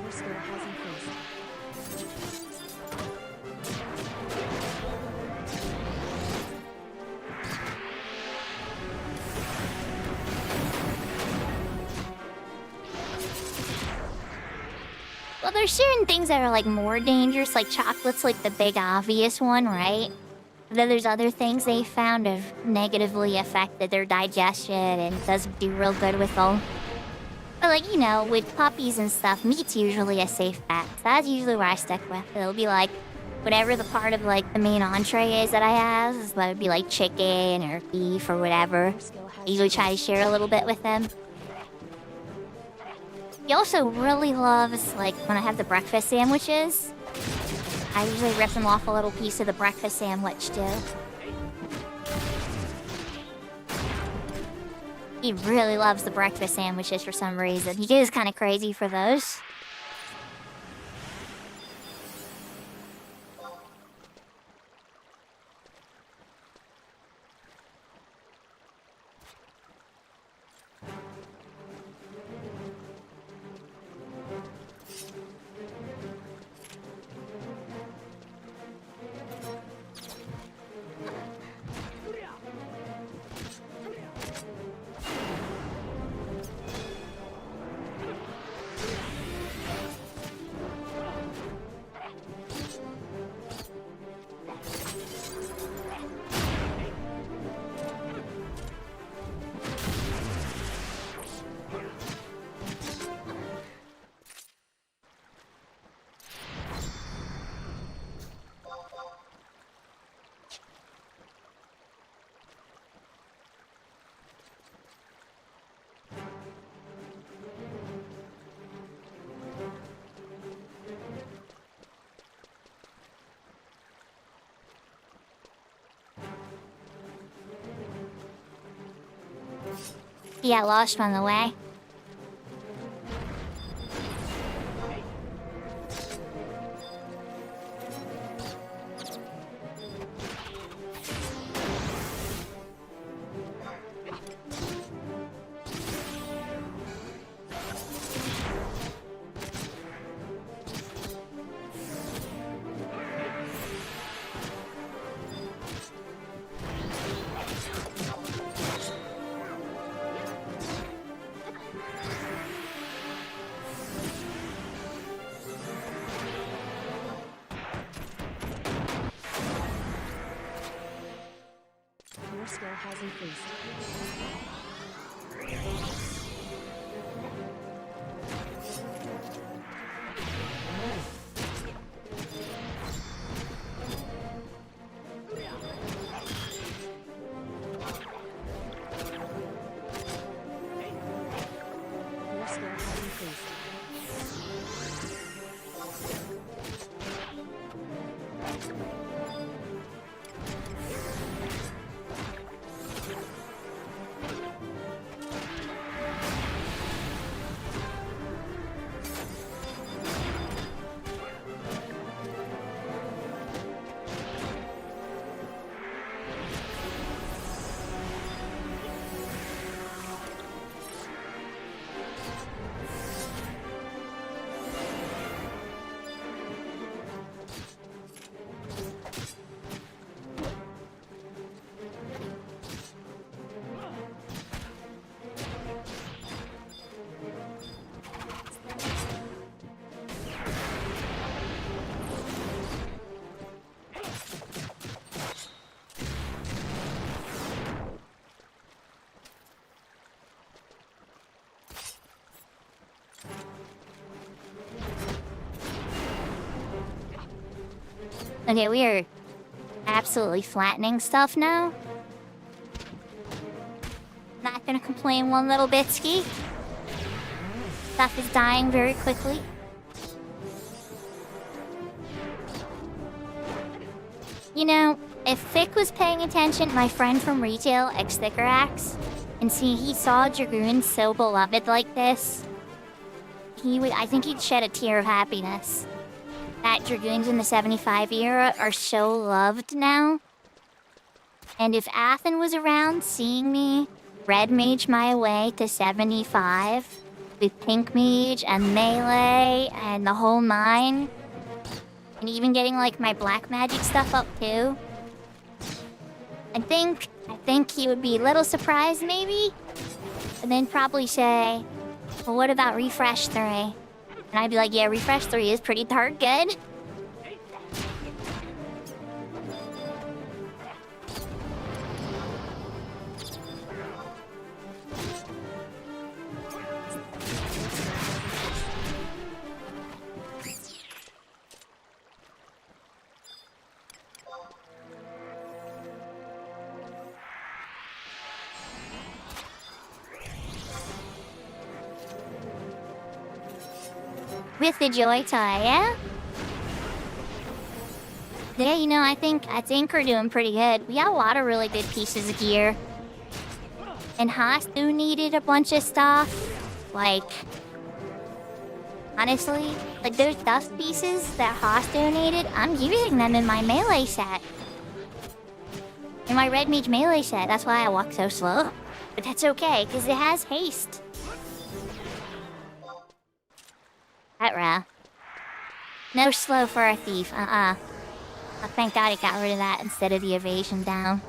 Your skill has increased. Well, there's certain things that are like more dangerous, like chocolate's like the big obvious one, right? But then there's other things they found have negatively affected their digestion and doesn't do real good with them. But like, you know, with puppies and stuff, meat's usually a safe bet. So that's usually where I stick with. It'll be like whatever the part of like the main entree is that I have, so that would be like chicken or beef or whatever. Your skill I has usually try to share a little bit with them. He also really loves, like, when I have the breakfast sandwiches. I usually rip him off a little piece of the breakfast sandwich, too. He really loves the breakfast sandwiches for some reason. He goes kind of crazy for those. He got lost on the way. score has increased. Your score has increased. Okay, we are absolutely flattening stuff now. Not gonna complain one little bit, Ski. Stuff is dying very quickly. You know, if Thick was paying attention, my friend from retail, ex-Thickerax, and he saw Dragoons so beloved like this, I think he'd shed a tear of happiness. That Dragoons in the 75 era are so loved now. And if Athen was around seeing me red mage my way to 75 with pink mage and melee and the whole nine, and even getting like my black magic stuff up too, I think he would be a little surprised maybe, and then probably say, well, what about Refresh 3? And I'd be like, yeah, Refresh 3 is pretty darn good. With the joy tie, yeah? Yeah, you know, I think we're doing pretty good. We got a lot of really good pieces of gear. And Hastu needed a bunch of stuff. Like, honestly, like those dust pieces that Hastu needed, I'm using them in my melee set. In my red mage melee set, that's why I walk so slow. But that's okay, because it has haste. Right. No slow for a thief, Oh, thank God it got rid of that instead of the evasion down.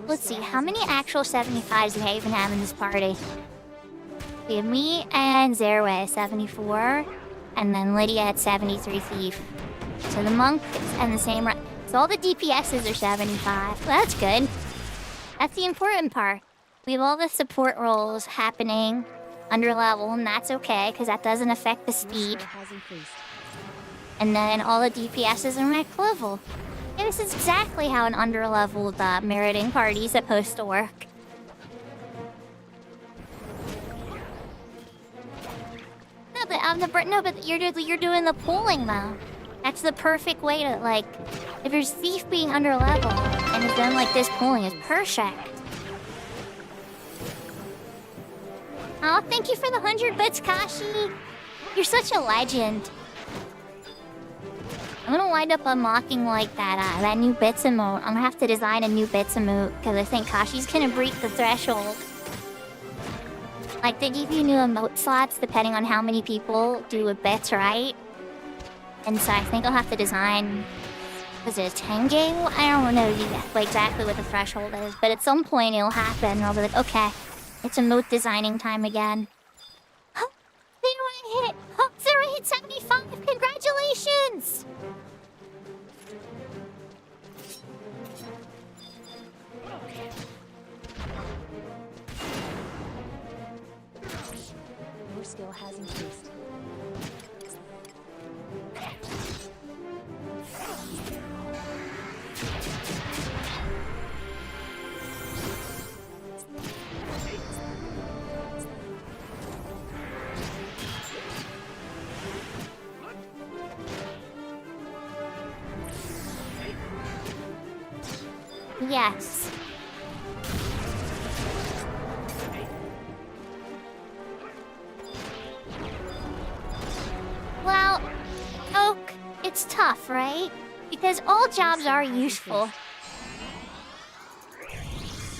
Let's see, how many actual 75s do I even have in this party? We have me and Zerway, 74. And then Lydia at 73 Thief. So the monk and the same... So all the DPSs are 75. Well, that's good. That's the important part. We have all the support roles happening under level, and that's okay, because that doesn't affect the speed. And then all the DPSs are max level. Yeah, this is exactly how an under-leveled meriting party is supposed to work. But you're doing the pooling though. That's the perfect way to, like, if there's Thief being under level and it's done like this, pooling is perfect. Oh, thank you for the 100 bits, Kashi. You're such a legend. I'm gonna wind up unlocking like that new bits emote. I'm gonna have to design a new bits emote because I think Kashi's gonna break the threshold. Like, they give you new emote slots depending on how many people do a bits, right? And so I think I'll have to design Was it a 10 game? I don't know exactly what the threshold is, but at some point it'll happen and I'll be like, okay, it's emote designing time again. Huh? I hit! Oh, Sarah hit 75! Congratulations! Your skill has increased. Yes. Well, Oak, it's tough, right? Because all jobs are useful.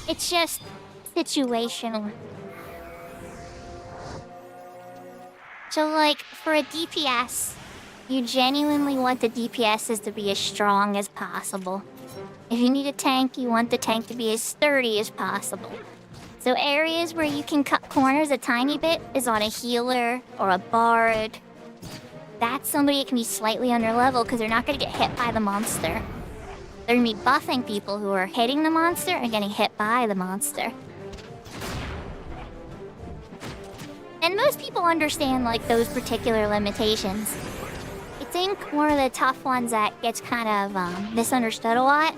It's just situational. So, like, for a DPS, you genuinely want the DPSs to be as strong as possible. If you need a tank, you want the tank to be as sturdy as possible. So areas where you can cut corners a tiny bit is on a healer or a bard. That's somebody that can be slightly under level because they're not going to get hit by the monster. They're going to be buffing people who are hitting the monster and getting hit by the monster. And most people understand, like, those particular limitations. I think one of the tough ones that gets kind of misunderstood a lot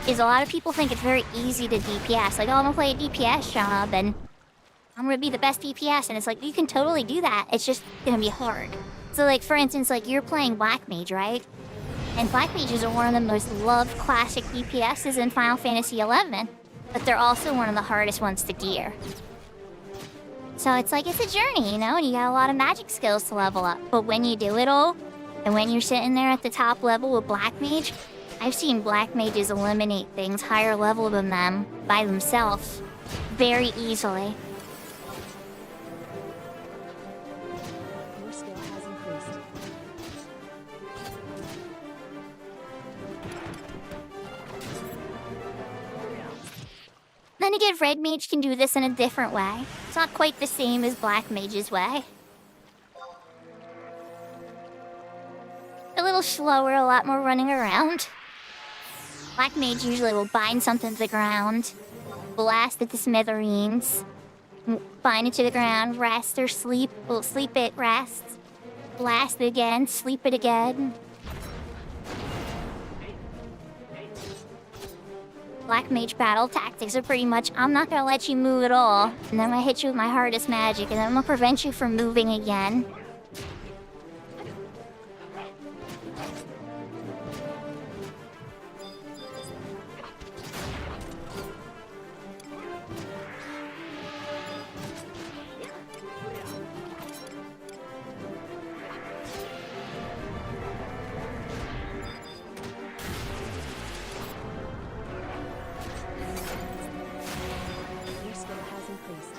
is a lot of people think it's very easy to DPS. Like, oh, I'm gonna play a DPS job and I'm gonna be the best DPS. And it's like, you can totally do that. It's just gonna be hard. So, like, for instance, like, you're playing Black Mage, right? And Black Mages are one of the most loved classic DPSs in Final Fantasy XI. But they're also one of the hardest ones to gear. So it's like, it's a journey, you know? And you got a lot of magic skills to level up. But when you do it all, and when you're sitting there at the top level with Black Mage, I've seen Black Mages eliminate things higher level than them by themselves very easily. Your skill has increased. Then again, Red Mage can do this in a different way. It's not quite the same as Black Mage's way. A little slower, a lot more running around. Black Mage usually will bind something to the ground, blast it to smithereens, bind it to the ground, rest or sleep, well, sleep it, rest, blast it again, sleep it again. Black Mage battle tactics are pretty much, I'm not gonna let you move at all, and then I'm gonna hit you with my hardest magic, and then I'm gonna prevent you from moving again. Your skill has increased.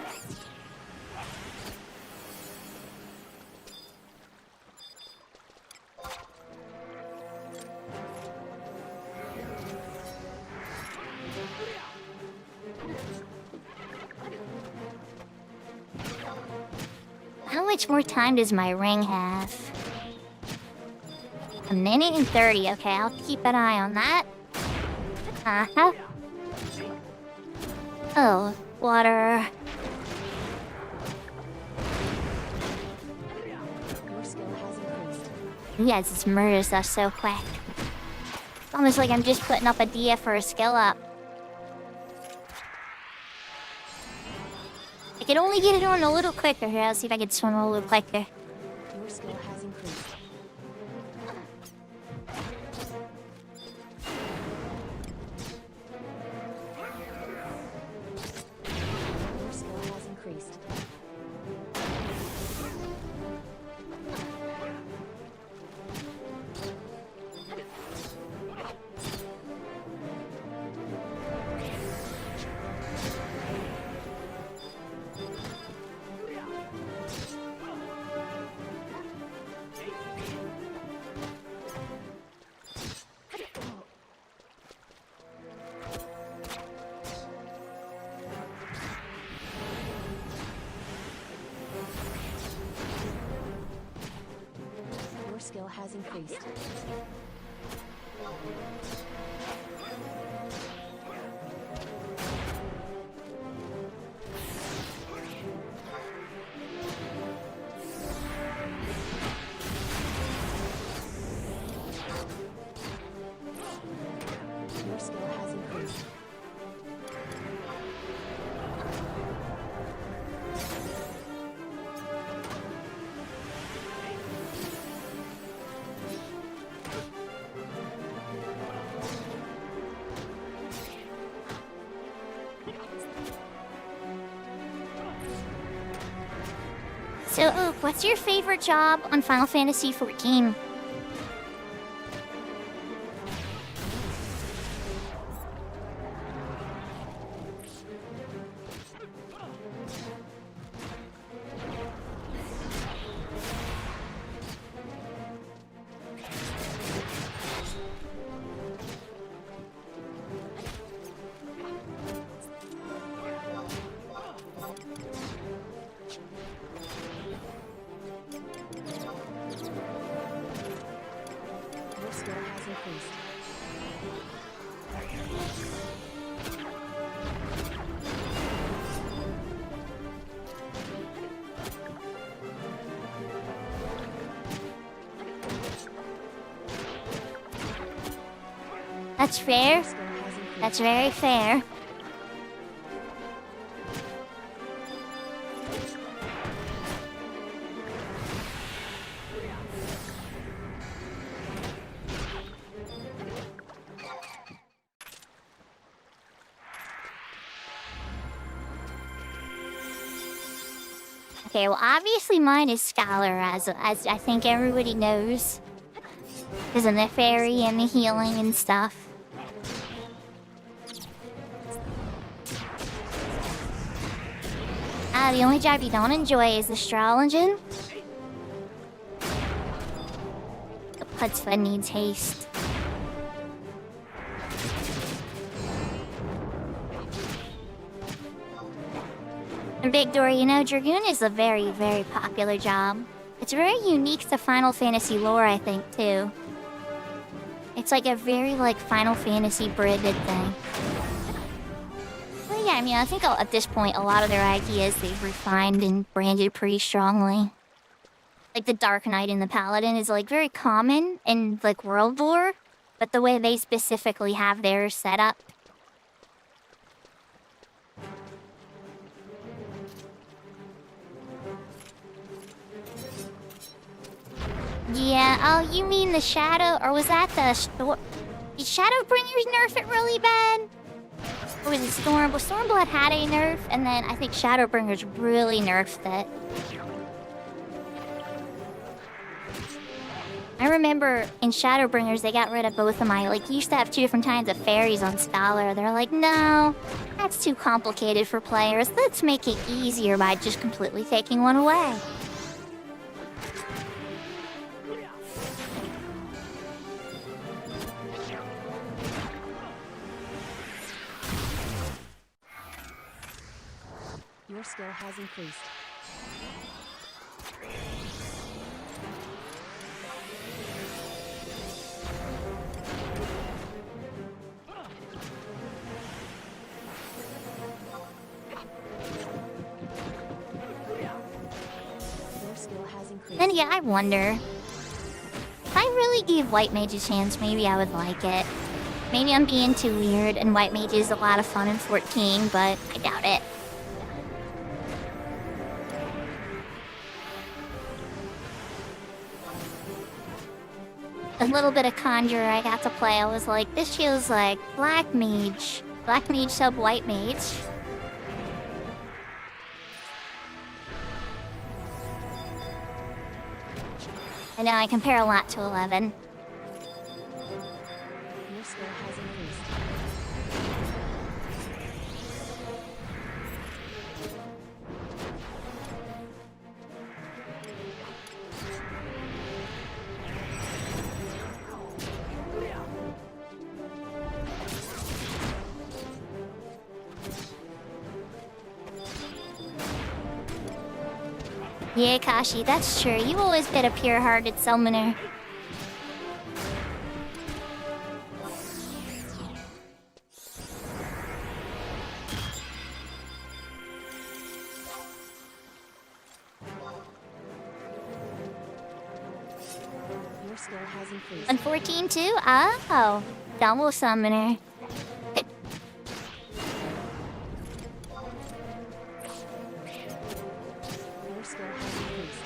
How much more time does my ring have? 1 minute and 30. Okay, I'll keep an eye on that. Uh-huh. Oh, water. Your skill has increased. Yes, it's murders us so quick. It's almost like I'm just putting up a DF for a skill up. I can only get it on a little quicker here. I'll see if I can swim a little quicker. Your skill has increased. Your skill has increased. skill has increased. Your skill has increased. So, Oak, what's your favorite job on Final Fantasy XIV? Your skill has increased. That's fair. Your skill has increased. That's very fair. Okay, well, obviously mine is Scholar, as I think everybody knows. Because of the fairy and the healing and stuff. The only job you don't enjoy is the straw engine. The Putzfed needs haste. And Big Door, you know, Dragoon is a very, very popular job. It's very unique to Final Fantasy lore, I think, too. It's like a very, like, Final Fantasy branded thing. Well, yeah, I mean, I think at this point, a lot of their ideas they've refined and branded pretty strongly. Like, the Dark Knight and the Paladin is, like, very common in, like, World Lore, but the way they specifically have theirs set up. Yeah, oh, you mean the Shadow, or was that the Storm? Did Shadowbringers nerf it really bad? Or was it Storm? Well, Stormblood had a nerf, and then I think Shadowbringers really nerfed it. I remember in Shadowbringers, they got rid of both of my, like, you used to have 2 different kinds of fairies on Scholar. They're like, no, that's too complicated for players. Let's make it easier by just completely taking one away. Your skill has increased. Your skill has increased. Then yeah, I wonder. If I really gave White Mage a chance, maybe I would like it. Maybe I'm being too weird, and White Mage is a lot of fun in 14, but I doubt it. A little bit of Conjurer I got to play, I was like, this feels like Black Mage. Black Mage sub White Mage. I know, I compare a lot to 11. Your skill has increased. Yeah, Kashi, that's true. You've always been a pure-hearted summoner. skill has increased. On 14 too? Oh, double summoner. Your skill has increased.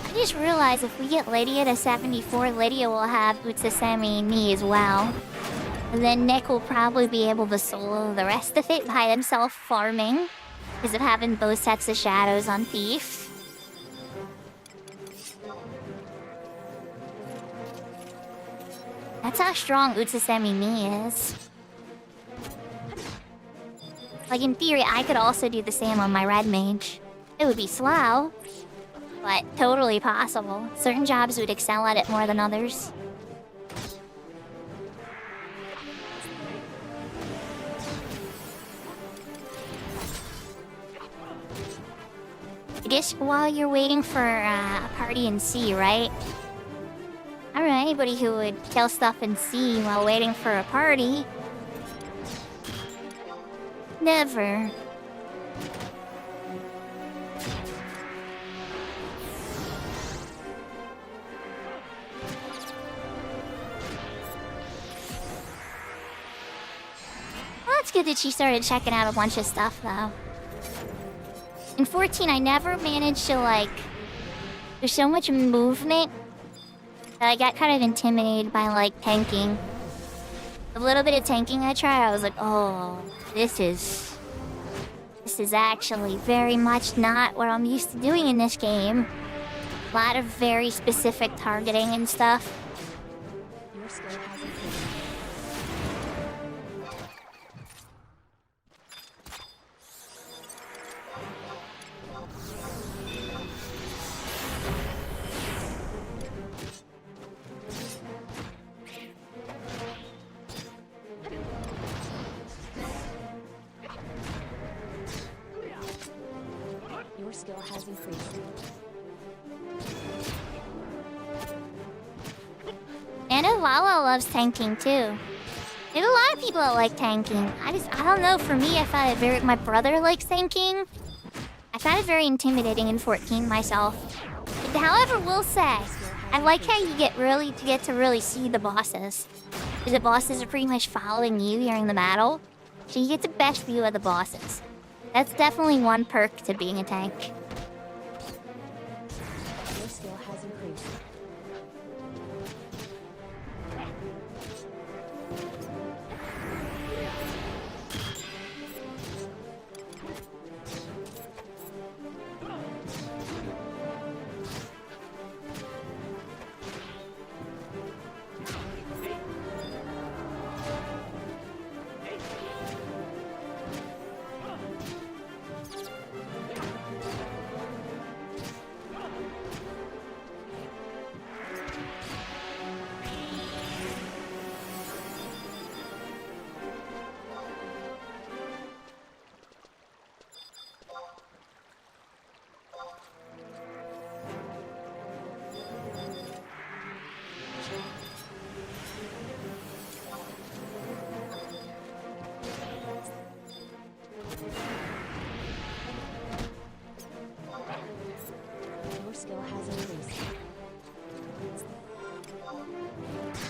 I just realized if we get Lydia to 74, Lydia will have Utsasemi me as well. And then Nick will probably be able to solo the rest of it by himself farming. Because of having both sets of shadows on Thief. That's how strong Utsasemi me is. Like in theory, I could also do the same on my red mage. It would be slow. But totally possible. Certain jobs would excel at it more than others. I guess while you're waiting for a party in C, right? I don't know anybody who would kill stuff in C while waiting for a party. Never. Well, it's good that she started checking out a bunch of stuff, though. In 14, I never managed to, like... There's so much movement that I got kind of intimidated by, like, tanking. The little bit of tanking I tried, I was like, oh, this is actually very much not what I'm used to doing in this game. A lot of very specific targeting and stuff. Your skill has increased. Your skill has increased. I know Lala loves tanking too. There's a lot of people that like tanking. I don't know, for me, I found it very... My brother likes tanking. I found it very intimidating in 14 myself. However, we'll say, I like how you get to really see the bosses. Because the bosses are pretty much following you during the battle. So you get the best view of the bosses. That's definitely one perk to being a tank. Your skill has increased. Your skill has increased.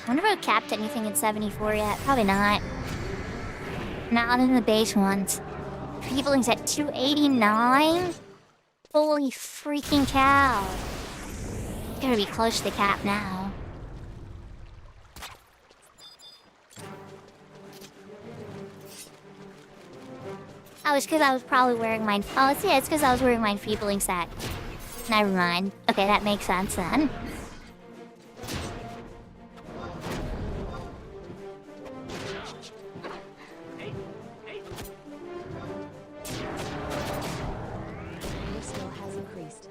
I wonder if I've capped anything at 74 yet. Probably not. Not in the base ones. Peopling's at 289? Holy freaking cow. It's gotta be close to cap now. Oh, it's because I was probably wearing mine. Oh, yeah, it's because I was wearing my Feebling set. Never mind. Okay, that makes sense then. Your skill has increased.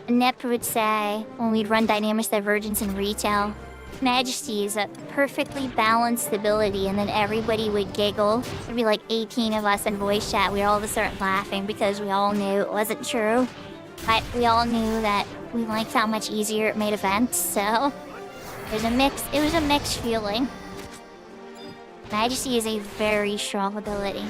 Nip would say when we'd run Dynamics Divergence in retail, Majesty is a perfectly balanced ability, and then everybody would giggle. There'd be like 18 of us in voice chat. We'd all start laughing because we all knew it wasn't true. But we all knew that we liked how much easier it made events, so it was a mixed feeling. Majesty is a very strong ability.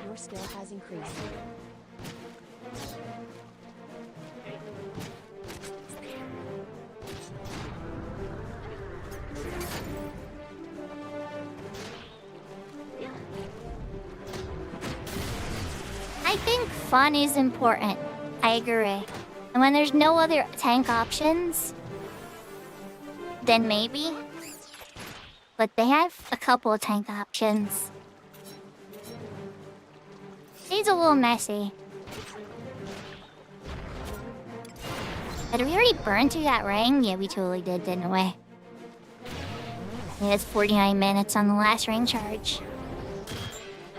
Your skill has increased. I think fun is important. I agree. And when there's no other tank options, then maybe. But they have a couple of tank options. It's a little messy. Did we already burn through that ring? Yeah, we totally did, didn't we? Yeah, it's 49 minutes on the last ring charge.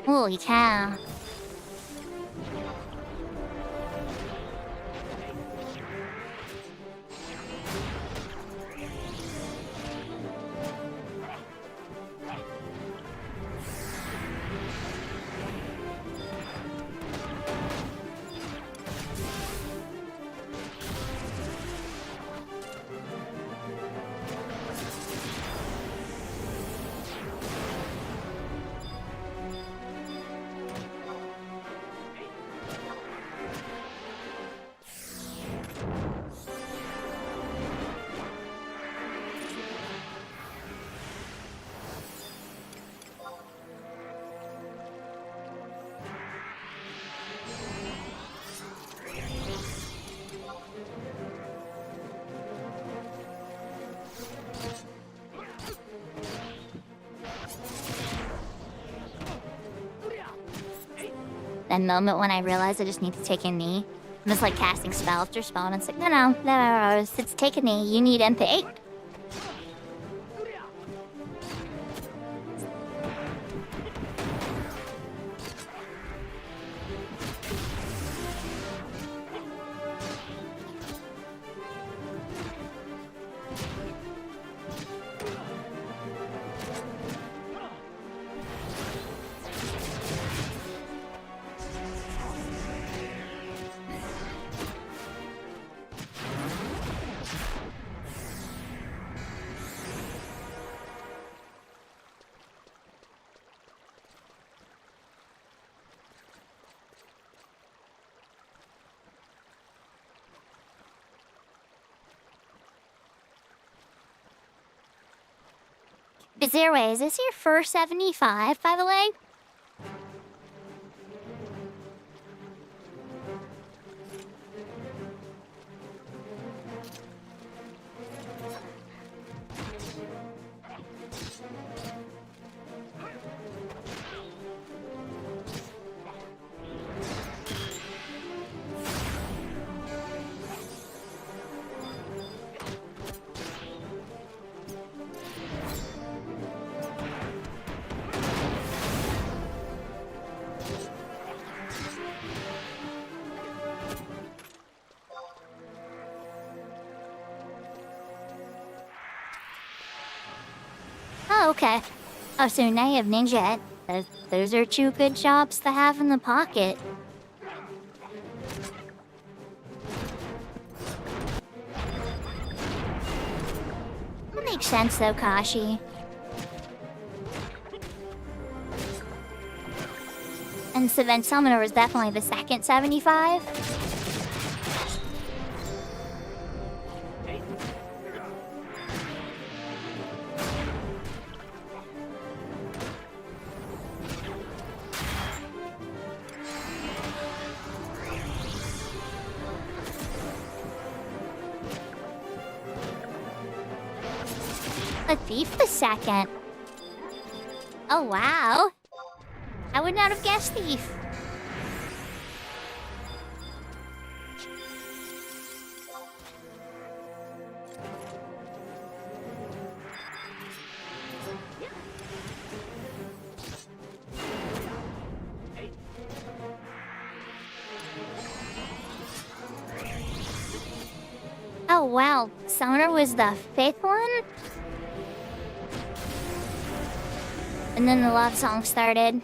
Holy cow. That moment when I realized I just need to take a knee. I'm just like casting spell after spell, and it's like, no, it's take a knee. You need MP. Is this your first 75, by the way? Oh, okay. Oh, so now you have Ninja. Those are two good jobs to have in the pocket. That makes sense, though, Kashi. And so then Summoner was definitely the second 75. a thief the second. Oh wow. I would not have guessed thief. Oh wow, Summoner was the 5th one? And then the love song started.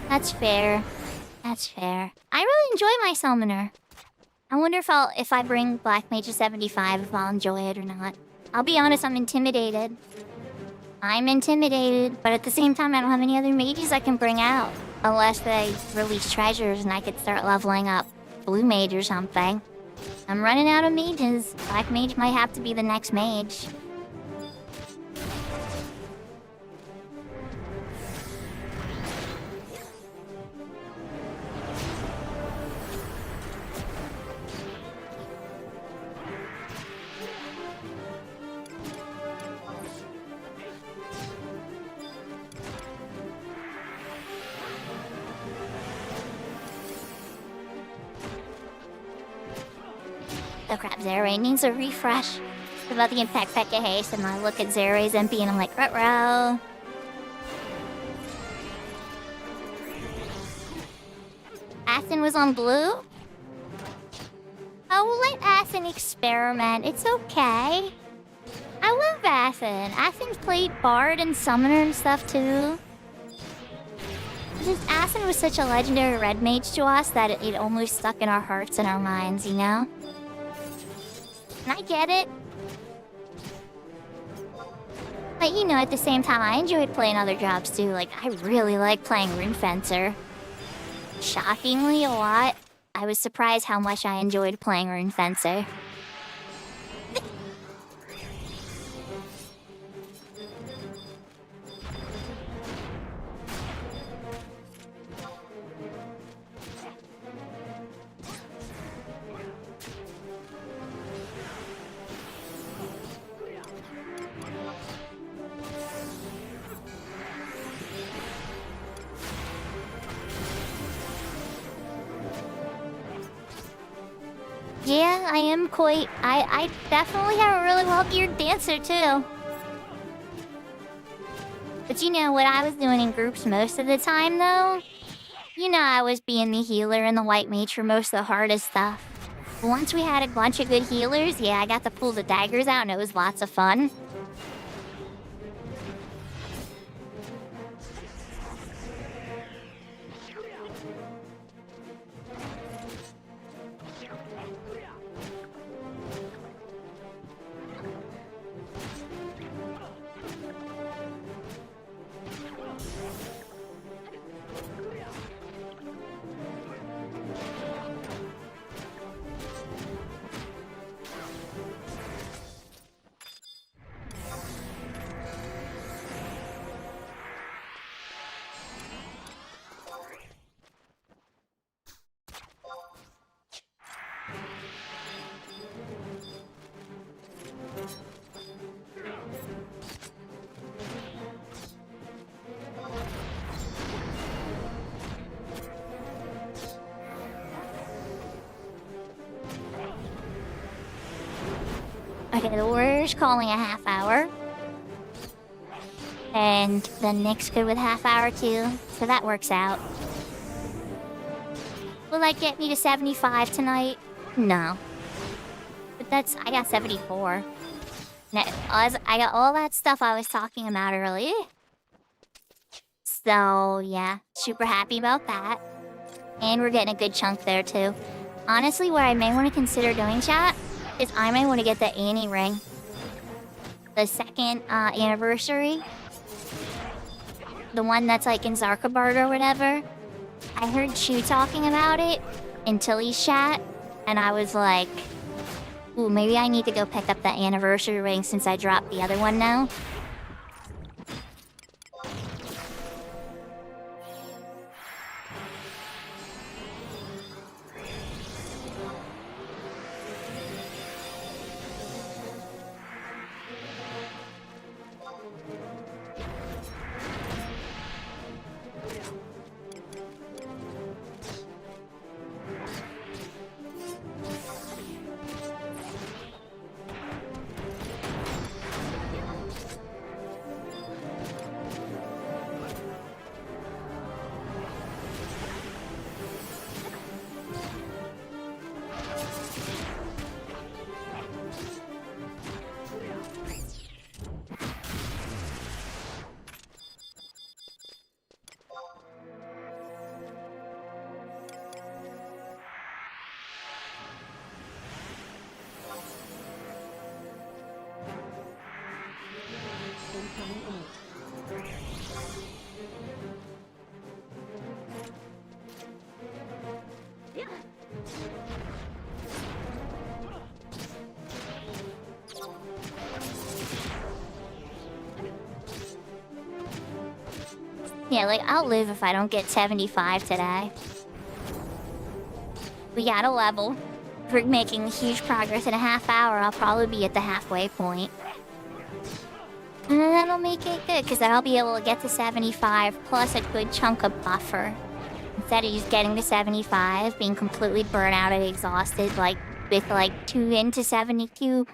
That's fair. That's fair. I really enjoy my summoner. I wonder if I bring Black Mage to 75, if I'll enjoy it or not. I'll be honest, I'm intimidated. I'm intimidated, but at the same time, I don't have any other mages I can bring out. Unless they release treasures and I could start leveling up Blue Mage or something. I'm running out of mages. Black Mage might have to be the next mage. The crap, Zere needs a refresh. About the impact Pekka haste, and I look at Zere's MP and I'm like, ruh-roh. Athen was on blue? Oh, let Athen experiment. It's okay. I love Athen. Athen's played Bard and Summoner and stuff too. Just Athen was such a legendary red mage to us that it almost stuck in our hearts and our minds, you know? And I get it. But you know, at the same time, I enjoyed playing other jobs too. Like, I really like playing Rune Fencer. Shockingly, a lot. I was surprised how much I enjoyed playing Rune Fencer. Yeah, I am quite... I definitely have a really well-geared dancer, too. But you know, what I was doing in groups most of the time, though? You know, I was being the healer and the white mage for most of the hardest stuff. But once we had a bunch of good healers, yeah, I got to pull the daggers out and it was lots of fun. Okay, the warrior's calling a half hour. And the Nick's good with half hour too, so that works out. Will that get me to 75 tonight? No. But I got 74. I got all that stuff I was talking about earlier. So, yeah, super happy about that. And we're getting a good chunk there, too. Honestly, what I may want to consider doing, chat, is I may want to get the Annie ring. The second anniversary. The one that's like in Zarkabard or whatever. I heard Chu talking about it in Tilly's chat, and I was like, ooh, maybe I need to go pick up that anniversary ring since I dropped the other one now. Incoming image. Yeah, like, I'll live if I don't get 75 today. We got a level. If we're making huge progress in a half hour, I'll probably be at the halfway point. And then that'll make it good, because then I'll be able to get to 75 plus a good chunk of buffer. Instead of just getting to 75, being completely burnt out and exhausted, like, with, like, 2 into 72,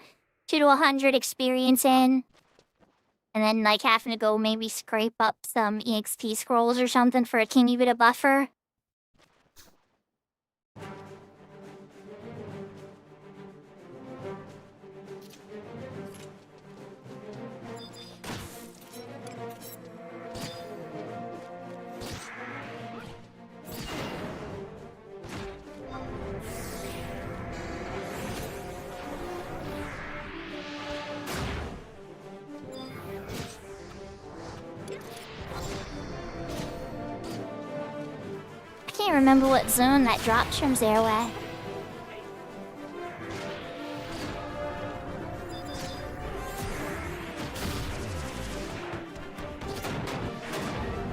2 to 100 experience in. And then, like, having to go maybe scrape up some EXP scrolls or something for a teeny bit of buffer. I can't remember what zone that dropped from Zerway.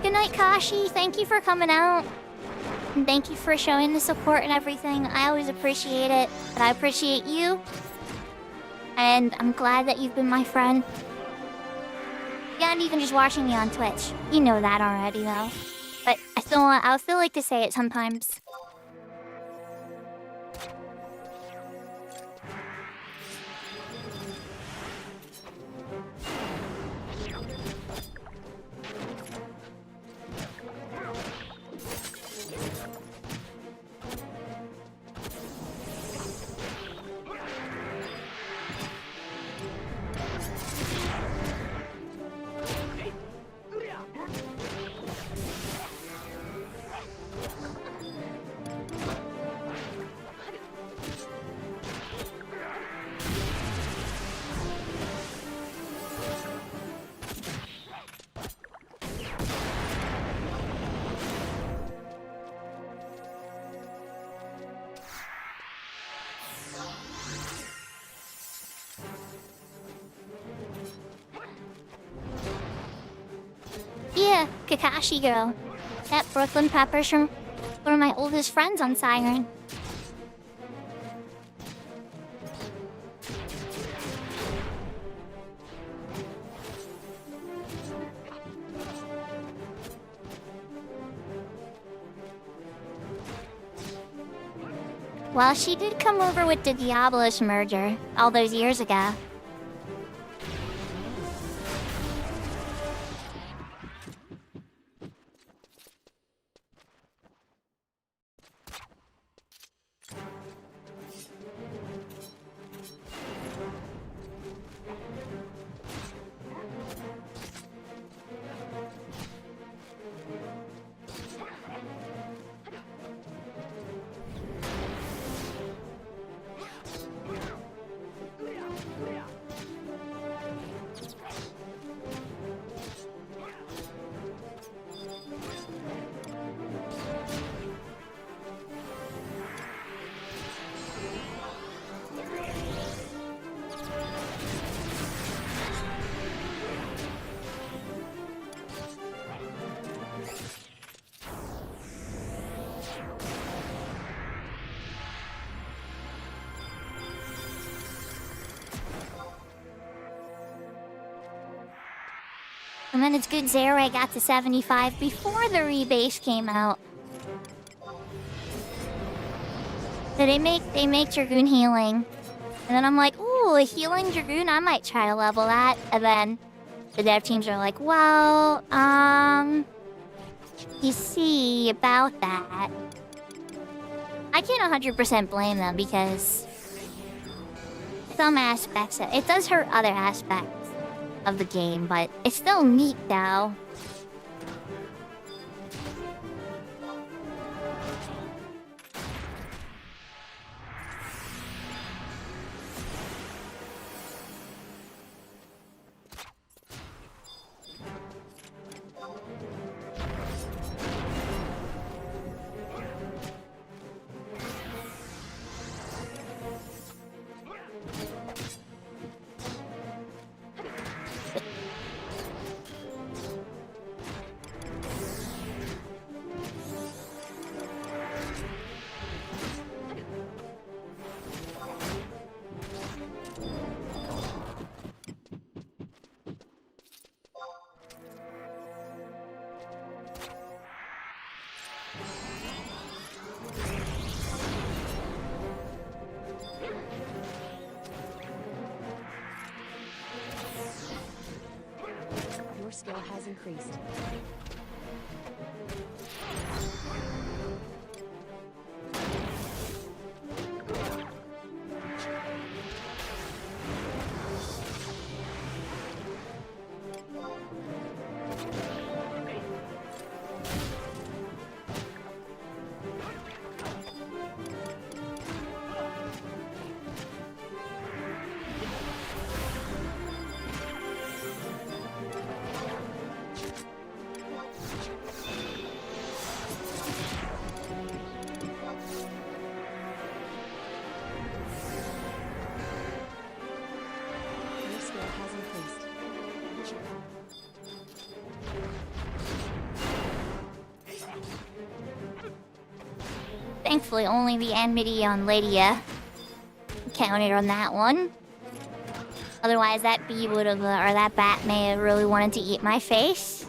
Good night, Kashi. Thank you for coming out. And thank you for showing the support and everything. I always appreciate it. But I appreciate you. And I'm glad that you've been my friend. Beyond even just watching me on Twitch. You know that already, though. But I'll still like to say it sometimes. Yeah, Kakashi girl. That Brooklyn Pepper's from one of my oldest friends on Siren. Well, she did come over with the Diablos merger all those years ago. And then it's good Zero I got to 75 before the rebase came out. So they make Dragoon healing. And then I'm like, ooh, a healing Dragoon, I might try to level that. And then the dev teams are like, well, you see about that. I can't 100% blame them because some aspects it does hurt other aspects of the game, but it's still neat though. Your skill has increased. Your skill has increased. Thankfully, only the enmity on Lydia counted on that one. Otherwise, that bee would have, or that bat may have really wanted to eat my face.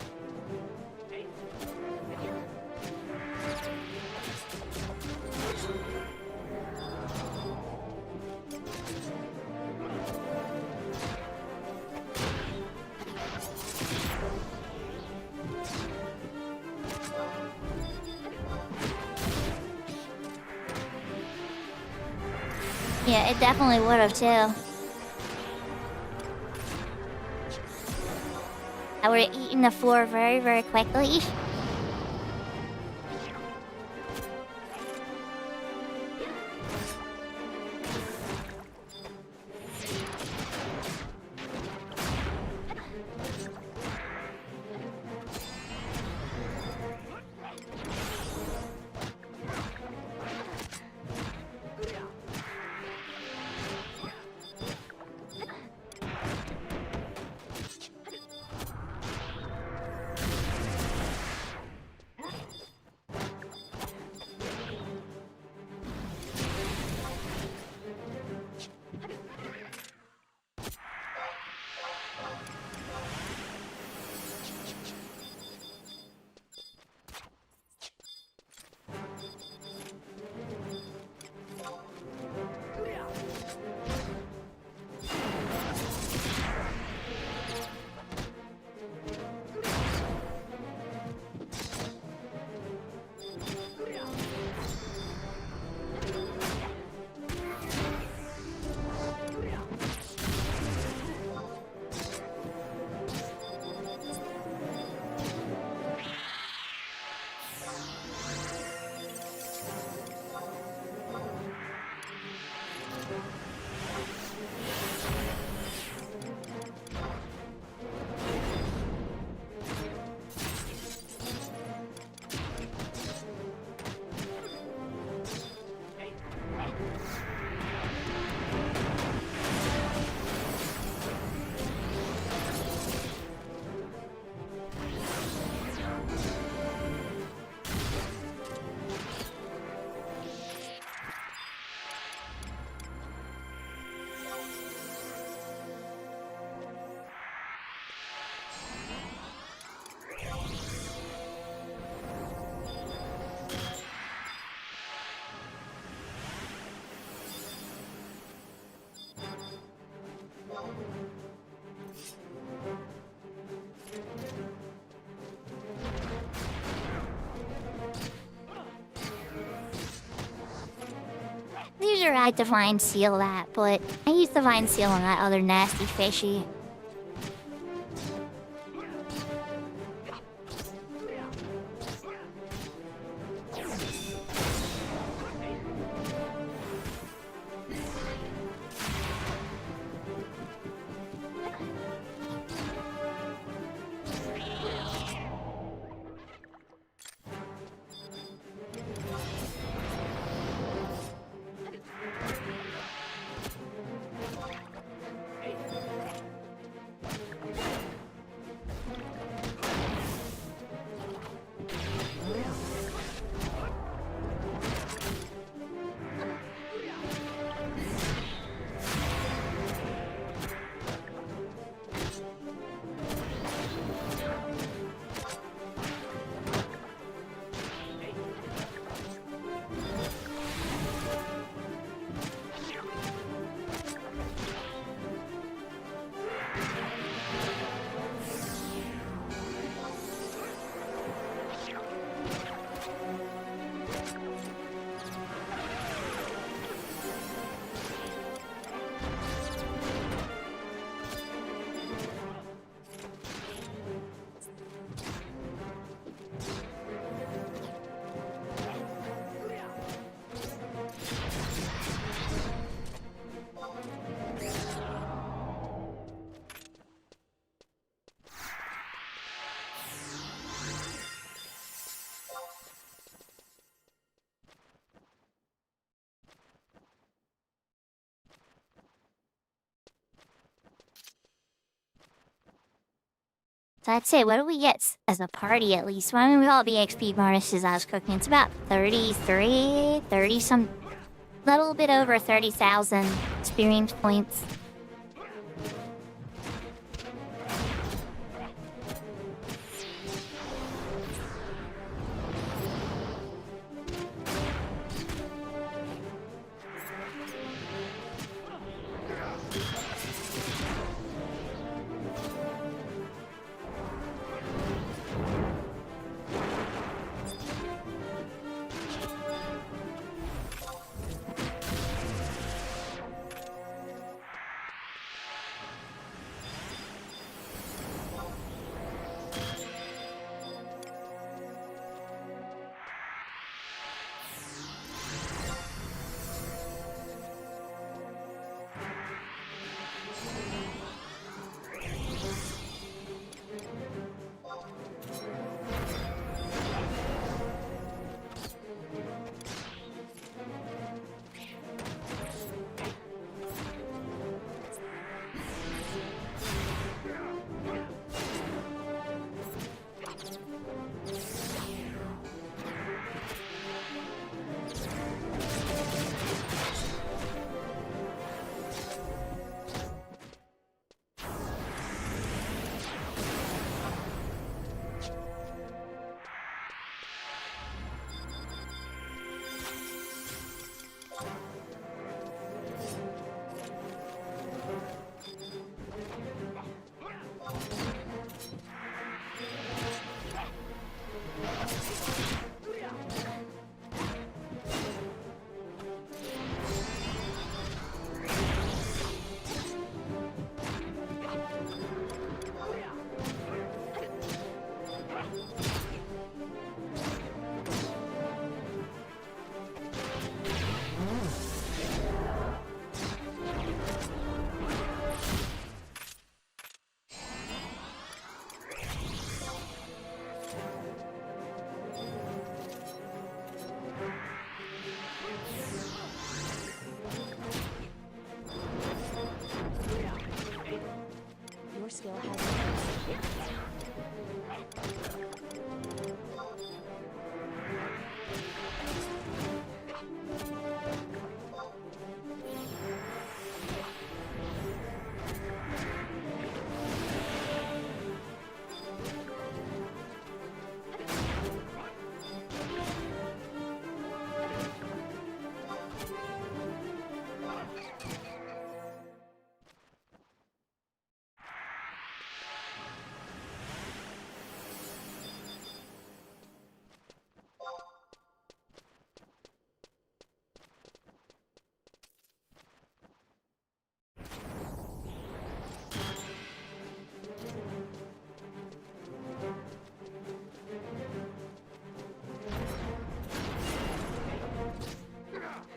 Yeah, it definitely would have too. I would have eaten the floor very, very quickly. These are right to find seal that, but I used to find seal on that other nasty fishy. So I'd say, what do we get as a party at least? Well, I mean, we got the XP bonuses I was cooking. It's about 30 some, little bit over 30,000 experience points.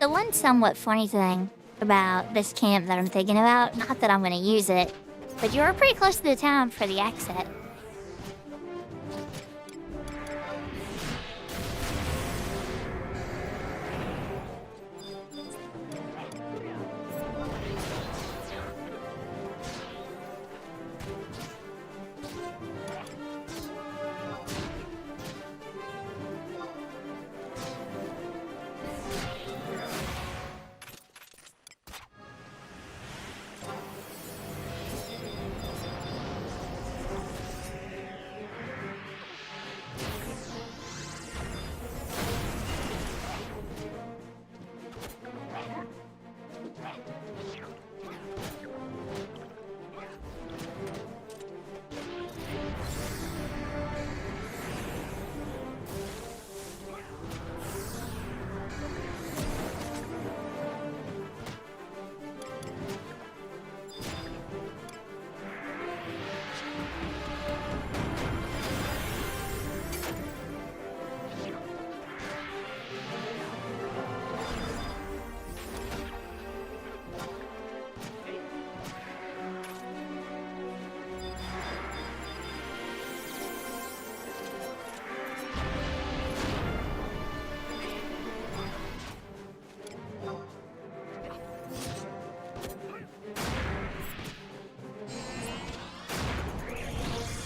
The one somewhat funny thing about this camp that I'm thinking about, not that I'm gonna use it, but you're pretty close to the town for the exit.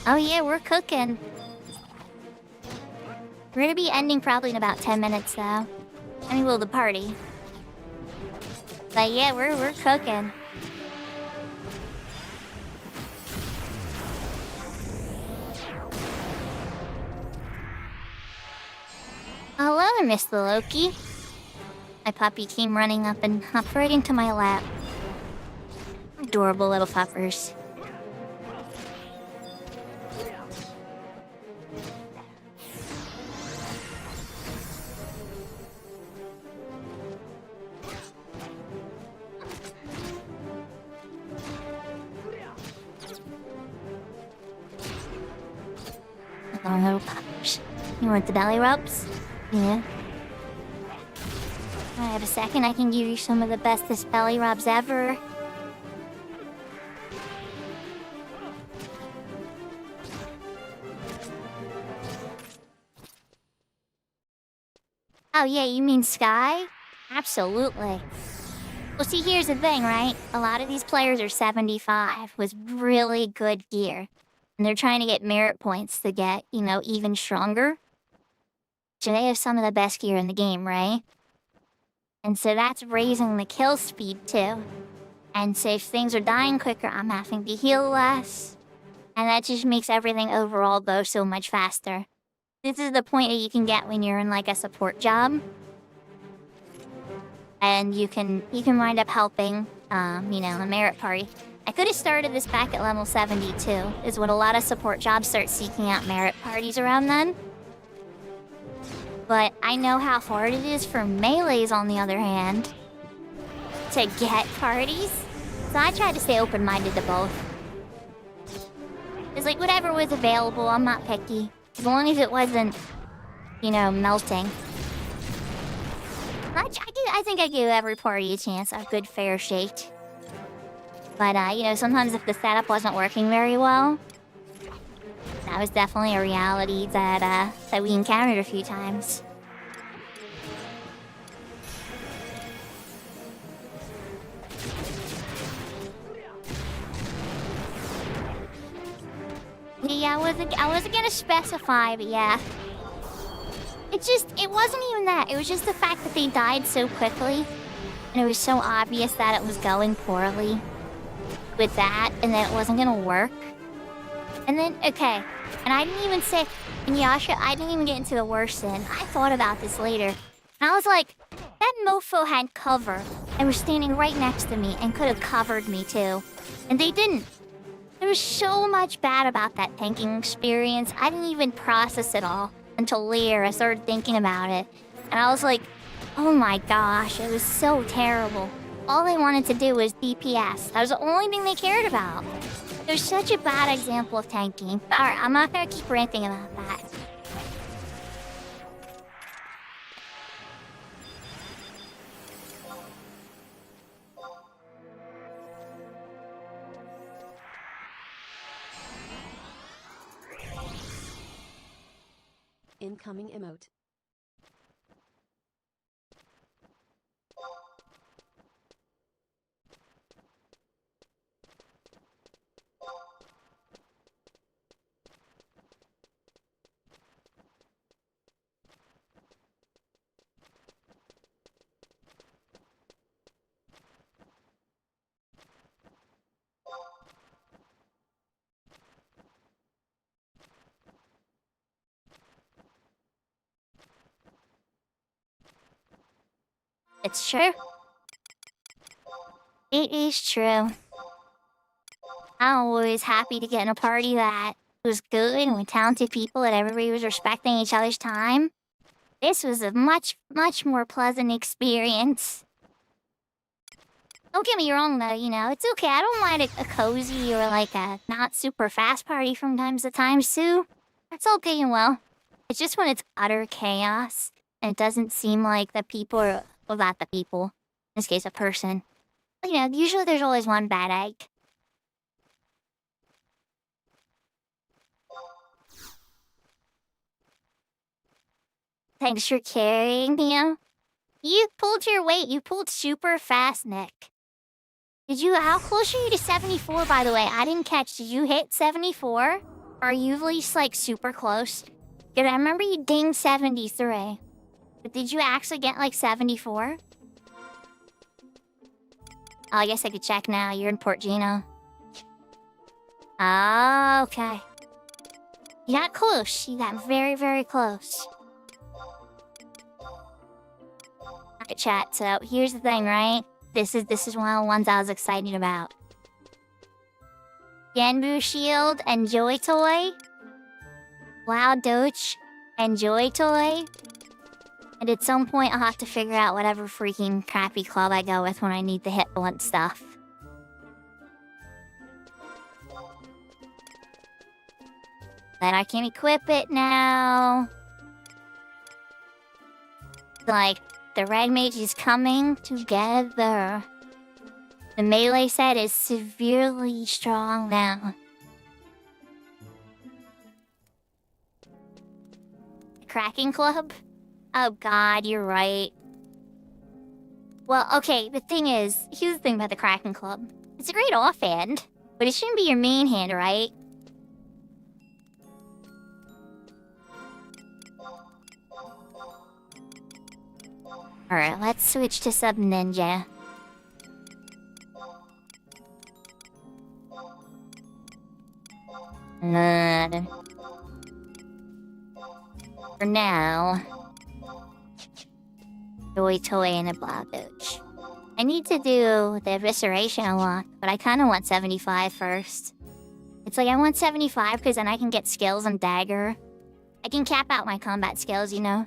Oh yeah, we're cooking. We're gonna be ending probably in about 10 minutes though. I mean, well, the party. But yeah, we're cooking. Hello, Mr. Loki. My puppy came running up and hopped right into my lap. Adorable little fuckers. Oh, little puppers. You want the belly rubs? Yeah. I have a second, I can give you some of the bestest belly rubs ever. Oh yeah, you mean Sky? Absolutely. Well, see, here's the thing, right? A lot of these players are 75 with really good gear. And they're trying to get merit points to get, you know, even stronger. So they have some of the best gear in the game, right? And so that's raising the kill speed too. And so if things are dying quicker, I'm having to heal less. And that just makes everything overall go so much faster. This is the point that you can get when you're in like a support job. And you can wind up helping, you know, a merit party. I could have started this back at level 72, is what a lot of support jobs start seeking out merit parties around then. But I know how hard it is for melees, on the other hand, to get parties. So I tried to stay open-minded to both. It's like whatever was available, I'm not picky. As long as it wasn't, you know, melting. I think I give every party a chance, a good fair shake. But, you know, sometimes if the setup wasn't working very well, that was definitely a reality that we encountered a few times. Yeah, I wasn't gonna specify, but yeah. It wasn't even that. It was just the fact that they died so quickly. And it was so obvious that it was going poorly with that, and that it wasn't gonna work. And then, okay, and I didn't even say, and Yasha, I didn't even get into the worst sin. I thought about this later. And I was like, that mofo had cover, and was standing right next to me, and could have covered me too. And they didn't. There was so much bad about that tanking experience. I didn't even process it all until later. I started thinking about it. And I was like, oh my gosh, it was so terrible. All they wanted to do was DPS. That was the only thing they cared about. It was such a bad example of tanking. Alright, I'm not gonna keep ranting about that. Incoming emote. It's true. It is true. I'm always happy to get in a party that was good and with talented people and everybody was respecting each other's time. This was a much, much more pleasant experience. Don't get me wrong though, you know, it's okay. I don't mind a cozy or like a not super fast party from time to time, too. That's okay and well. It's just when it's utter chaos and it doesn't seem like the people are, well, not the people. In this case, a person. You know, usually there's always one bad egg. Thanks for carrying me. You pulled your weight. You pulled super fast, Nick. Did you? How close are you to 74, by the way? I didn't catch. Did you hit 74? Are you at least, like, super close? Because I remember you dinged 73. But did you actually get, like, 74? Oh, I guess I could check now. You're in Port Gino. Oh, okay. You got close. You got very, very close. Alright, chat. So, here's the thing, right? This is one of the ones I was excited about. Genbu Shield and Joy Toy. Loud Doge and Joy Toy. And at some point, I'll have to figure out whatever freaking crappy club I go with when I need the hit blunt stuff. Then I can equip it now. Like, the Red Mage is coming together. The melee set is severely strong now. Cracking Club? Oh god, you're right. Well, okay, the thing is, here's the thing about the Kraken Club. It's a great offhand, but it shouldn't be your main hand, right? Alright, let's switch to Sub Ninja. For now, Joy Toy and a Blobooch. I need to do the Evisceration unlock, but I kind of want 75 first. It's like I want 75 because then I can get skills on Dagger. I can cap out my combat skills, you know?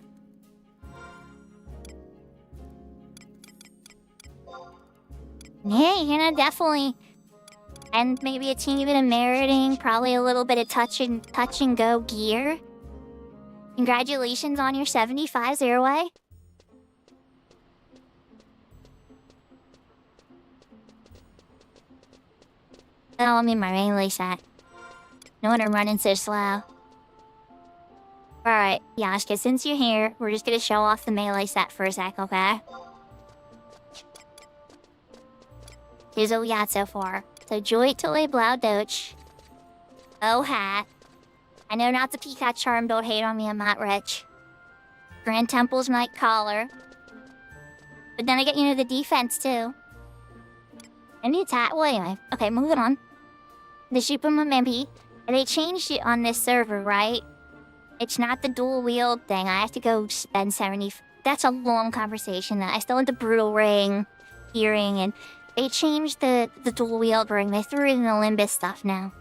Yeah, you're gonna definitely... And maybe a teeny bit of meriting, probably a little bit of touch and go gear. Congratulations on your 75 Zerway. Oh, I'm in my melee set. No wonder I'm running so slow. Alright, Yashka, since you're here, we're just gonna show off the melee set for a sec, okay? Here's what we got so far. So, Joy Toy Blau Doge. Oh, hat. I know not the Peacock Charm, don't hate on me, I'm not rich. Grand Temple's Night Collar. But then I get, you know, the defense, too. And the attack. Well, anyway. Okay, moving on. The Shupama Mimpi. They changed it on this server, right? It's not the dual wield thing. I have to go spend 70... That's a long conversation. I still have the Brutal Ring, Earring, and... They changed the dual wield ring. They threw it in the Olympus stuff now.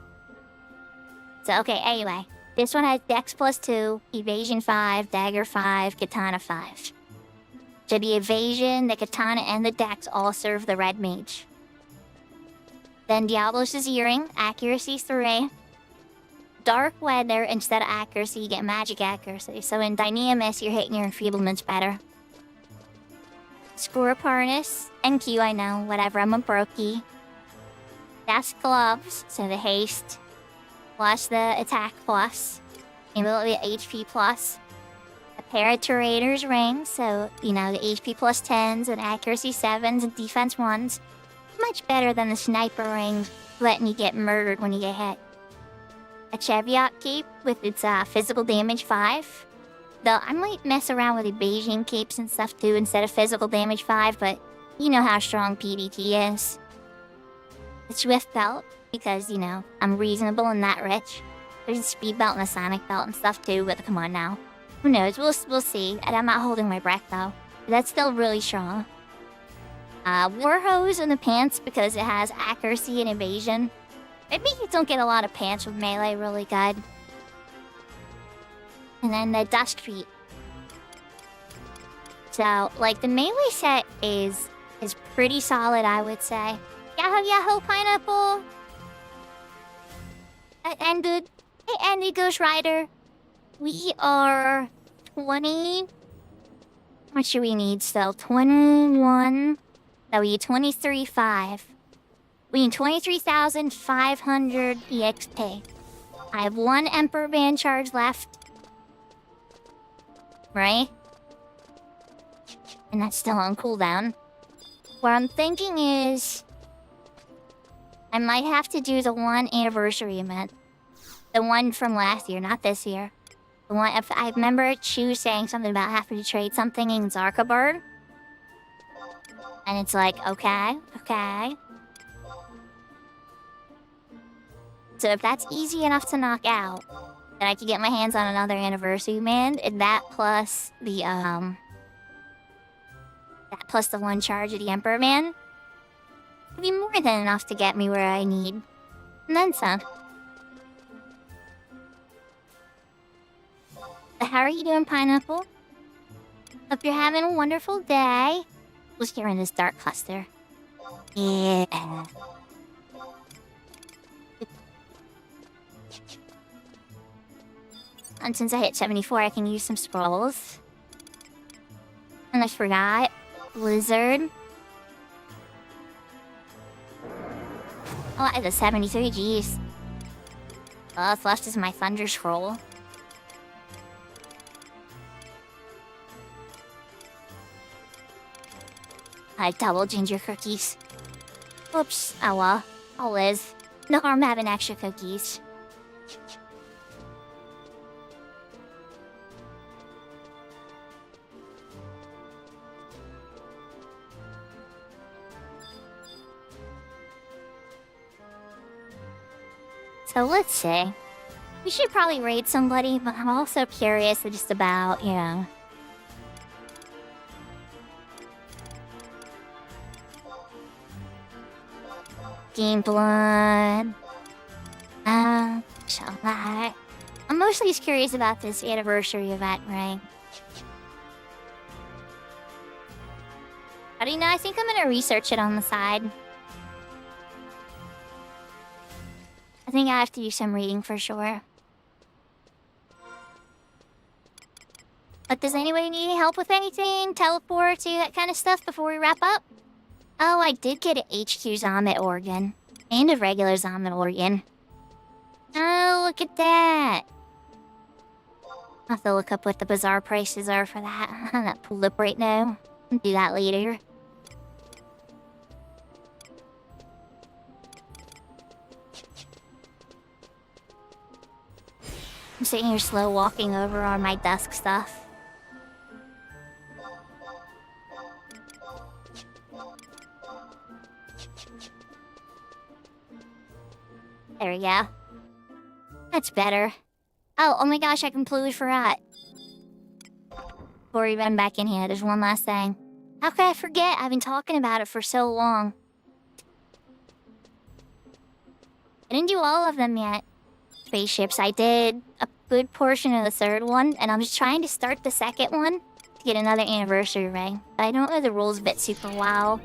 So, okay, anyway. This one has Dex +2, Evasion 5, Dagger 5, Katana 5. So the Evasion, the Katana, and the Dex all serve the Red Mage. Then Diablos' Earring, Accuracy 3. Dark Weather, instead of Accuracy, you get Magic Accuracy. So in Dynamis, you're hitting your enfeeblements better. Score Harness, and Q, I know, whatever, I'm a brokey. That's Gloves, so the haste, plus the attack plus, and a little bit HP plus. Paraturator's ring, so, the HP plus 10s and accuracy 7s and defense 1s. Much better than the sniper ring, letting you get murdered when you get hit. A Cheviot cape with its physical damage 5. Though I might mess around with the Beijing capes and stuff too instead of physical damage 5, but you know how strong PDT is. A Swift belt, because, I'm reasonable and not rich. There's a speed belt and a sonic belt and stuff too, but come on now. Who knows? We'll see. And I'm not holding my breath though. But that's still really strong. War hose in the pants because it has accuracy and evasion. Maybe you don't get a lot of pants with melee really good. And then the dust feet. So, the melee set is pretty solid, I would say. Yahoo yahoo pineapple! Ended. Hey, Andy Ghost Rider. We are 20. What should we need still? 21. That we need 23.5. We need 23,500 EXP. I have 1 Emperor Band charge left. Right? And that's still on cooldown. What I'm thinking is I might have to do the 1 anniversary event. The one from last year, not this year. The one, if I remember Chu saying something about having to trade something in Zarkabird. And it's like, okay. So if that's easy enough to knock out, then I could get my hands on another anniversary man, and that plus the 1 charge of the Emperor Man. It'd be more than enough to get me where I need. And then some. So how are you doing, Pineapple? Hope you're having a wonderful day. Who's here in this dark cluster? Yeah. And since I hit 74, I can use some scrolls. And I forgot. Blizzard. Oh, I have a 73, jeez. All that's left is my Thunder Scroll. I have double ginger cookies. Oops, oh well. I'll live. No harm having extra cookies. So let's see. We should probably raid somebody, but I'm also curious just about, Game Blood. Shall I? I'm mostly just curious about this anniversary event, right? How do you know? I think I'm gonna research it on the side. I think I have to do some reading for sure. But does anybody need any help with anything? Teleport, that kind of stuff before we wrap up? Oh, I did get an HQ Zombit organ. And a regular Zombit organ. Oh, look at that. I'll have to look up what the bizarre prices are for that. I'm not pulled up right now. I'll do that later. I'm sitting here slow walking over on my desk stuff. There we go. That's better. Oh my gosh, I completely forgot. Before we run back in here, there's one last thing. How could I forget? I've been talking about it for so long. I didn't do all of them yet. Spaceships, I did a good portion of the 3rd one, and I'm just trying to start the 2nd one to get another anniversary ring. But I don't know the rules bit super well.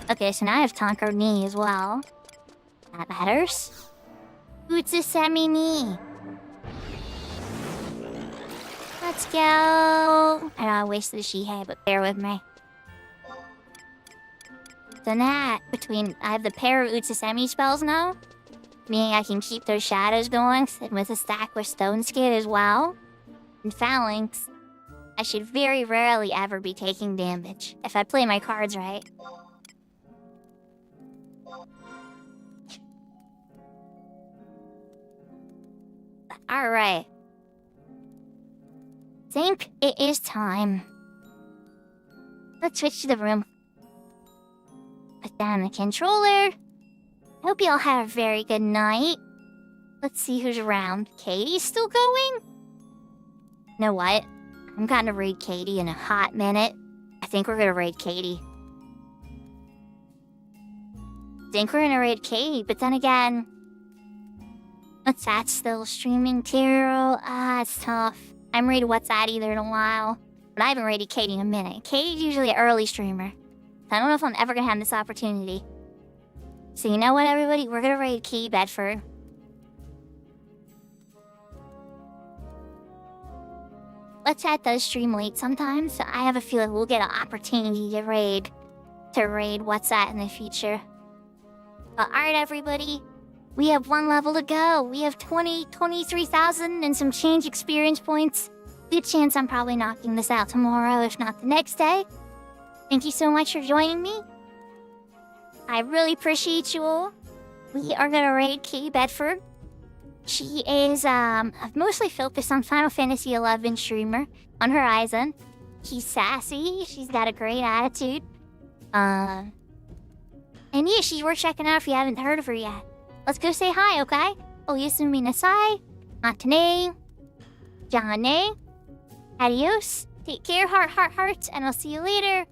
Okay, so now I have Tonko Knee as well. That matters. Utsusemi Knee. Let's go. I know I wasted the Shihei, but bear with me. So that, I have the pair of Utsusemi spells now. Meaning I can keep those shadows going, and with a stack with Stone Skid as well. and phalanx, I should very rarely ever be taking damage if I play my cards right. Alright. Think it is time. Let's switch to the room. Put down the controller. Hope you all had a very good night. Let's see who's around. Katie's still going? You know what? I'm gonna raid Katie in a hot minute. I think we're gonna raid Katie. But then again... What's that still streaming too? It's tough. I haven't raided What's That either in a while. But I haven't raided Katie in a minute. Katie's usually an early streamer. I don't know if I'm ever gonna have this opportunity. So you know what, everybody? We're gonna raid Katie Bedford. Let's Chat does stream late sometimes, so I have a feeling we'll get an opportunity to raid What's That in the future. But alright, everybody. We have one level to go. We have 23,000 and some change experience points. Good chance I'm probably knocking this out tomorrow, if not the next day. Thank you so much for joining me. I really appreciate you all. We are gonna raid Katie Bedford. She is mostly focused on Final Fantasy XI streamer on Horizon. She's sassy. She's got a great attitude. And yeah, she's worth checking out if you haven't heard of her yet. Let's go say hi, okay? Oyasumi nasai, matane, jane, adios, take care, hearts, and I'll see you later.